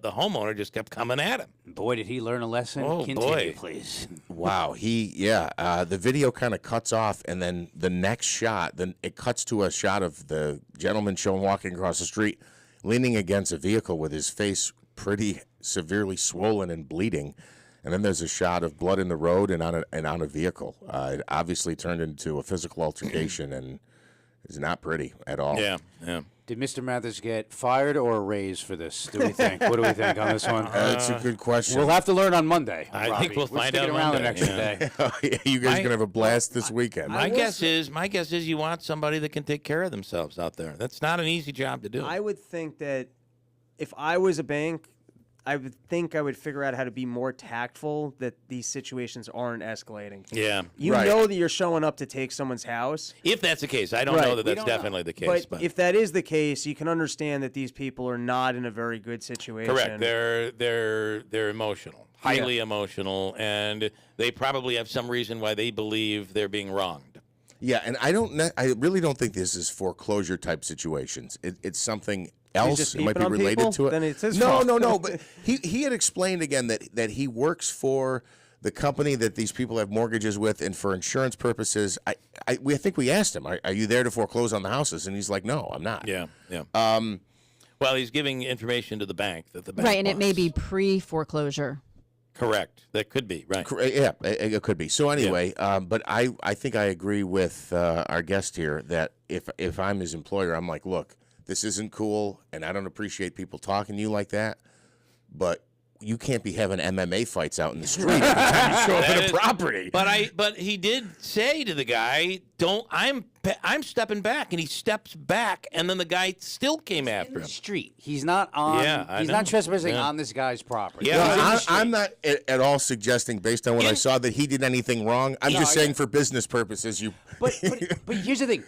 homeowner just kept coming at him. Boy, did he learn a lesson. Oh, Continue, boy. please. Wow. The video kind of cuts off, and then the next shot, then it cuts to a shot of the gentleman shown walking across the street, leaning against a vehicle with his face pretty severely swollen and bleeding. And then there's a shot of blood in the road and on a vehicle. It obviously turned into a physical altercation and is not pretty at all. Yeah. Did Mr. Mathis get fired or a raise for this? Do we think? What do we think on this one? That's a good question. We'll have to learn on Monday. I Robbie. think we'll We're find sticking out around Monday, the next yeah. day. You guys are gonna have a blast this weekend. My guess is you want somebody that can take care of themselves out there. That's not an easy job to do. I would think that if I was a bank, I would think I would figure out how to be more tactful that these situations aren't escalating. Yeah. You know that you're showing up to take someone's house. If that's the case, I don't know that that's definitely the case. But if that is the case, you can understand that these people are not in a very good situation. Correct. They're emotional, highly emotional, and they probably have some reason why they believe they're being wronged. Yeah, and I really don't think this is foreclosure type situations. It's something else. just It might be peeping on related people? to it. Then it's his no, fault. no. But he had explained again that he works for the company that these people have mortgages with, and for insurance purposes. I think we asked him, "Are you there to foreclose on the houses?" And he's like, "No, I'm not." Yeah. Well, he's giving information to the bank that the bank Right, and it wants. may be pre-foreclosure. Correct. That could be right. Yeah, it could be. So anyway, but I think I agree with our guest here that if I'm his employer, I'm like, look, this isn't cool, and I don't appreciate people talking to you like that, but you can't be having MMA fights out in the street every time you show up at a property. But he did say to the guy, I'm stepping back," and he steps back, and then the guy still came after him. Street. He's not on. Yeah, he's I not know. trespassing Yeah. on this guy's property. Yeah. He's in the I'm street. not at all suggesting, based on what I saw, that he did anything wrong. I'm No, just I saying get- for business purposes, But here's the thing.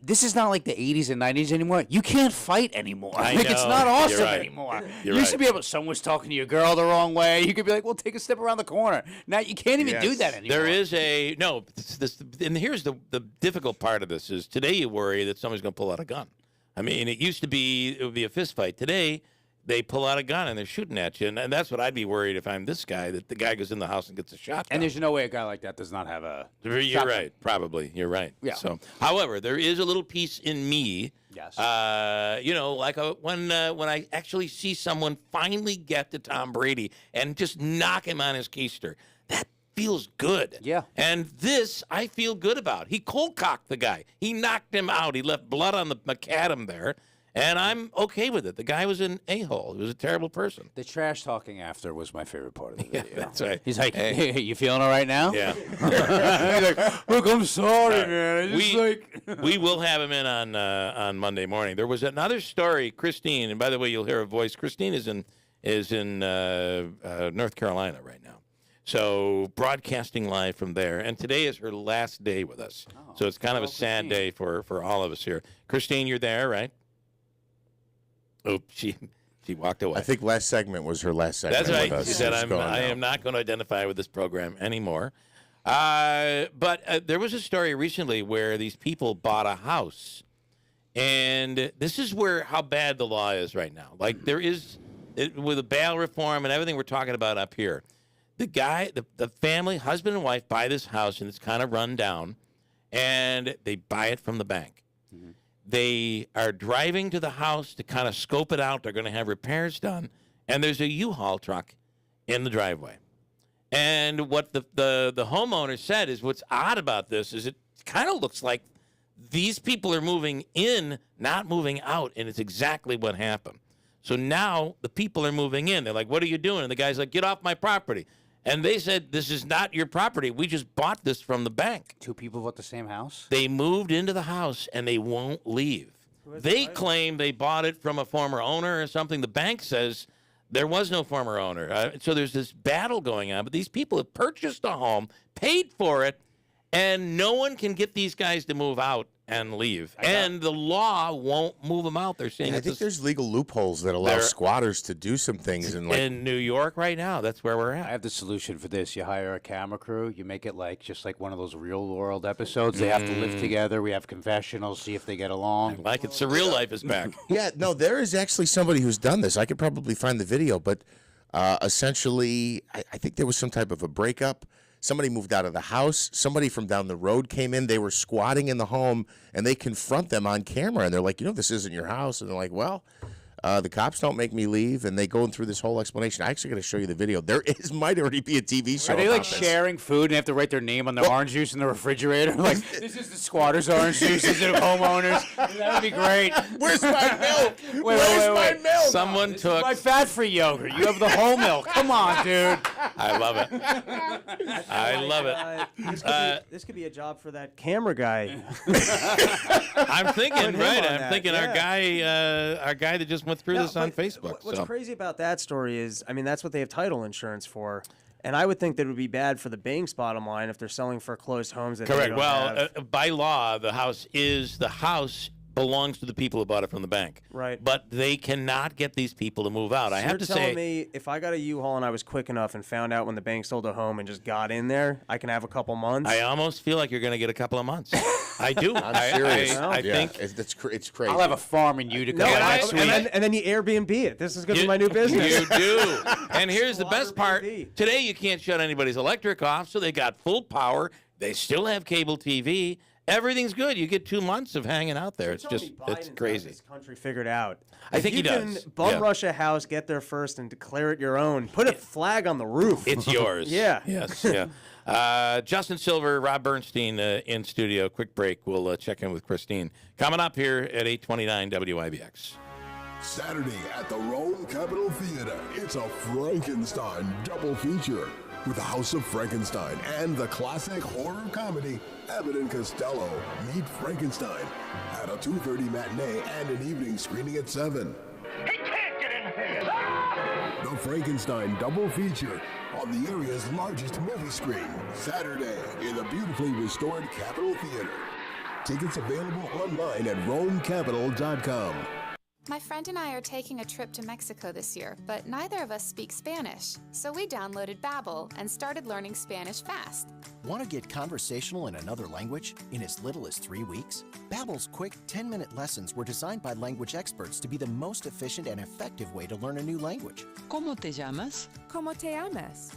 this is not like the 80s and 90s anymore. You can't fight anymore. I Like, know. it's not awesome You're right. anymore. You're You used to right. be able. Someone's talking to your girl the wrong way. You could be like, "Well, take a step around the corner." Now you can't even do that anymore. There is and here's the difficult part of this is today you worry that somebody's going to pull out a gun. I mean, it used to be it would be a fist fight. Today they pull out a gun and they're shooting at you, and that's what I'd be worried if I'm this guy, that the guy goes in the house and gets a shot. And there's no way a guy like that does not have a. You're shotgun. right. Probably. You're right. Yeah. So, however, there is a little piece in me. Yes. When I actually see someone finally get to Tom Brady and just knock him on his keister, that feels good. Yeah. And this I feel good about. He cold cocked the guy. He knocked him out. He left blood on the macadam there. And I'm okay with it. The guy was an a-hole. He was a terrible person. The trash talking after was my favorite part of the video. Yeah, that's right. He's like, Hey. "Hey, you feeling all right now?" Yeah. He's like, "Look, I'm sorry, man. I just We will have him in on Monday morning. There was another story, Christine, and by the way, you'll hear a voice. Christine is in North Carolina right now, so broadcasting live from there. And today is her last day with us, so it's kind of a sad day for all of us here. Christine, you're there, right? Oh, she walked away. I think last segment was her last segment. That's right. With us. She said, She's going I now. am not going to identify with this program anymore. But there was a story recently where these people bought a house. And this is how bad the law is right now. Like there is, with the bail reform and everything we're talking about up here, the family, husband and wife, buy this house and it's kind of run down. And they buy it from the bank. Mm-hmm. They are driving to the house to kind of scope it out. They're going to have repairs done. And there's a U-Haul truck in the driveway. And what the homeowner said is what's odd about this is it kind of looks like these people are moving in, not moving out, and it's exactly what happened. So now the people are moving in. They're like, "What are you doing?" And the guy's like, "Get off my property." And they said, "This is not your property. We just bought this from the bank." Two people bought the same house? They moved into the house, and they won't leave. They claim they bought it from a former owner or something. The bank says there was no former owner. So there's this battle going on. But these people have purchased a home, paid for it, and no one can get these guys to move out and leave. And the law won't move them out. They're saying I think there's legal loopholes that allow squatters to do some things. In New York right now, that's where we're at. I have the solution for this. You hire a camera crew. You make it just like one of those real world episodes. They have to live together. We have confessionals, see if they get along. I like it. Surreal life is back. Yeah, no, there is actually somebody who's done this. I could probably find the video, but essentially, I think there was some type of a breakup. Somebody moved out of the house. Somebody from down the road came in. They were squatting in the home, and they confront them on camera. And they're like, this isn't your house. And they're like, well, the cops don't make me leave. And they go through this whole explanation. I actually got to show you the video. There might already be a TV show. Are they about like this. sharing food and have to write their name on the orange juice in the refrigerator? Like, this is the squatter's orange juice. This is the homeowners. That would be great. Where's my milk? Where's my milk? Someone This is my fat-free yogurt. You have the whole milk. Come on, dude. I love it. I love it. This could be a job for that camera guy. I'm thinking, Put him right? on I'm that, thinking yeah. our guy that just went through this on Facebook. What's so. crazy about that story is, that's what they have title insurance for. And I would think that it would be bad for the bank's bottom line if they're selling foreclosed homes. That They Correct. don't Well, have. by law, the house belongs to the people who bought it from the bank. Right. But they cannot get these people to move out. I have to You're telling say, me if I got a U-Haul and I was quick enough and found out when the bank sold a home and just got in there, I can have a couple months. I almost feel like you're going to get a couple of months. I do. I'm serious. I think it's crazy. I'll have a farm in Utica No, next week. and then you Airbnb it. This is going to be my new business. You do. And here's the best part. Today you can't shut anybody's electric off, so they got full power. They still have cable TV. Everything's good. You get 2 months of hanging out there. It's just, it's crazy. This country figured out. I think he does. You can bum rush a house, get there first, and declare it your own. Put a flag on the roof. It's yours. Yeah. Yes. Yeah. Justin Silver, Rob Bernstein in studio. Quick break. We'll check in with Christine. Coming up here at 8:29 WIBX. Saturday at the Rome Capitol Theater, it's a Frankenstein double feature with the House of Frankenstein and the classic horror comedy Abbott and Costello Meet Frankenstein at a 2:30 matinee and an evening screening at 7. He can't get in here. The Frankenstein double feature on the area's largest movie screen, Saturday in the beautifully restored Capitol Theater. Tickets available online at RomeCapital.com. My friend and I are taking a trip to Mexico this year, but neither of us speak Spanish. So we downloaded Babbel and started learning Spanish fast. Want to get conversational in another language in as little as 3 weeks? Babbel's quick 10-minute lessons were designed by language experts to be the most efficient and effective way to learn a new language. ¿Cómo te llamas? ¿Cómo te llamas?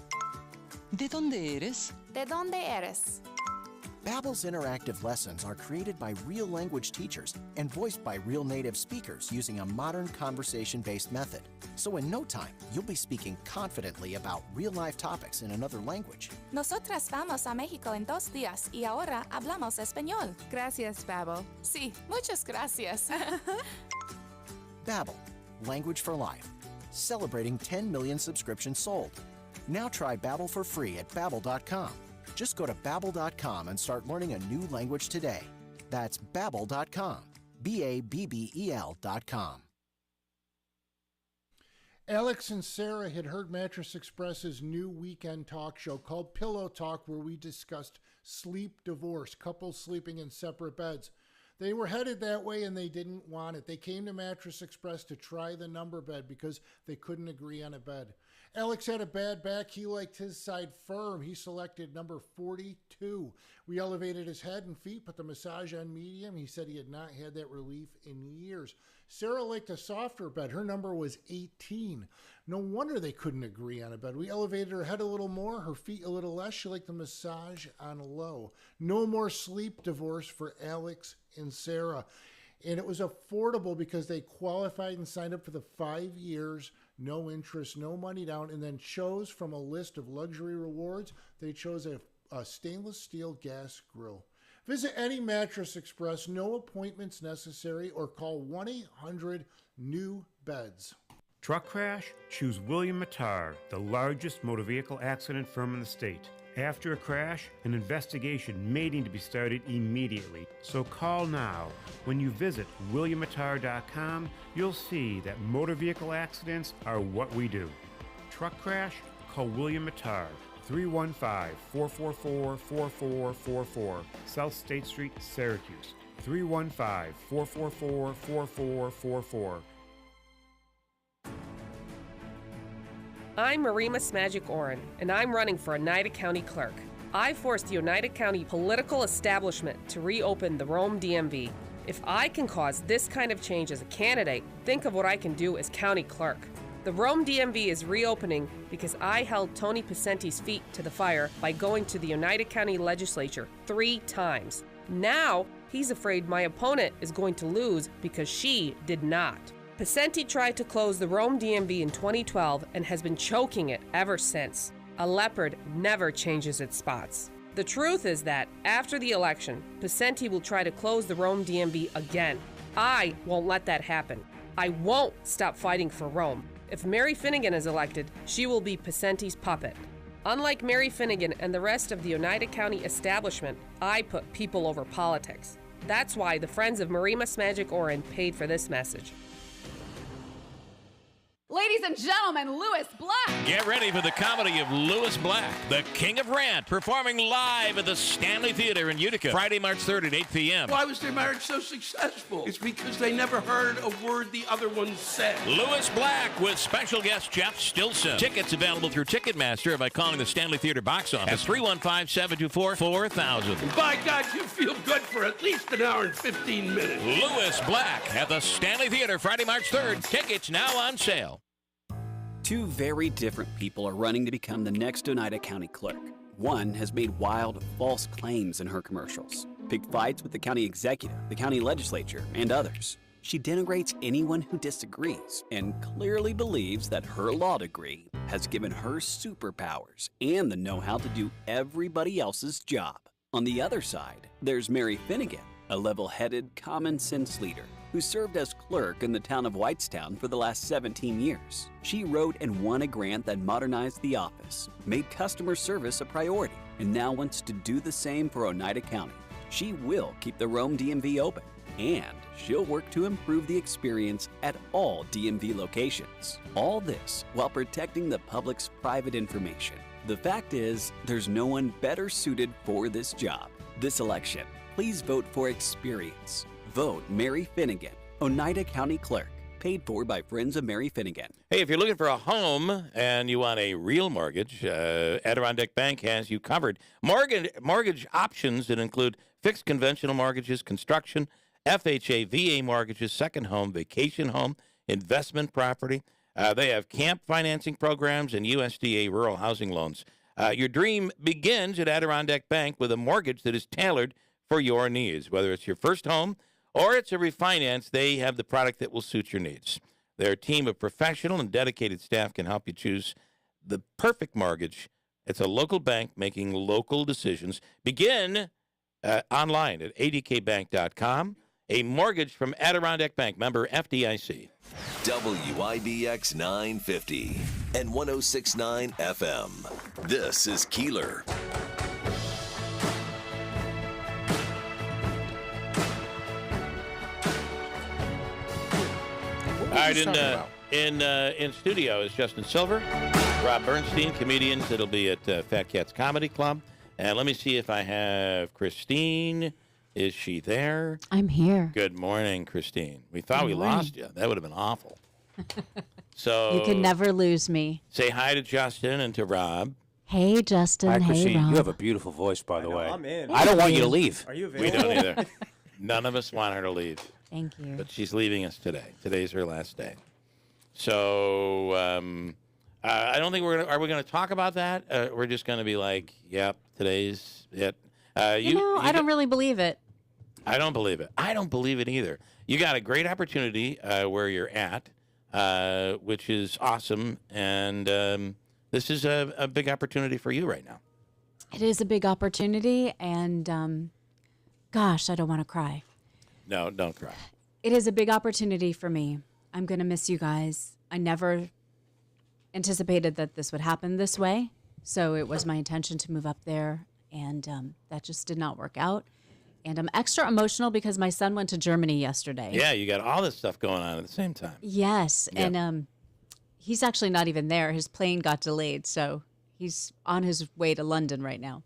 ¿De dónde eres? ¿De dónde eres? Babbel's interactive lessons are created by real language teachers and voiced by real native speakers using a modern conversation-based method. So in no time, you'll be speaking confidently about real-life topics in another language. Nosotras vamos a México en 2 días y ahora hablamos español. Gracias, Babbel. Sí, muchas gracias. Babbel, language for life. Celebrating 10 million subscriptions sold. Now try Babbel for free at Babbel.com. Just go to Babbel.com and start learning a new language today. That's Babbel.com. Babbel.com. Alex and Sarah had heard Mattress Express's new weekend talk show called Pillow Talk, where we discussed sleep divorce, couples sleeping in separate beds. They were headed that way and they didn't want it. They came to Mattress Express to try the number bed because they couldn't agree on a bed. Alex had a bad back. He liked his side firm. He selected number 42. We elevated his head and feet, put the massage on medium. He said he had not had that relief in years. Sarah liked a softer bed. Her number was 18. No wonder they couldn't agree on a bed. We elevated her head a little more, her feet a little less. She liked the massage on low. No more sleep divorce for Alex and Sarah. And it was affordable because they qualified and signed up for the 5 years, no interest, no money down, and then chose from a list of luxury rewards. They chose a stainless steel gas grill. Visit any Mattress Express, no appointments necessary, or call 1-800-NEW-BEDS. Truck crash? Choose William Mattar, the largest motor vehicle accident firm in the state. After a crash, an investigation may need to be started immediately, so call now. When you visit WilliamMattar.com, you'll see that motor vehicle accidents are what we do. Truck crash? Call William Mattar, 315-444-4444, South State Street, Syracuse, 315-444-4444. I'm Marimus Magic Oren, and I'm running for Oneida County Clerk. I forced the Oneida County political establishment to reopen the Rome DMV. If I can cause this kind of change as a candidate, think of what I can do as county clerk. The Rome DMV is reopening because I held Tony Picenti's feet to the fire by going to the Oneida County Legislature 3 times. Now, he's afraid my opponent is going to lose because she did not. Picenti tried to close the Rome DMV in 2012 and has been choking it ever since. A leopard never changes its spots. The truth is that after the election, Picenti will try to close the Rome DMV again. I won't let that happen. I won't stop fighting for Rome. If Mary Finnegan is elected, she will be Picenti's puppet. Unlike Mary Finnegan and the rest of the Oneida County establishment, I put people over politics. That's why the Friends of Marimus Magic Oren paid for this message. Ladies and gentlemen, Louis Black. Get ready for the comedy of Louis Black, the King of Rant, performing live at the Stanley Theater in Utica, Friday, March 3rd at 8 p.m. Why was their marriage so successful? It's because they never heard a word the other one said. Louis Black with special guest Jeff Stilson. Tickets available through Ticketmaster by calling the Stanley Theater box office, 315-724-4000. By God, you feel good for at least an hour and 15 minutes. Louis Black at the Stanley Theater, Friday, March 3rd. Tickets now on sale. Two very different people are running to become the next Oneida County clerk. One has made wild, false claims in her commercials, picked fights with the county executive, the county legislature, and others. She denigrates anyone who disagrees and clearly believes that her law degree has given her superpowers and the know-how to do everybody else's job. On the other side, there's Mary Finnegan, a level-headed, common-sense leader who served as clerk in the town of Whitestown for the last 17 years. She wrote and won a grant that modernized the office, made customer service a priority, and now wants to do the same for Oneida County. She will keep the Rome DMV open, and she'll work to improve the experience at all DMV locations. All this while protecting the public's private information. The fact is, there's no one better suited for this job. This election, Please vote for experience. Vote Mary Finnegan, Oneida County Clerk. Paid for by Friends of Mary Finnegan. Hey, if you're looking for a home and you want a real mortgage, Adirondack Bank has you covered. Mortgage options that include fixed conventional mortgages, construction, FHA, VA mortgages, second home, vacation home, investment property. They have camp financing programs and USDA rural housing loans. Your dream begins at Adirondack Bank with a mortgage that is tailored for your needs. Whether it's your first home or it's a refinance, they have the product that will suit your needs. Their team of professional and dedicated staff can help you choose the perfect mortgage. It's a local bank making local decisions. Begin online at adkbank.com. A mortgage from Adirondack Bank, member FDIC. WIBX 950 and 106.9 FM. This is Keeler. All right, in studio is Justin Silver, Rob Bernstein, comedians that'll be at Fat Cats Comedy Club. And let me see if I have Christine. Is she there? I'm here. Good morning, Christine. We thought we lost you. That would have been awful. So you can never lose me. Say hi to Justin and to Rob. Hey, Justin. Hi, hey, Christine. Rob. You have a beautiful voice, by the way. I'm in. I don't want you to leave. Are you We available? don't either. None of us want her to leave. Thank you. But she's leaving us today. Today's her last day. So I don't think are we going to talk about that? We're just going to be like, yep, today's it. I don't really believe it. I don't believe it. I don't believe it either. You got a great opportunity where you're at, which is awesome. And this is a big opportunity for you right now. It is a big opportunity. And gosh, I don't want to cry. No, don't cry. It is a big opportunity for me. I'm going to miss you guys. I never anticipated that this would happen this way. So it was my intention to move up there. And that just did not work out. And I'm extra emotional because my son went to Germany yesterday. Yeah, you got all this stuff going on at the same time. Yes. Yep. And he's actually not even there. His plane got delayed. So he's on his way to London right now.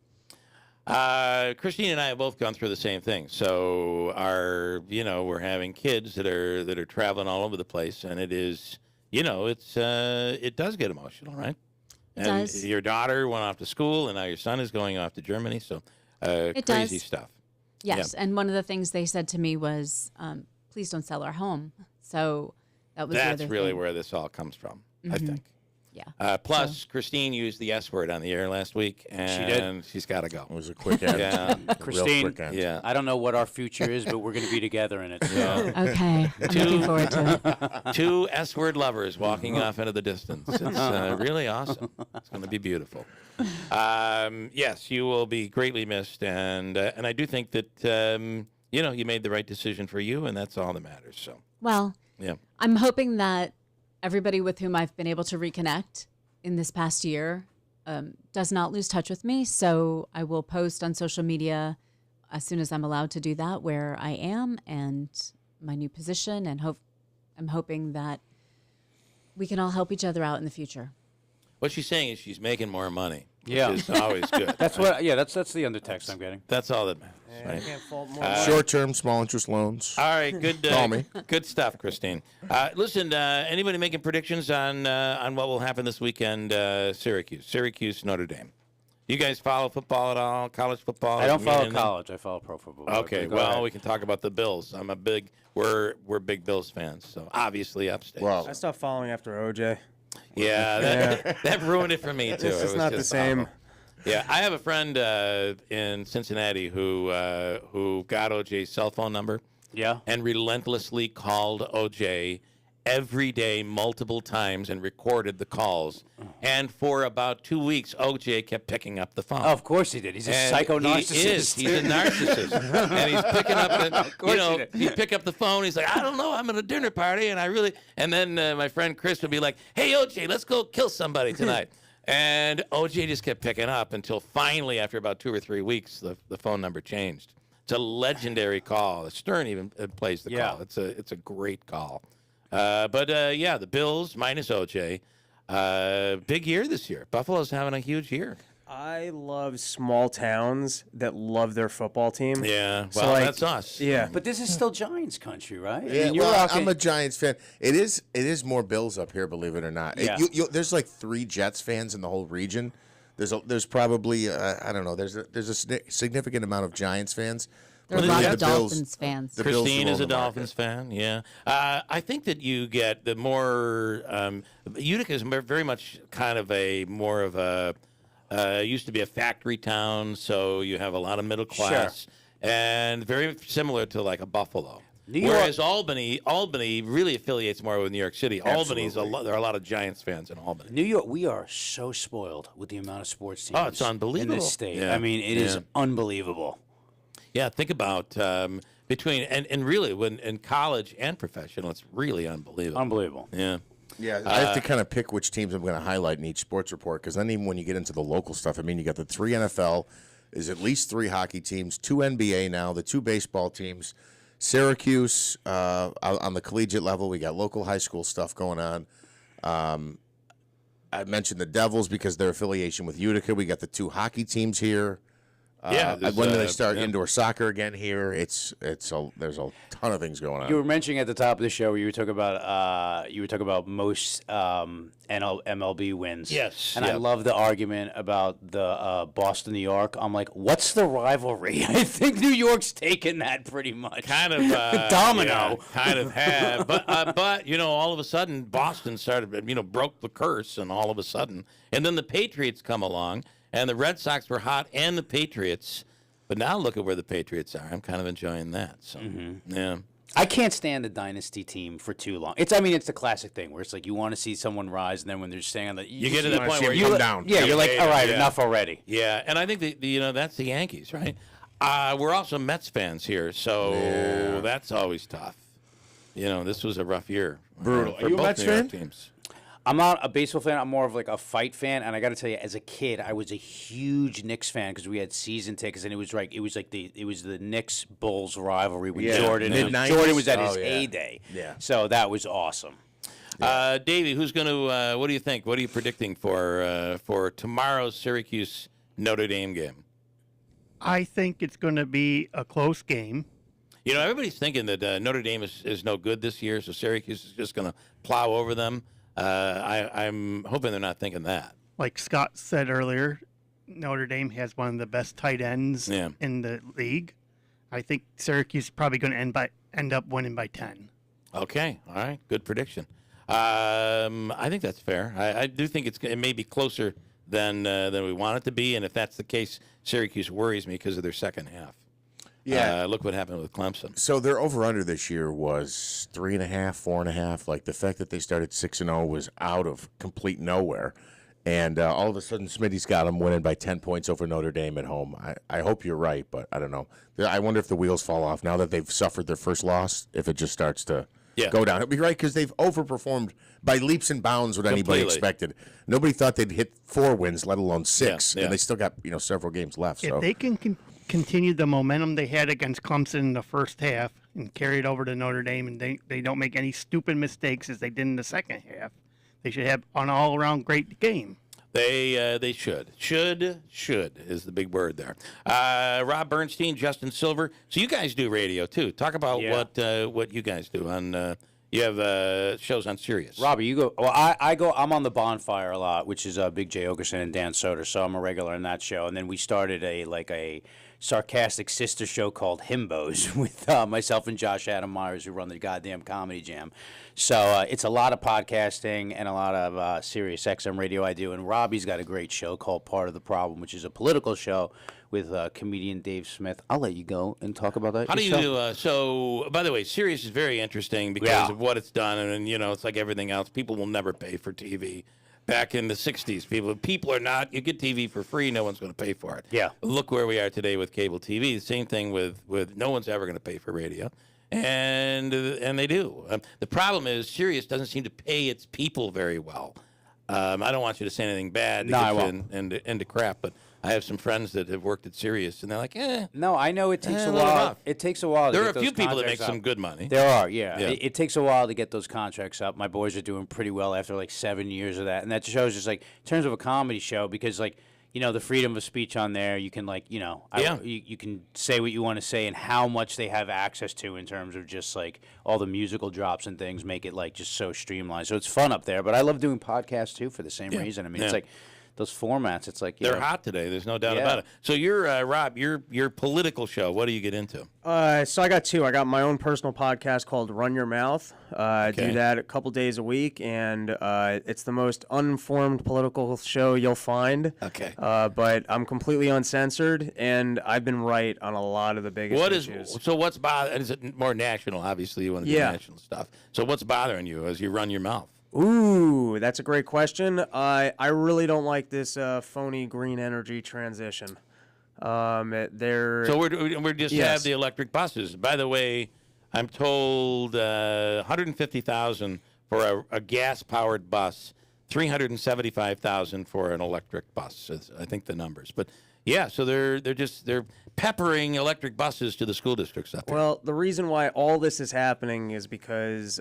Christine and I have both gone through the same thing. So we're having kids that are traveling all over the place. And it is, it does get emotional, right? It and does. Your daughter went off to school, and now your son is going off to Germany. So crazy stuff. Yes, Yeah. and one of the things they said to me was, please don't sell our home. So that was the That's other really thing. where this all comes from, I think. Yeah. Plus, Christine used the S word on the air last week, and she's got to go. It was a quick end. Yeah. Christine, Yeah. I don't know what our future is, but we're going to be together in it. So. Okay, I'm looking forward to it. Two S-word lovers walking off into the distance. It's really awesome. It's going to be beautiful. Yes, you will be greatly missed, and I do think that you made the right decision for you, and that's all that matters. So. Well, yeah, I'm hoping that everybody with whom I've been able to reconnect in this past year does not lose touch with me. So I will post on social media as soon as I'm allowed to do that, where I am and my new position, and I'm hoping that we can all help each other out in the future. what she's saying is she's making more money. Yeah. Which is always good. That's the undertext I'm getting. That's all that matters. Right? Can't fault more. Short-term, small interest loans. All right, good. Call me. Good stuff, Christine. Listen, anybody making predictions on what will happen this weekend? Syracuse, Notre Dame. You guys follow football at all? College football? I don't follow college. I follow pro football. Okay, well, we can talk about the Bills. We're big Bills fans, so obviously upstate. I stopped following after OJ. Yeah, that ruined it for me too. It's just not the same. awful. Yeah, I have a friend in Cincinnati who got OJ's cell phone number. Yeah. And relentlessly called OJ every day, multiple times, and recorded the calls. And for about 2 weeks, OJ kept picking up the phone. Oh, of course he did. He's a psycho narcissist. He is. He's a narcissist. And he's picking up he'd pick up the phone. He's like, I don't know, I'm at a dinner party, and then my friend Chris would be like, hey, OJ, let's go kill somebody tonight. And OJ just kept picking up until finally, after about 2 or 3 weeks, the phone number changed. It's a legendary call. Stern even plays the call. It's a great call. But the Bills minus OJ. Big year this year. Buffalo's having a huge year. I love small towns that love their football team. Yeah, So, well, like, that's us. Yeah. But this is still Giants country, right? I Yeah, mean, you're well, rocking- I'm a Giants fan. It is more Bills up here, believe it or not. Yeah. There's like 3 Jets fans in the whole region. There's probably I don't know. There's a significant amount of Giants fans. There are a Really, lot of the Bills- Dolphins fans. the Bills Christine rule is a the market. Dolphins fan, yeah. I think that you get the more Utica is very much kind of more of a used to be a factory town, so you have a lot of middle class, and very similar to like a Buffalo. New York- Whereas Albany really affiliates more with New York City. Albany's Absolutely. there are a lot of Giants fans in Albany. New York, we are so spoiled with the amount of sports teams. Oh, it's unbelievable. In this state. Yeah. I mean, it is Yeah. unbelievable. Yeah, think about between and really when in college and professional, it's really unbelievable. Unbelievable. Yeah. Yeah, I have to kind of pick which teams I'm going to highlight in each sports report, because then even when you get into the local stuff, I mean, you got the 3 NFL, is at least 3 hockey teams, 2 NBA now, the 2 baseball teams, Syracuse on the collegiate level. We got local high school stuff going on. I mentioned the Devils because their affiliation with Utica. We got the 2 hockey teams here. When do they start indoor soccer again here? There's a ton of things going on. You were mentioning at the top of the show where you were talking about most MLB wins. Yes, and I love the argument about the Boston, New York. I'm like, what's the rivalry? I think New York's taken that pretty much. Kind of domino. yeah, kind of have, but all of a sudden Boston started, broke the curse, and all of a sudden, and then the Patriots come along. And the Red Sox were hot, and the Patriots. But now look at where the Patriots are. I'm kind of enjoying that. So, yeah. I can't stand the dynasty team for too long. It's the classic thing where it's like you want to see someone rise, and then when they're staying on the, You get to the point where you come down. Yeah, you're like, all right, enough already. Yeah, and I think that's the Yankees, right? We're also Mets fans here, so that's always tough. This was a rough year. Brutal. For Are you a both Mets New York fan? teams. I'm not a baseball fan. I'm more of like a fight fan. And I got to tell you, as a kid, I was a huge Knicks fan because we had season tickets, and it was the Knicks Bulls rivalry when Jordan was at his heyday. Yeah. So that was awesome. Davey, who's going to? What do you think? What are you predicting for tomorrow's Syracuse Notre Dame game? I think it's going to be a close game. Everybody's thinking that Notre Dame is no good this year, so Syracuse is just going to plow over them. I'm hoping they're not thinking that. Like Scott said earlier, Notre Dame has one of the best tight ends in the league. I think Syracuse is probably going to end up winning by 10. Okay, all right, good prediction. I think that's fair. I do think it may be closer than we want it to be, and if that's the case, Syracuse worries me because of their second half. Yeah. Look what happened with Clemson. So their over-under this year was 3.5, 4.5. Like, the fact that they started 6-0 was out of complete nowhere. And all of a sudden, Smitty's got them winning by 10 points over Notre Dame at home. I hope you're right, but I don't know. I wonder if the wheels fall off now that they've suffered their first loss, if it just starts to go down. It'd be right because they've overperformed by leaps and bounds what anybody expected. Nobody thought they'd hit 4 wins, let alone 6, and they still got several games left. If so they can continue the momentum they had against Clemson in the first half and carry it over to Notre Dame, and they don't make any stupid mistakes as they did in the second half, they should have an all-around great game. They should. Should is the big word there. Rob Bernstein, Justin Silver. So you guys do radio too. Talk about what you guys do on. You have shows on Sirius. Robbie, you go. Well, I go. I'm on the Bonfire a lot, which is Big J Okerson and Dan Soder. So I'm a regular in that show. And then we started a sarcastic sister show called Himbos with myself and Josh Adam Myers, who run the goddamn Comedy Jam. So it's a lot of podcasting and a lot of Sirius XM radio I do. And Robbie's got a great show called Part of the Problem, which is a political show with comedian Dave Smith. I'll let you go and talk about that. How do you do? So, by the way, Sirius is very interesting because of what it's done, and it's like everything else. People will never pay for TV. Back in the 60s, people are not. You get TV for free, no one's going to pay for it. Yeah. Look where we are today with cable TV. The same thing with no one's ever going to pay for radio, and they do. The problem is Sirius doesn't seem to pay its people very well. I don't want you to say anything bad to get you into crap, but I have some friends that have worked at Sirius, and they're like, No, I know it takes a while. Rough. It takes a while. There to are get a few those people that make contracts some up. good money. There are, yeah. It takes a while to get those contracts up. My boys are doing pretty well after like 7 years of that, and that shows just like in terms of a comedy show because like the freedom of speech on there. You can you can say what you want to say, and how much they have access to in terms of just like all the musical drops and things make it like just so streamlined. So it's fun up there. But I love doing podcasts too for the same reason. I mean, it's like those formats. It's like they're hot today. There's no doubt about it. So you're Rob. Your political show. What do you get into? So I got two. I got my own personal podcast called Run Your Mouth. I do that a couple days a week, and it's the most uninformed political show you'll find. Okay. But I'm completely uncensored, and I've been right on a lot of the biggest issues. So what's bothering? Is it more national? Obviously, you want to do national stuff. So what's bothering you as you run your mouth? Ooh, that's a great question. I really don't like this phony green energy transition. So we're just have the electric buses. By the way, I'm told $150,000 for a gas-powered bus, $375,000 for an electric bus. Is, I think the numbers, but yeah. So they're peppering electric buses to the school districts up here. Well, the reason why all this is happening is because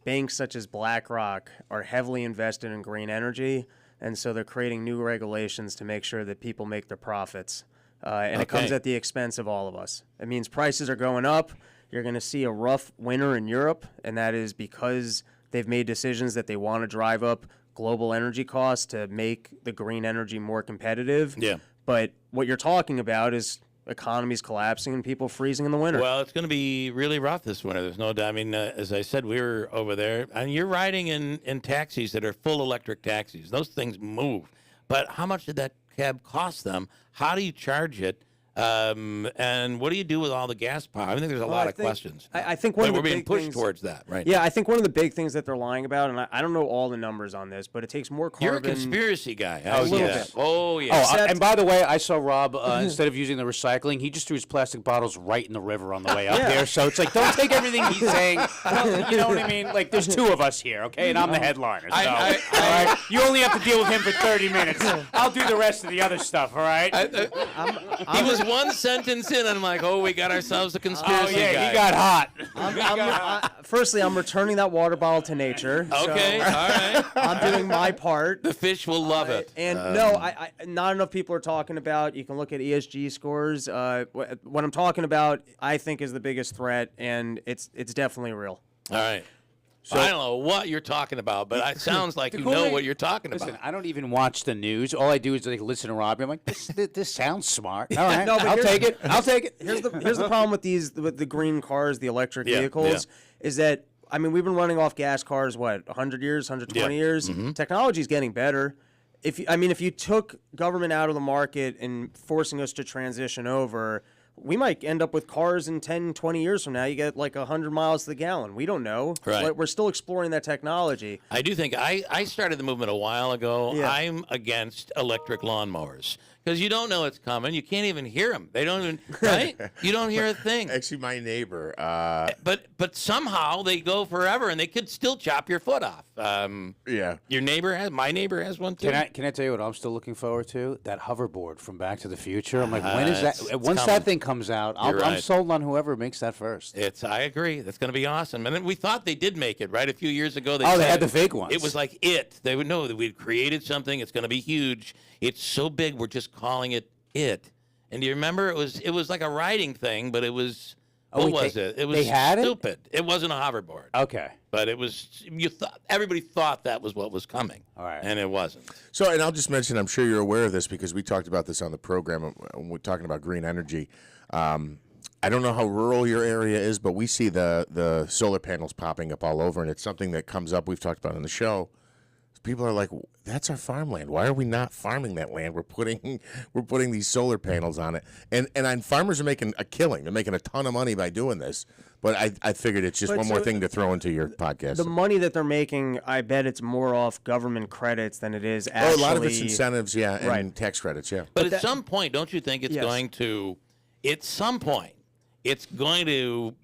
banks such as BlackRock are heavily invested in green energy, and so they're creating new regulations to make sure that people make their profits. And it comes at the expense of all of us. It means prices are going up. You're going to see a rough winter in Europe, and that is because they've made decisions that they want to drive up global energy costs to make the green energy more competitive. Yeah. But what you're talking about is economies collapsing and people freezing in the winter. Well, it's going to be really rough this winter. There's no doubt. I mean, as I said, we were over there, and you're riding in taxis that are full electric taxis. Those things move. But how much did that cab cost them? How do you charge it? And what do you do with all the gas power? I think there's a lot of questions. I think one of the we're being big pushed things, towards that, right? Yeah, I think one of the big things that they're lying about, and I don't know all the numbers on this, but it takes more carbon. You're a conspiracy guy. A little bit. Oh, yeah. And by the way, I saw Rob, instead of using the recycling, he just threw his plastic bottles right in the river on the way up there. So it's like, don't take everything he's saying. You know what I mean? Like, there's two of us here, okay? And I'm the headliner. So, all right? You only have to deal with him for 30 minutes. I'll do the rest of the other stuff, all right? He was one sentence in, and I'm like, oh, we got ourselves a conspiracy guy. He got hot. Firstly, I'm returning that water bottle to nature. Okay, so all right. I'm doing my part. The fish will love it. And I not enough people are talking about. You can look at ESG scores. What I'm talking about, I think, is the biggest threat, and it's definitely real. All right. So, I don't know what you're talking about, but it sounds like you know what you're talking about. Listen, I don't even watch the news. All I do is like listen to Robbie. I'm like, this sounds smart. All right, I'll take it. I'll take it. Here's the problem with the green cars, the electric vehicles, is that I mean we've been running off gas cars 100 years, 120 years. Mm-hmm. Technology's getting better. If you took government out of the market and forcing us to transition over, we might end up with cars in 10, 20 years from now. You get like 100 miles to the gallon. We don't know. Right. We're still exploring that technology. I do think I started the movement a while ago. Yeah. I'm against electric lawnmowers because you don't know it's coming. You can't even hear them. They don't even, right? You don't hear a thing. Actually, my neighbor. But somehow they go forever, and they could still chop your foot off. Yeah. My neighbor has one too. Can I tell you what I'm still looking forward to? That hoverboard from Back to the Future. I'm like, when is it's that? Once coming. that thing comes out, I'm sold on whoever makes that first. I agree. That's going to be awesome. And then we thought they did make it, right? A few years ago. They had the fake ones. It was like it. They would know that we'd created something. It's going to be huge. It's so big, we're just calling it it. And do you remember? It was like a riding thing, but it was... What was it? It was they had stupid. It wasn't a hoverboard. Okay. But it was... Everybody thought that was what was coming. All right. And it wasn't. So, and I'll just mention, I'm sure you're aware of this because we talked about this on the program when we're talking about green energy. I don't know how rural your area is, but we see the solar panels popping up all over, and it's something that comes up. We've talked about on the show. People are like, "That's our farmland. Why are we not farming that land? We're putting these solar panels on it, and farmers are making a killing. They're making a ton of money by doing this. But I figured it's just one more thing to throw into your podcast. The money that they're making, I bet it's more off government credits than it is actually. A lot of it's incentives, and tax credits, But at some point, don't you think it's going to? At some point, it's going to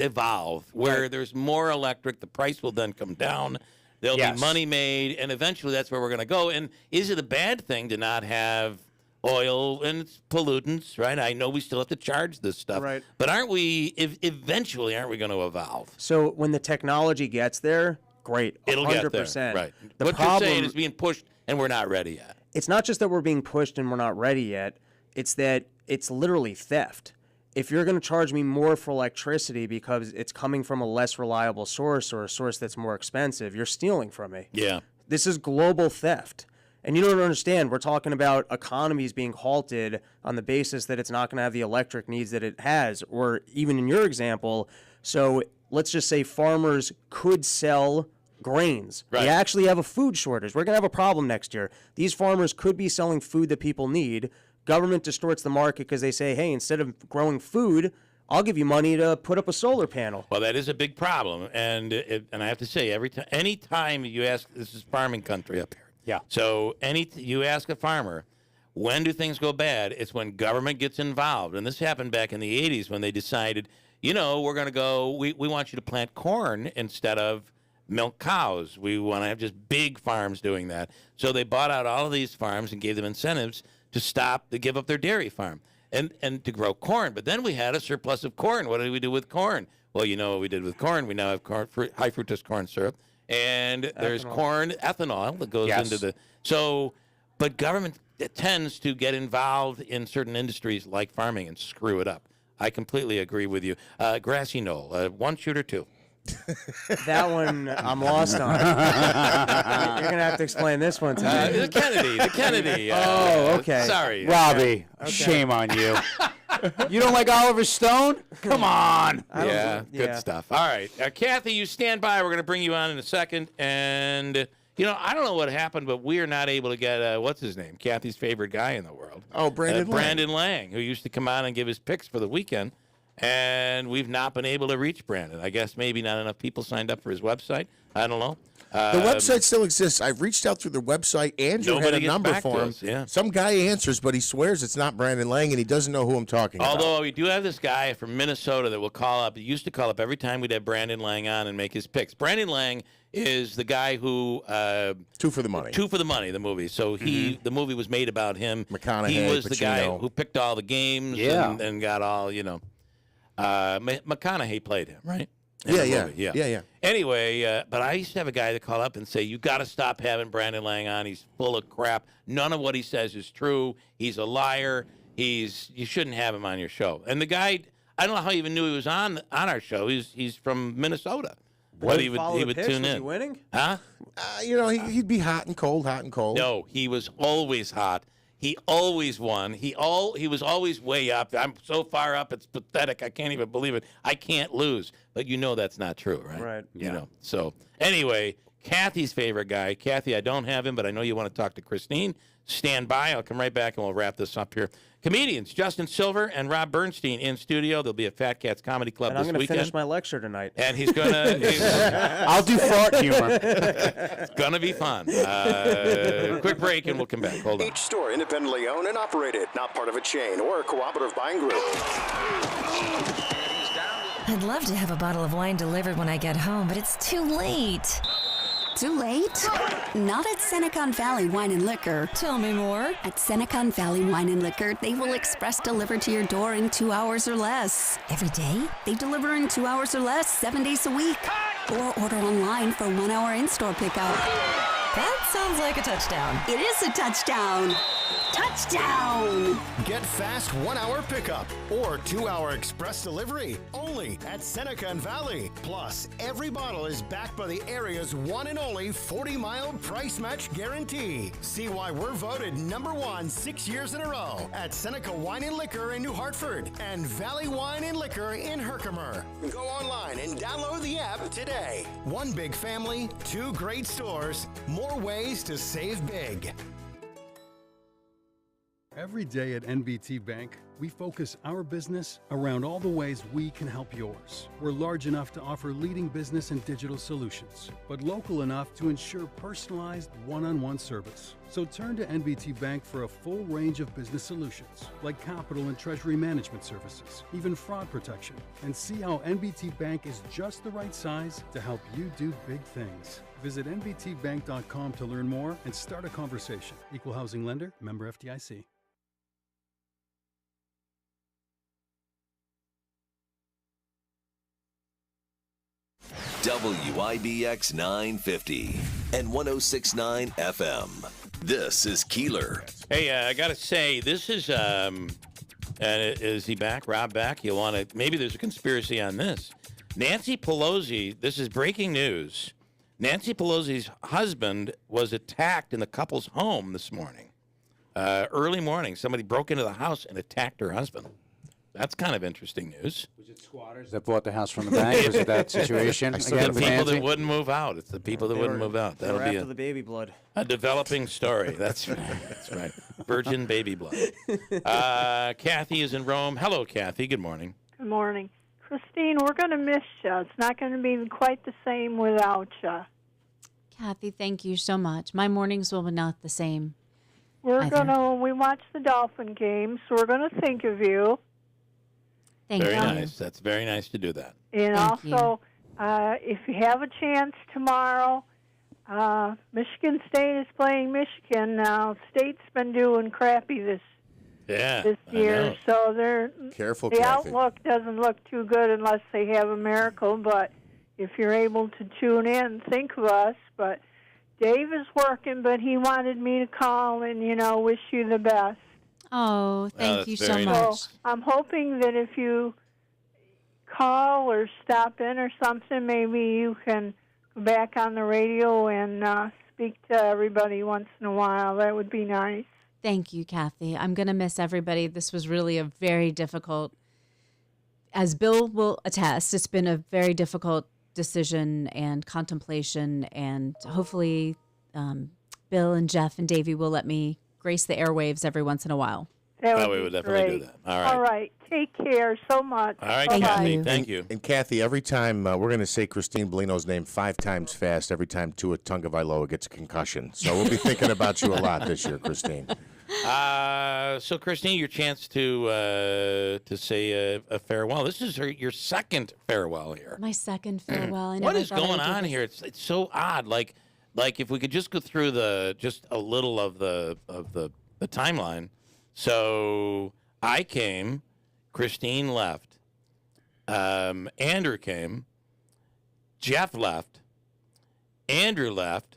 evolve where there's more electric. The price will then come down. There'll be money made, and eventually that's where we're going to go. And is it a bad thing to not have oil and it's pollutants, right? I know we still have to charge this stuff. Right. But eventually aren't we going to evolve? So when the technology gets there, great. 100%. It'll get there, right. What you're saying is being pushed, and we're not ready yet. it's not just that we're being pushed and we're not ready yet. It's that it's literally theft. If you're going to charge me more for electricity because it's coming from a less reliable source or a source that's more expensive, you're stealing from me. Yeah. This is global theft. And you don't understand, we're talking about economies being halted on the basis that it's not going to have the electric needs that it has. Or even in your example, so let's just say farmers could sell grains. Right. We actually have a food shortage. We're going to have a problem next year. These farmers could be selling food that people need. Government distorts the market because they say, hey, instead of growing food, I'll give you money to put up a solar panel. Well, that is a big problem. And I have to say, any time you ask, this is farming country up here. Yeah. So you ask a farmer, when do things go bad? It's when government gets involved. And this happened back in the 80s when they decided, we're going to go, we want you to plant corn instead of milk cows. We want to have just big farms doing that. So they bought out all of these farms and gave them incentives to give up their dairy farm and to grow corn. But then we had a surplus of corn. What did we do with corn? Well, you know what we did with corn. We now have high fructose corn syrup. And there's corn ethanol that goes into the but government tends to get involved in certain industries like farming and screw it up. I completely agree with you. Grassy knoll, one shoot or two. That one I'm lost on. You're gonna have to explain this one to me. The Kennedy. Oh, okay. Sorry, Robbie. Shame on you. You don't like Oliver Stone? Come on. Yeah, good stuff. All right, Kathy, you stand by. We're going to bring you on in a second. And, I don't know what happened, but we are not able to get, what's his name? Kathy's favorite guy in the world. Oh, Brandon Lang. Brandon Lang, who used to come on and give his picks for the weekend. And we've not been able to reach Brandon. I guess maybe not enough people signed up for his website. I don't know. The website still exists. I've reached out through the website. Andrew had a number for him. Yeah. Some guy answers, but he swears it's not Brandon Lang, and he doesn't know who I'm talking about. Although we do have this guy from Minnesota that will call up. He used to call up every time we'd have Brandon Lang on and make his picks. Brandon Lang is the guy who Two for the Money. Two for the Money, the movie. So the movie was made about him. McConaughey, He was the guy Pacino. who picked all the games and got all, McConaughey played him, right? Yeah. Anyway, but I used to have a guy that call up and say, you got to stop having Brandon Lang on. He's full of crap. None of what he says is true. He's a liar. You shouldn't have him on your show. And the guy, I don't know how he even knew he was on our show. He's from Minnesota. But he would tune in. Was he winning? Huh? He'd be hot and cold. No, he was always hot. He always won. He was always way up. I'm so far up, it's pathetic. I can't even believe it. I can't lose. But that's not true, right? Right. You know. So anyway, Kathy's favorite guy. Kathy, I don't have him, but I know you want to talk to Christine. Stand by. I'll come right back and we'll wrap this up here. Comedians Justin Silver and Rob Bernstein in studio. They'll be at Fat Cats Comedy Club And this I'm going to weekend. finish my lecture tonight. And he's going to... I'll do fart humor. It's going to be fun. Quick break and we'll come back. Hold on. Each store independently owned and operated, not part of a chain or a cooperative buying group. I'd love to have a bottle of wine delivered when I get home, but it's too late. Too late? Not at Senecon Valley Wine and Liquor. Tell me more. At Senecon Valley Wine and Liquor, they will express deliver to your door in 2 hours or less. Every day? They deliver in 2 hours or less, 7 days a week. Or order online for 1 hour in-store pickup. That sounds like a touchdown. It is a touchdown. Touchdown! Get fast 1 hour pickup or 2 hour express delivery only at Senecon Valley. Plus, every bottle is backed by the area's one and only 40-mile price match guarantee. See why we're voted #1 6 years in a row at Seneca Wine and Liquor in New Hartford and Valley Wine and Liquor in Herkimer. Go online and download the app today. One big family, 2 great stores, more ways to save big. Every day at NBT Bank, we focus our business around all the ways we can help yours. We're large enough to offer leading business and digital solutions, but local enough to ensure personalized one-on-one service. So turn to NBT Bank for a full range of business solutions, like capital and treasury management services, even fraud protection, and see how NBT Bank is just the right size to help you do big things. Visit nbtbank.com to learn more and start a conversation. Equal housing lender, member FDIC. WIBX 950 and 1069 FM. This is Keeler. Hey, I got to say, this is, is he back? Rob back? You want to, maybe there's a conspiracy on this. Nancy Pelosi, this is breaking news. Nancy Pelosi's husband was attacked in the couple's home this morning. Early morning, somebody broke into the house and attacked her husband. That's kind of interesting news. Was it squatters that bought the house from the bank? Was it that situation? It's the people that wouldn't move out. It's the people that wouldn't move out. That'll be after the baby blood. A developing story. That's right. That's right. Virgin baby blood. Kathy is in Rome. Hello, Kathy. Good morning. Good morning. Christine, we're going to miss you. It's not going to be quite the same without you. Kathy, thank you so much. My mornings will be not the same. We watch the Dolphin games, so we're going to think of you. Very nice. That's very nice to do that. And also, if you have a chance tomorrow, Michigan State is playing Michigan now. State's been doing crappy this year, so Careful, the Kathy. outlook doesn't look too good unless they have a miracle. But if you're able to tune in, think of us. But Dave is working, but he wanted me to call and wish you the best. Oh, thank you so much. So I'm hoping that if you call or stop in or something, maybe you can go back on the radio and speak to everybody once in a while. That would be nice. Thank you, Kathy. I'm going to miss everybody. This was really a very difficult, as Bill will attest, it's been a very difficult decision and contemplation, and hopefully Bill and Jeff and Davey will let me grace the airwaves every once in a while. We would definitely do that. All right. All right. Take care so much. All right, Bye-bye. Kathy. Thank you. And Kathy, every time we're going to say Christine Bellino's name 5 times fast, every time Tua Tagovailoa gets a concussion. So we'll be thinking about you a lot this year, Christine. So, Christine, your chance to say a farewell. This is your second farewell here. My second farewell. I What never is thought I'd going do on this. here? It's so odd. Like if we could just go through just a little of the timeline. So I came, Christine left, Andrew came, Jeff left, Andrew left,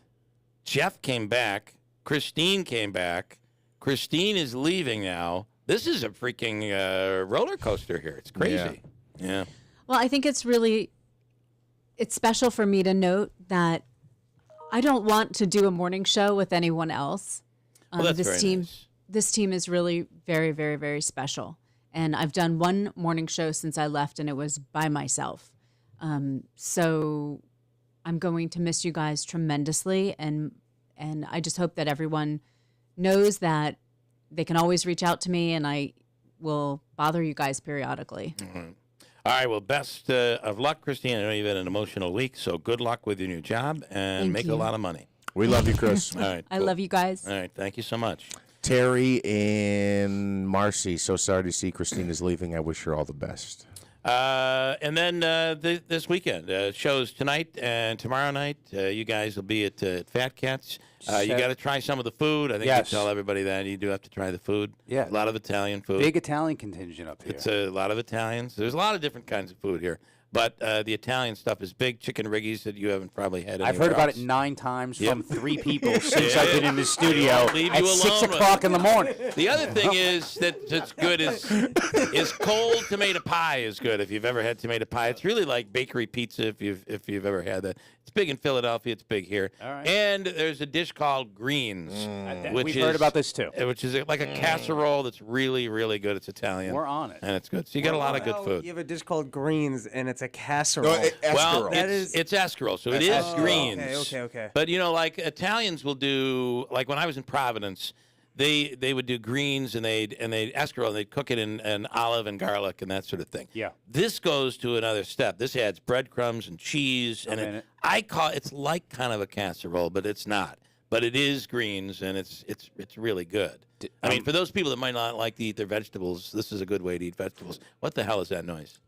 Jeff came back, Christine came back, Christine is leaving now. This is a freaking roller coaster here. It's crazy. Yeah. Well, I think it's special for me to note that I don't want to do a morning show with anyone else. Well, that's very nice. This team is really very, very, very special. And I've done one morning show since I left, and it was by myself. So I'm going to miss you guys tremendously. And I just hope that everyone knows that they can always reach out to me, and I will bother you guys periodically. Mm-hmm. All right. Well, best of luck, Christine. I know you've had an emotional week, so good luck with your new job and Thank make you. a lot of money. We love you, Chris. All right. I love you guys. All right. Thank you so much. Terry and Marcy, so sorry to see Christine is leaving. I wish her all the best. And then this weekend, shows tonight and tomorrow night. You guys will be at Fat Cats. You got to try some of the food. I think you tell everybody that. You do have to try the food. Yeah. A lot of Italian food. Big Italian contingent up here. It's a lot of Italians. There's a lot of different kinds of food here. But the Italian stuff is big. Chicken riggies that you haven't probably had anywhere I've heard about else. it 9 times Yep. from 3 people since I've been in the studio Leave at you 6 alone with o'clock it. in the morning. The other thing is that's good is cold tomato pie is good. If you've ever had tomato pie, it's really like bakery pizza. If you've ever had that, it's big in Philadelphia. It's big here. All right. And there's a dish called greens, We've heard about this too. which is like a casserole that's really really good. It's Italian. We're on it. and it's good. So you get a lot of good food. You have a dish called greens, and it's a casserole. Well, That it's escarole, so it is Oh, greens. okay. But like Italians will do, like when I was in Providence, they would do greens and they'd escarole, and they'd cook it in olive and garlic and that sort of thing. Yeah. This goes to another step. This adds breadcrumbs and cheese, and it's like kind of a casserole, but it's not. But it is greens, and it's really good. I mean, for those people that might not like to eat their vegetables, this is a good way to eat vegetables. What the hell is that noise?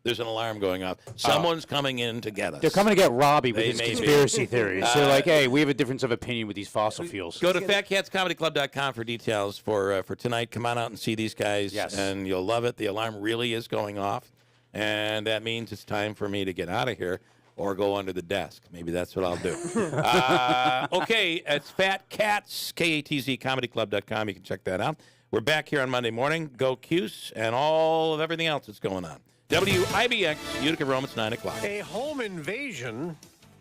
There's an alarm going off. Someone's coming in to get us. They're coming to get Robbie with They his may be. conspiracy theories. They're like, hey, we have a difference of opinion with these fossil fuels. Go to fatcatscomedyclub.com for details for tonight. Come on out and see these guys, and you'll love it. The alarm really is going off, and that means it's time for me to get out of here. or go under the desk. Maybe that's what I'll do. Okay, it's Fat Cats, KATZComedyClub.com. You can check that out. We're back here on Monday morning. Go Cuse and all of everything else that's going on. WIBX, Utica, Rome, it's 9 o'clock. A home invasion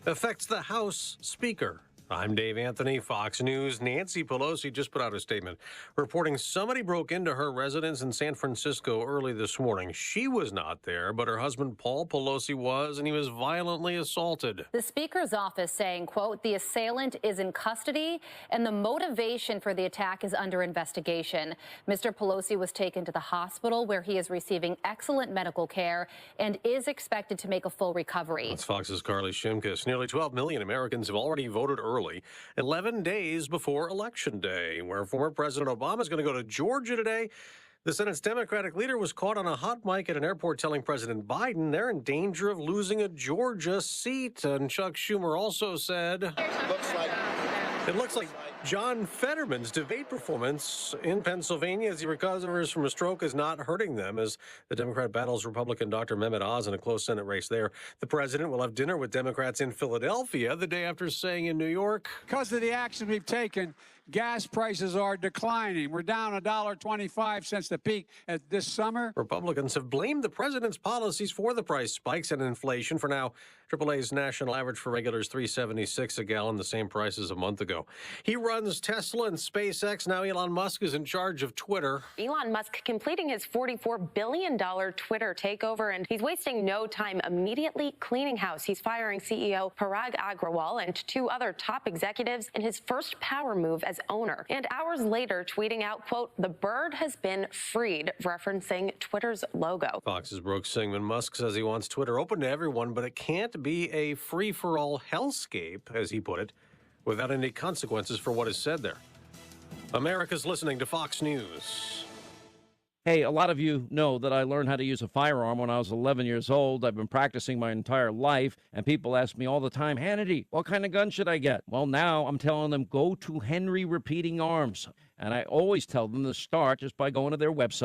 affects the House Speaker. I'm Dave Anthony, Fox News. Nancy Pelosi just put out a statement reporting somebody broke into her residence in San Francisco early this morning. She was not there, but her husband, Paul Pelosi, was, and he was violently assaulted. The Speaker's office saying, quote, the assailant is in custody and the motivation for the attack is under investigation. Mr. Pelosi was taken to the hospital where he is receiving excellent medical care and is expected to make a full recovery. That's Fox's Carly Shimkus. Nearly 12 million Americans have already voted early, 11 days before Election Day, where former President Obama is going to go to Georgia today. The Senate's Democratic leader was caught on a hot mic at an airport telling President Biden they're in danger of losing a Georgia seat. And Chuck Schumer also said, it looks like John Fetterman's debate performance in Pennsylvania as he recovers from a stroke is not hurting them as the Democrat battles Republican Dr. Mehmet Oz in a close Senate race there. The president will have dinner with Democrats in Philadelphia the day after saying in New York, because of the action we've taken, gas prices are declining. We're down $1.25 since the peak at this summer. Republicans have blamed the president's policies for the price spikes and inflation. For now, AAA's national average for regulars $3.76 a gallon, the same price as a month ago. He runs Tesla and SpaceX. Now Elon Musk is in charge of Twitter. Elon Musk completing his $44 billion Twitter takeover, and he's wasting no time immediately cleaning house. He's firing CEO Parag Agrawal and 2 other top executives in his first power move as owner. And hours later, tweeting out, quote, the bird has been freed, referencing Twitter's logo. Fox's Brooke Singman. Musk says he wants Twitter open to everyone, but it can't be a free-for-all hellscape, as he put it, without any consequences for what is said there. America's listening to Fox News. Hey, a lot of you know that I learned how to use a firearm when I was 11 years old. I've been practicing my entire life, and people ask me all the time, Hannity, what kind of gun should I get? Well, now I'm telling them, go to Henry Repeating Arms. And I always tell them to start just by going to their website.